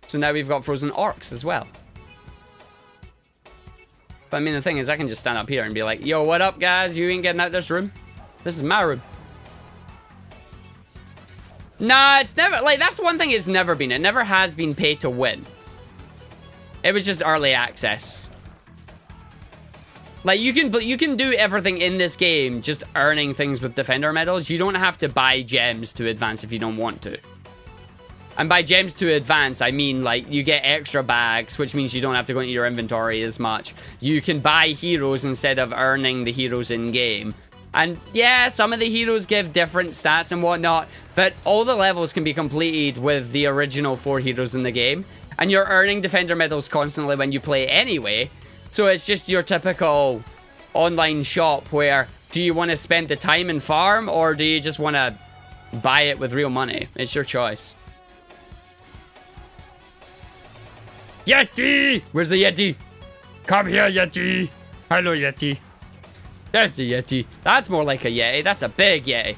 So now we've got frozen orcs as well. But I mean, the thing is, I can just stand up here and be like, yo, what up, guys? You ain't getting out this room. This is my room. Nah, it's never, like, that's the one thing it's never been. It never has been pay to win. It was just early access. Like, you can do everything in this game just earning things with Defender medals. You don't have to buy gems to advance if you don't want to. And by gems to advance, I mean, like, you get extra bags, which means you don't have to go into your inventory as much. You can buy heroes instead of earning the heroes in-game. And yeah, some of the heroes give different stats and whatnot, but all the levels can be completed with the original 4 heroes in the game. And you're earning Defender medals constantly when you play anyway. So it's just your typical online shop where, do you want to spend the time and farm, or do you just want to buy it with real money? It's your choice. Yeti! Where's the Yeti? Come here, Yeti. Hello, Yeti. There's the Yeti. That's more like a Yeti. That's a big Yeti.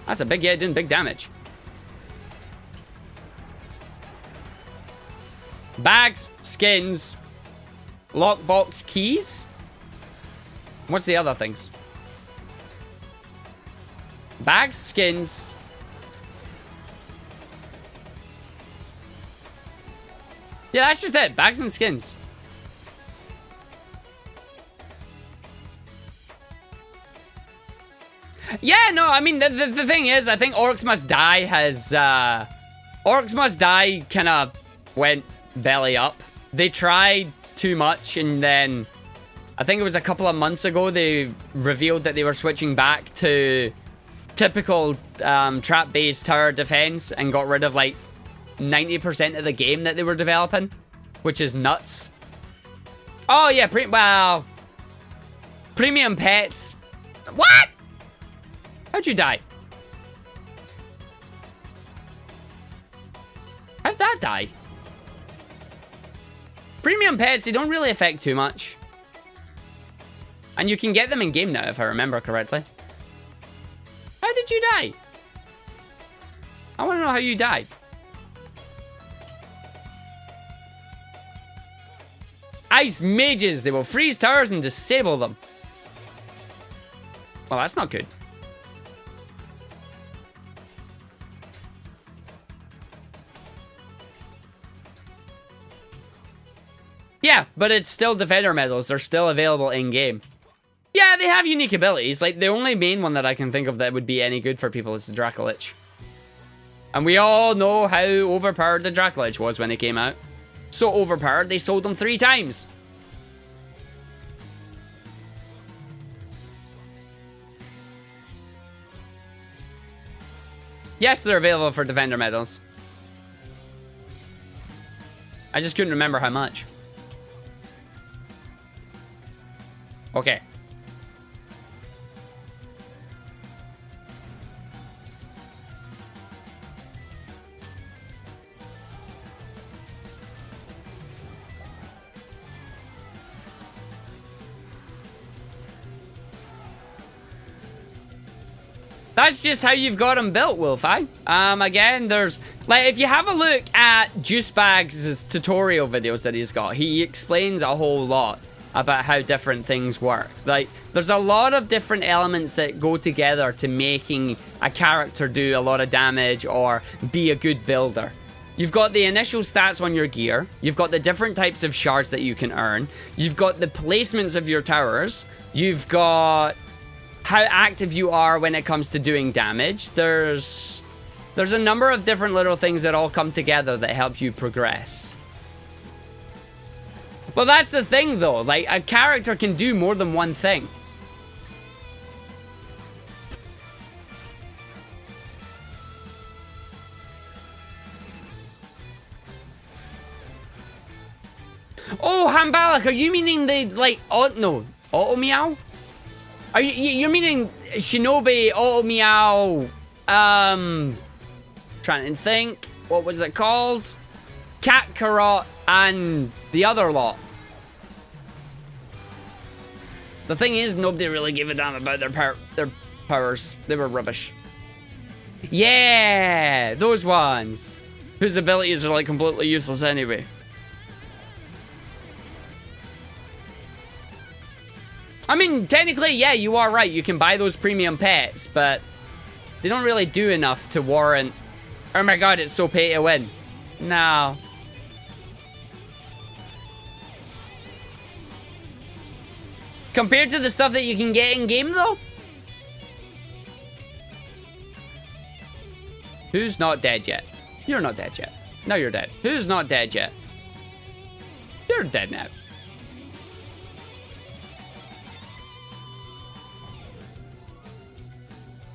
That's a big Yeti doing big damage. Bags, skins, lockbox keys. What's the other things? Bags, skins. Yeah, that's just it. Bags and skins. Yeah, no, I mean, the thing is, I think Orcs Must Die has, Orcs Must Die kind of went belly up. They tried too much, and then I think it was a couple of months ago they revealed that they were switching back to typical trap-based tower defense and got rid of like 90% of the game that they were developing, which is nuts. Oh yeah, well, premium pets. What? How'd you die? How'd that die? Premium pets, they don't really affect too much. And you can get them in game now, if I remember correctly. How did you die? I want to know how you died. Ice mages, they will freeze towers and disable them. Well, that's not good. Yeah, but it's still defender medals. They're still available in-game. Yeah, they have unique abilities. Like, the only main one that I can think of that would be any good for people is the Dracolich. And we all know how overpowered the Dracolich was when it came out. So overpowered, they sold them 3 times. Yes, they're available for defender medals. I just couldn't remember how much. Okay. That's just how you've got them built, Wolfie. Again, there's... Like, if you have a look at Juicebags' tutorial videos that he's got, he explains a whole lot about how different things work. Like, there's a lot of different elements that go together to making a character do a lot of damage or be a good builder. You've got the initial stats on your gear. You've got the different types of shards that you can earn. You've got the placements of your towers. You've got how active you are when it comes to doing damage. There's a number of different little things that all come together that help you progress. But that's the thing, though. Like, a character can do more than one thing. Oh, Hambalik, are you meaning the, like, no, Auto Meow? Are you're meaning Shinobi, Auto Meow, trying to think, what was it called? Cat Carrot and the other lot. The thing is, nobody really gave a damn about their powers. They were rubbish. Yeah, those ones. Whose abilities are like completely useless anyway. I mean, technically, yeah, you are right. You can buy those premium pets, but they don't really do enough to warrant... Oh my god, it's so pay to win. No. Compared to the stuff that you can get in-game, though? Who's not dead yet? You're not dead yet. No, you're dead. Who's not dead yet? You're dead now.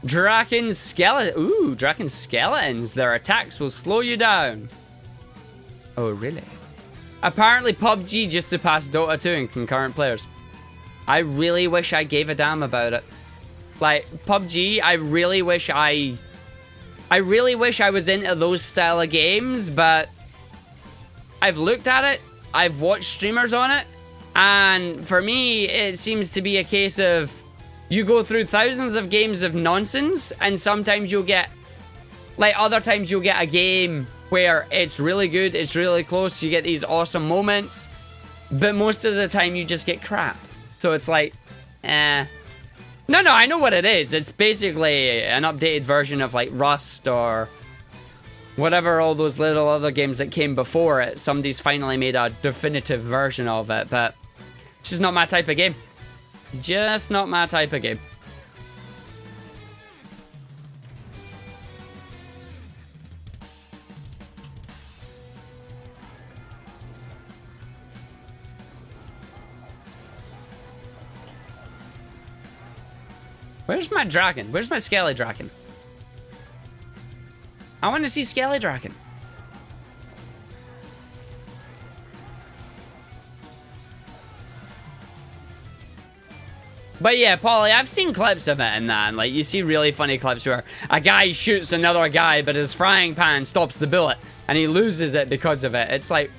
Draken skeleton. Ooh, Draken skeletons. Their attacks will slow you down. Oh, really? Apparently, PUBG just surpassed Dota 2 in concurrent players. I really wish I gave a damn about it. Like, PUBG, I really wish I was into those style of games, but I've looked at it, I've watched streamers on it, and for me, it seems to be a case of you go through thousands of games of nonsense, and sometimes you'll get, like, other times you'll get a game where it's really good, it's really close, you get these awesome moments, but most of the time you just get crap. So it's like, No, I know what it is. It's basically an updated version of, like, Rust or whatever, all those little other games that came before it. Somebody's finally made a definitive version of it, but it's just not my type of game. Just not my type of game. Where's my dragon? Where's my Skelly dragon? I want to see Skelly dragon. But yeah, Polly, I've seen clips of it and that, and like, you see really funny clips where a guy shoots another guy, but his frying pan stops the bullet, and he loses it because of it. It's like,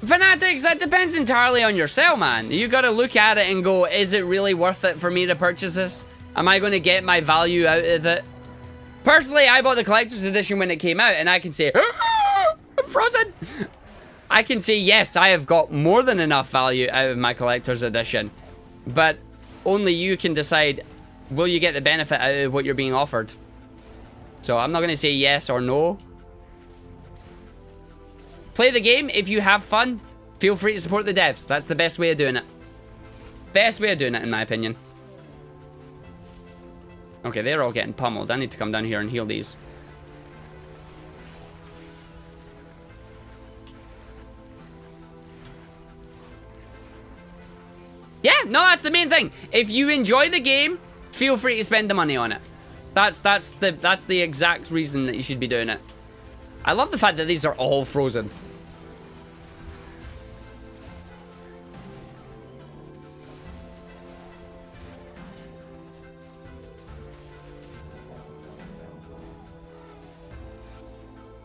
Fanatics, that depends entirely on yourself, man. You gotta look at it and go, is it really worth it for me to purchase this? Am I gonna get my value out of it? Personally, I bought the collector's edition when it came out, and I can say, I'm frozen! I can say, yes, I have got more than enough value out of my collector's edition. But only you can decide, will you get the benefit out of what you're being offered? So I'm not going to say yes or no. Play the game. If you have fun, feel free to support the devs. That's the best way of doing it. Best way of doing it, in my opinion. Okay, they're all getting pummeled. I need to come down here and heal these. Yeah, no, that's the main thing. If you enjoy the game, feel free to spend the money on it. That's the exact reason that you should be doing it. I love the fact that these are all frozen.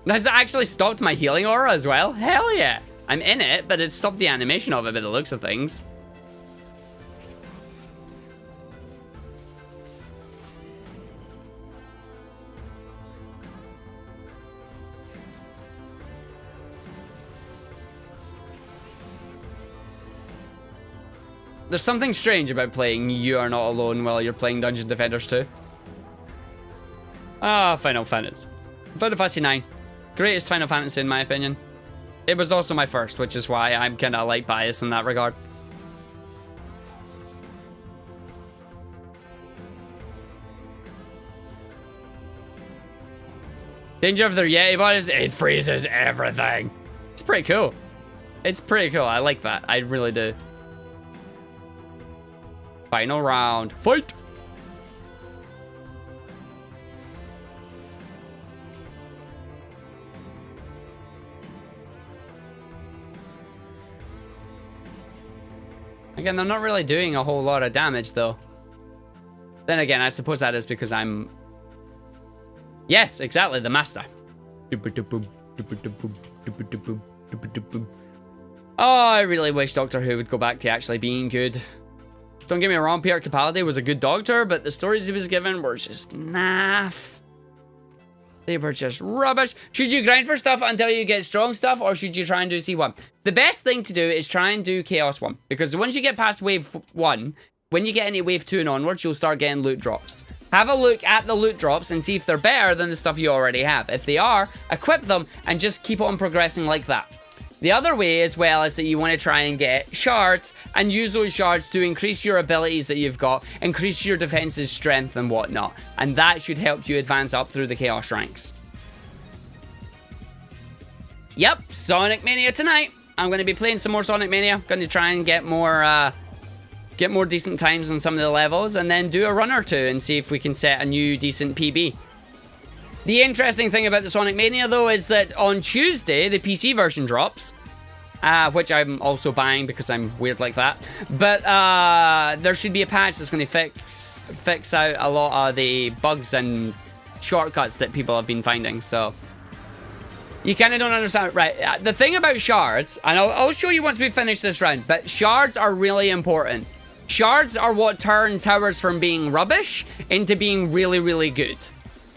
Has it actually stopped my healing aura as well? Hell yeah. I'm in it, but it stopped the animation of it by the looks of things. There's something strange about playing You Are Not Alone while you're playing Dungeon Defenders 2. Ah, Final Fantasy. Final Fantasy 9. Greatest Final Fantasy in my opinion. It was also my first, which is why I'm kind of like biased in that regard. Danger of their Yeti bodies, it freezes everything. It's pretty cool. It's pretty cool. I like that. I really do. Final round. Fight! Again, they're not really doing a whole lot of damage, though. Then again, I suppose that is because I'm... Yes, exactly, the master. Oh, I really wish Doctor Who would go back to actually being good. Don't get me wrong, Peter Capaldi was a good doctor, but the stories he was given were just naff. They were just rubbish. Should you grind for stuff until you get strong stuff, or should you try and do C1? The best thing to do is try and do Chaos 1, because once you get past Wave 1, when you get into Wave 2 and onwards, you'll start getting loot drops. Have a look at the loot drops and see if they're better than the stuff you already have. If they are, equip them and just keep on progressing like that. The other way as well is that you want to try and get shards and use those shards to increase your abilities that you've got, increase your defense's strength and whatnot. And that should help you advance up through the Chaos ranks. Yep, Sonic Mania tonight. I'm going to be playing some more Sonic Mania. Going to try and get more decent times on some of the levels and then do a run or two and see if we can set a new decent PB. The interesting thing about the Sonic Mania, though, is that on Tuesday, the PC version drops. Which I'm also buying because I'm weird like that. But there should be a patch that's going to fix out a lot of the bugs and shortcuts that people have been finding. So You kind of don't understand. Right. The thing about shards, and I'll show you once we finish this round, but shards are really important. Shards are what turn towers from being rubbish into being really, really good.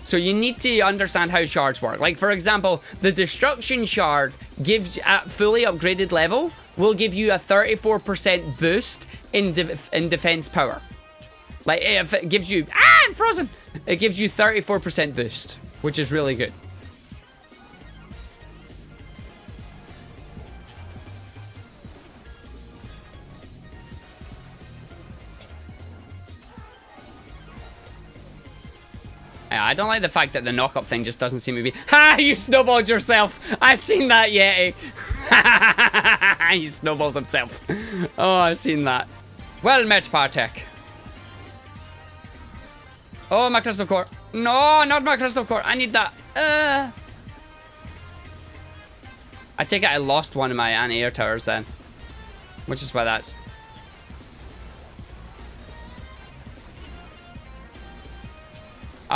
So you need to understand how shards work. Like, for example, the destruction shard gives, at fully upgraded level, will give you a 34% boost in defense power. Like, if it gives you... Ah, I'm frozen! It gives you 34% boost, which is really good. I don't like the fact that the knock-up thing just doesn't seem to be... Ha! You snowballed yourself! I've seen that, Yeti! He snowballed himself. Oh, I've seen that. Well met, Partek. Oh, my crystal core. No, not my crystal core. I need that. I take it I lost one of my anti-air towers then. Which is why that's...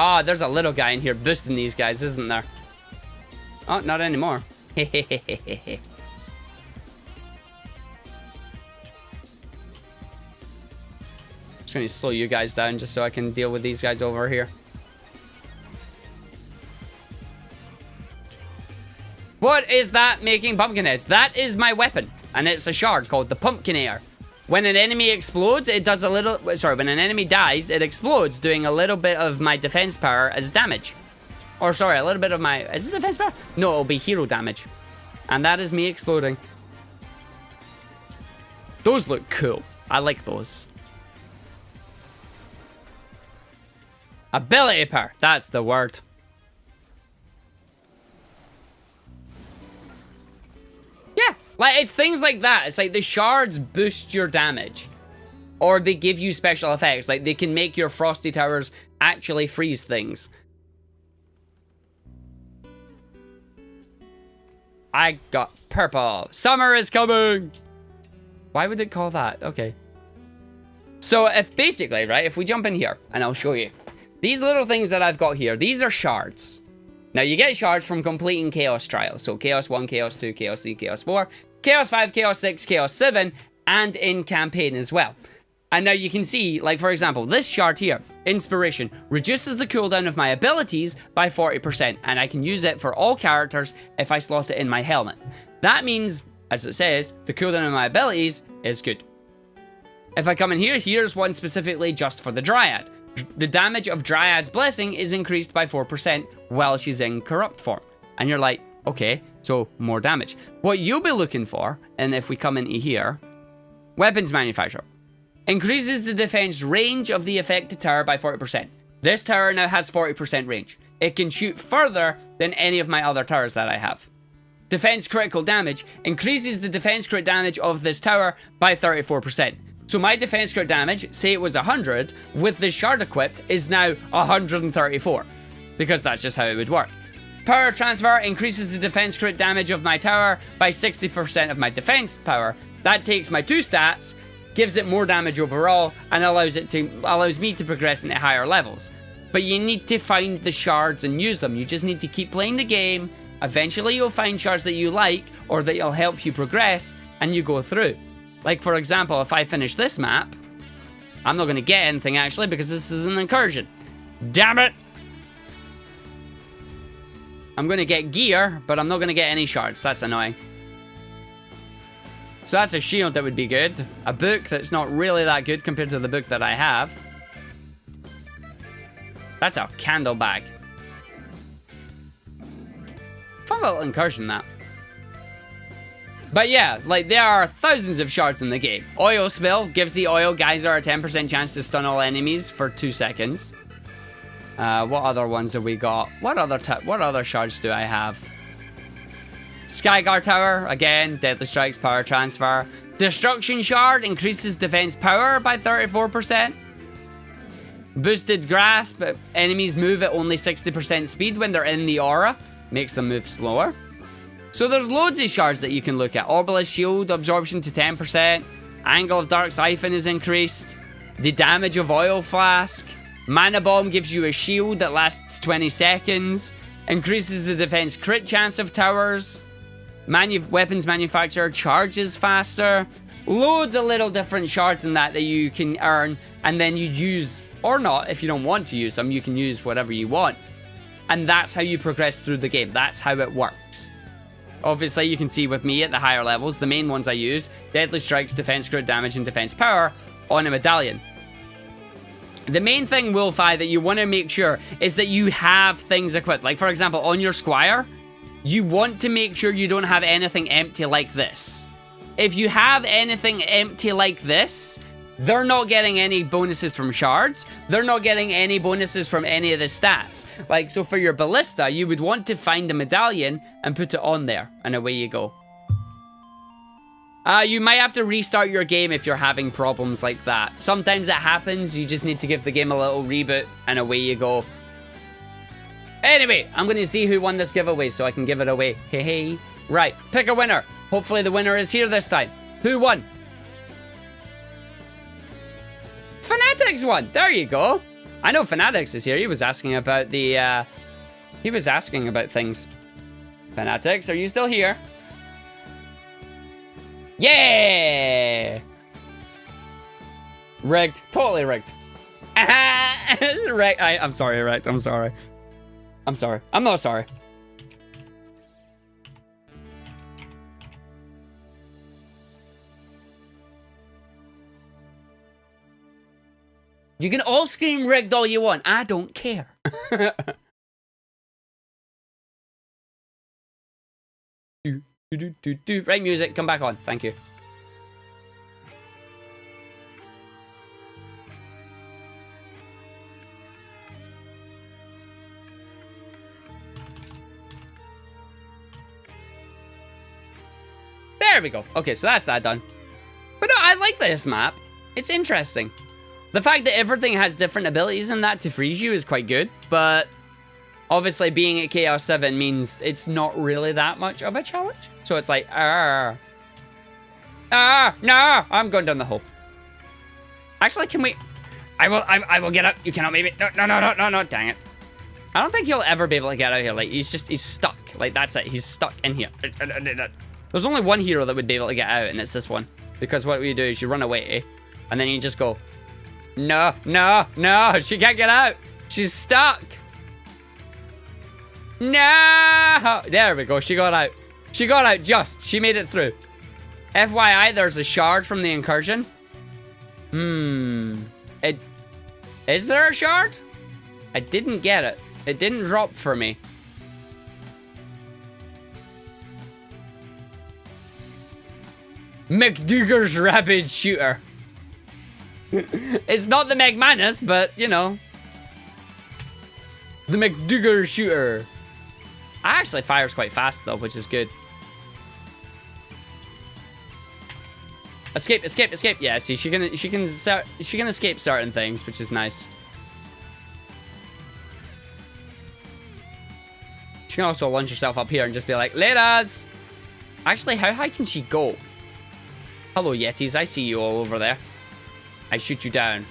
Oh, there's a little guy in here boosting these guys, isn't there? Oh, not anymore. Hehehehe. Just gonna slow you guys down just so I can deal with these guys over here. What is that making pumpkin heads? That is my weapon, and it's a shard called the pumpkin air. When an enemy explodes, it does a little... Sorry, when an enemy dies, it explodes, doing a little bit of my defense power as damage. Or, sorry, a little bit of my... Is it defense power? No, it'll be hero damage. And that is me exploding. Those look cool. I like those. Ability power. That's the word. Yeah. Like, it's things like that. It's like the shards boost your damage. Or they give you special effects. Like, they can make your frosty towers actually freeze things. I got purple. Summer is coming! Why would it call that? Okay. So, if basically, right, if we jump in here, and I'll show you. These little things that I've got here, these are shards. Now, you get shards from completing Chaos Trials. So, Chaos 1, Chaos 2, Chaos 3, Chaos 4, Chaos 5, Chaos 6, Chaos 7, and in campaign as well. And now you can see, like, for example, this shard here, Inspiration, reduces the cooldown of my abilities by 40%, and I can use it for all characters if I slot it in my helmet. That means, as it says, the cooldown of my abilities is good. If I come in here, here's one specifically just for the Dryad. The damage of Dryad's Blessing is increased by 4% while she's in corrupt form. And you're like, okay, so more damage. What you'll be looking for, and if we come into here, Weapons Manufacturer. Increases the defense range of the affected tower by 40%. This tower now has 40% range. It can shoot further than any of my other towers that I have. Defense critical damage increases the defense crit damage of this tower by 34%. So my defense crit damage, say it was 100, with the shard equipped, is now 134. Because that's just how it would work. Power transfer increases the defense crit damage of my tower by 60% of my defense power. That takes my 2 stats, gives it more damage overall, and allows me to progress into higher levels. But you need to find the shards and use them. You just need to keep playing the game. Eventually you'll find shards that you like, or that will help you progress, and you go through. Like, for example, if I finish this map, I'm not going to get anything, actually, because this is an incursion. Damn it! I'm going to get gear, but I'm not going to get any shards. That's annoying. So that's a shield that would be good. A book that's not really that good compared to the book that I have. That's a candle bag. Fun little incursion, that. But yeah, like, there are thousands of shards in the game. Oil Spill gives the oil geyser a 10% chance to stun all enemies for 2 seconds. What other ones have we got? What other shards do I have? Skyguard Tower, again, Deadly Strikes, Power Transfer. Destruction Shard increases defense power by 34%. Boosted Grasp, enemies move at only 60% speed when they're in the aura. Makes them move slower. So there's loads of shards that you can look at. Orbalist Shield, absorption to 10%. Angle of Dark Siphon is increased. The damage of Oil Flask. Mana Bomb gives you a shield that lasts 20 seconds. Increases the defense crit chance of towers. Weapons manufacturer charges faster. Loads of little different shards in that you can earn, and then you use, or not, if you don't want to use them, you can use whatever you want. And that's how you progress through the game. That's how it works. Obviously, you can see with me at the higher levels, the main ones I use, Deadly Strikes, Defense Crit Damage, and Defense Power on a medallion. The main thing, Wolfeye, that you want to make sure is that you have things equipped. Like, for example, on your Squire, you want to make sure you don't have anything empty like this. If you have anything empty like this, they're not getting any bonuses from shards. They're not getting any bonuses from any of the stats. Like, so for your ballista, you would want to find a medallion and put it on there, and away you go. You might have to restart your game if you're having problems like that. Sometimes it happens, you just need to give the game a little reboot, and away you go. Anyway, I'm going to see who won this giveaway so I can give it away. Hey, hey. Right, pick a winner. Hopefully the winner is here this time. Who won? Fanatics won. There you go. I know Fanatics is here. He was asking about the, he was asking about things. Fanatics, are you still here? Yeah! Rigged. Totally rigged. Rigged. I'm sorry, rigged. I'm sorry. I'm sorry. I'm not sorry. You can all scream rigged all you want. I don't care. Right, music, come back on. Thank you. There we go. Okay, so that's that done. But no, I like this map. It's interesting. The fact that everything has different abilities in that to freeze you is quite good, but obviously being at Chaos 7 means it's not really that much of a challenge. So it's like, no, I'm going down the hole. Actually, can we? I will get out. You cannot maybe. No, dang it. I don't think he'll ever be able to get out here. Like, he's stuck. Like, that's it. He's stuck in here. There's only one hero that would be able to get out, and it's this one. Because what you do is you run away, and then you just go, no, she can't get out. She's stuck. No! There we go. She got out. She got out just. She made it through. FYI, there's a shard from the Incursion. Is there a shard? I didn't get it. It didn't drop for me. McDougar's Rabid Shooter. It's not the McManus, but, you know. The McDougar Shooter. Actually fires quite fast, though, which is good. Escape. Yeah, see, she can escape certain things, which is nice. She can also launch herself up here and just be like, "Laters!" Actually, how high can she go? Hello, Yetis. I see you all over there. I shoot you down.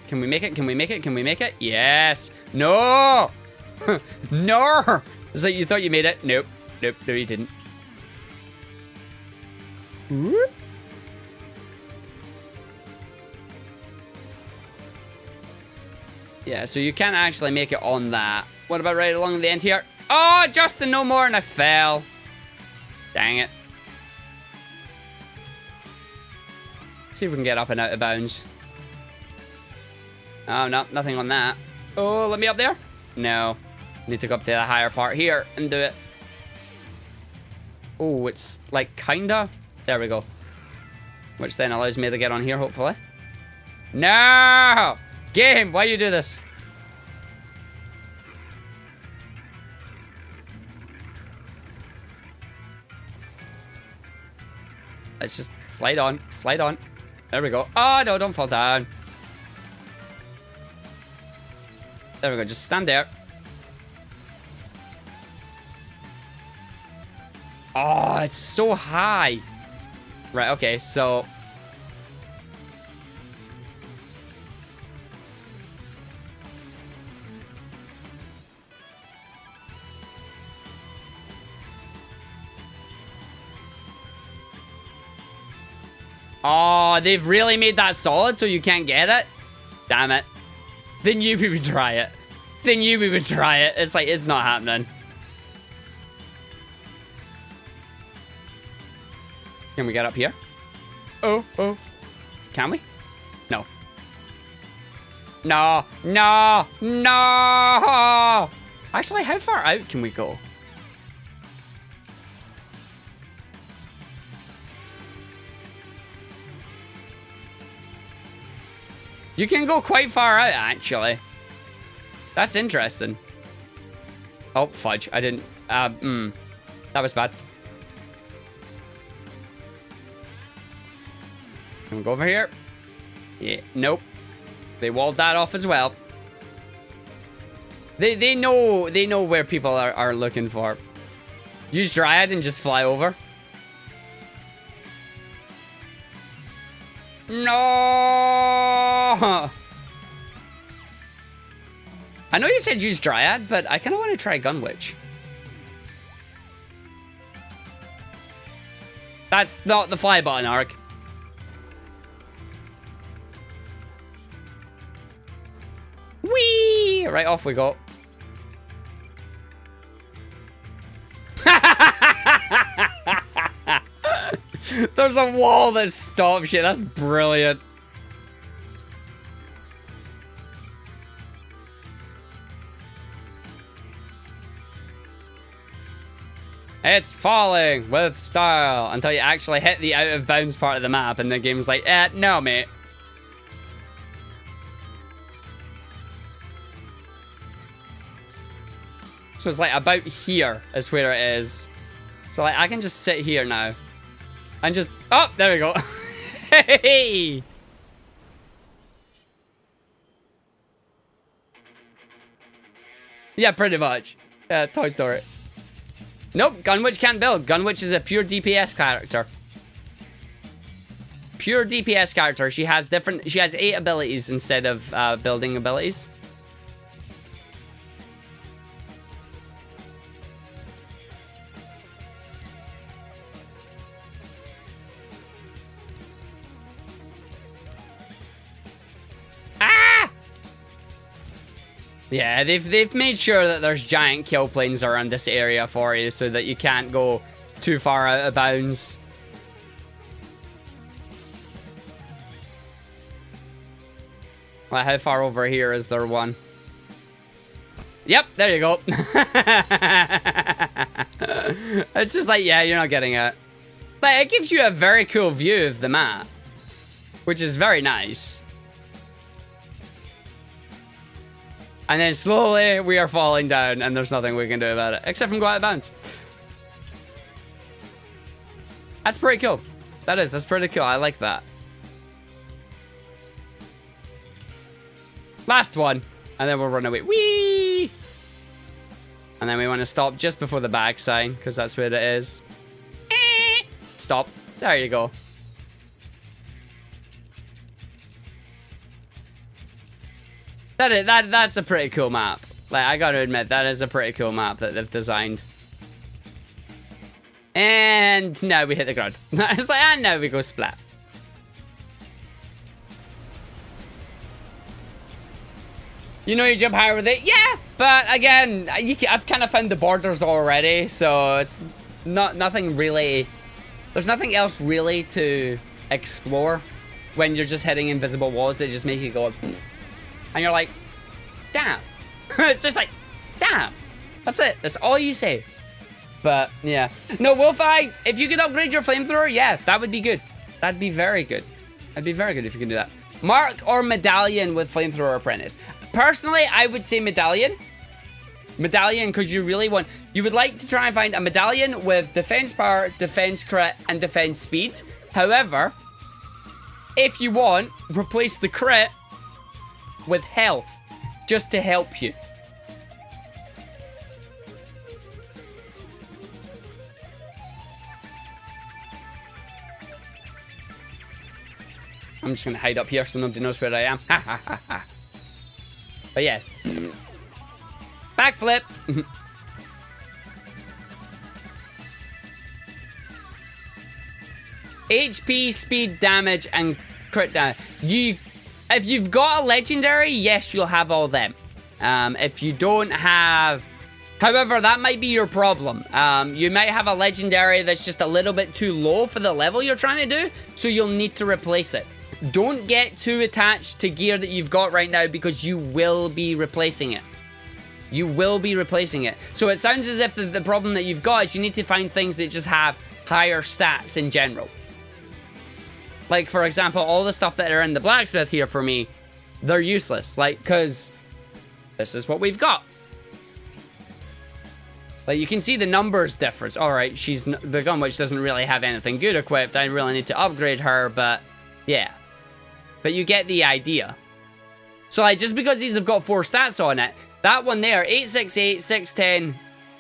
Can we make it? Can we make it? Can we make it? Yes. No. No. It's like you thought you made it. Nope. Nope. No, you didn't. Whoop. Yeah, so you can't actually make it on that. What about right along the end here? Oh, Justin, no more, and I fell. Dang it. See if we can get up and out of bounds. Oh, no, nothing on that. Oh, let me up there? No. Need to go up to the higher part here and do it. Oh, it's like kinda. There we go. Which then allows me to get on here, hopefully. No! Game, why you do this? Let's just slide on. Slide on. There we go. Oh, no, don't fall down. There we go. Just stand there. Oh, it's so high. Right, okay, so... Oh, they've really made that solid so you can't get it? Damn it. They knew we would try it. They knew we would try it. It's like, it's not happening. Can we get up here? Oh. Can we? No. No. Actually, how far out can we go? You can go quite far out, actually. That's interesting. Oh, fudge. I didn't... That was bad. Can we go over here? Yeah, nope. They walled that off as well. They know where people are looking for. Use Dryad and just fly over. No! I know you said use Dryad, but I kind of want to try Gunwitch. That's not the fly button, Arg. Whee! Right, off we go. There's a wall that stops you. That's brilliant. It's falling with style until you actually hit the out of bounds part of the map and the game's like, no, mate. So it's like about here is where it is. So like I can just sit here now. And just... Oh, there we go. Hey! Yeah, pretty much. Toy Story. Nope, Gunwitch can't build. Gunwitch is a pure DPS character. Pure DPS character. She has 8 abilities instead of building abilities. Yeah, they've made sure that there's giant kill planes around this area for you so that you can't go too far out of bounds. Like, how far over here is there one? Yep, there you go. It's just like, yeah, you're not getting it. But it gives you a very cool view of the map, which is very nice. And then slowly we are falling down and there's nothing we can do about it. Except from go out of bounds. That's pretty cool. That's pretty cool. I like that. Last one. And then we'll run away. Whee! And then we want to stop just before the bag sign, because that's where it is. Stop. There you go. That's a pretty cool map. Like, I gotta admit, that is a pretty cool map that they've designed. And now we hit the ground. It's like, and now we go splat. You know you jump higher with it? Yeah! But again, I've kind of found the borders already, so it's nothing really... There's nothing else really to explore when you're just hitting invisible walls that just make you go... Pfft. And you're like, damn. It's just like, damn. That's it. That's all you say. But, yeah. No, Wolfeye, if you could upgrade your flamethrower, yeah, that would be good. That'd be very good. That'd be very good if you can do that. Mark or Medallion with Flamethrower Apprentice. Personally, I would say Medallion. Medallion, because you would like to try and find a Medallion with Defense Power, Defense Crit, and Defense Speed. However, if you want, replace the crit with health, just to help you. I'm just gonna hide up here so nobody knows where I am. Ha ha ha ha. But yeah. Backflip. HP, speed, damage, and crit damage. If you've got a legendary, yes, you'll have all them. If you don't have... However, that might be your problem. You might have a legendary that's just a little bit too low for the level you're trying to do, so you'll need to replace it. Don't get too attached to gear that you've got right now because you will be replacing it. You will be replacing it. So it sounds as if the problem that you've got is you need to find things that just have higher stats in general. Like, for example, all the stuff that are in the blacksmith here for me, they're useless. Like, because this is what we've got. Like, you can see the numbers difference. Alright, she's the gun which doesn't really have anything good equipped. I really need to upgrade her, but yeah. But you get the idea. So, like, just because these have got 4 stats on it, that one there, 868, 610,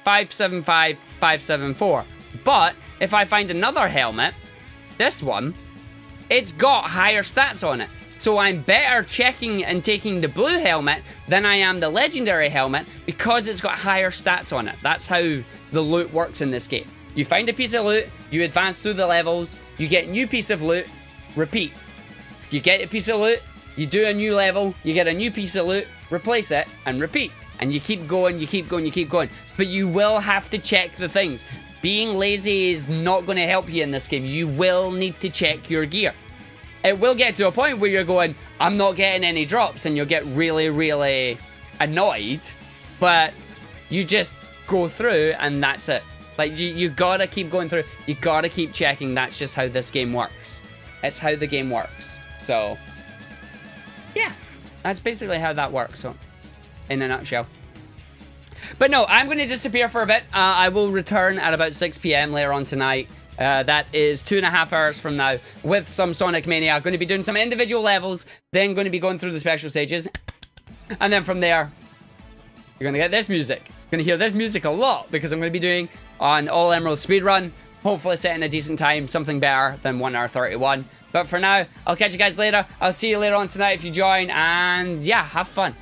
575, 574. But if I find another helmet, this one, it's got higher stats on it. So I'm better checking and taking the blue helmet than I am the legendary helmet because it's got higher stats on it. That's how the loot works in this game. You find a piece of loot, you advance through the levels, you get a new piece of loot, repeat. You get a piece of loot, you do a new level, you get a new piece of loot, replace it, and repeat. And you keep going, you keep going, you keep going. But you will have to check the things. Being lazy is not going to help you in this game. You will need to check your gear. It will get to a point where you're going, I'm not getting any drops, and you'll get really, really annoyed. But you just go through, and that's it. Like, you gotta keep going through. You gotta keep checking. That's just how this game works. It's how the game works. So, yeah. That's basically how that works, so, in a nutshell. But no, I'm going to disappear for a bit. I will return at about 6 p.m. later on tonight. That is 2.5 hours from now with some Sonic Mania. Going to be doing some individual levels, then going to be going through the special stages. And then from there, you're going to get this music. You're going to hear this music a lot because I'm going to be doing an All Emerald speedrun. Hopefully setting a decent time, something better than 1 hour 31. But for now, I'll catch you guys later. I'll see you later on tonight if you join. And yeah, have fun.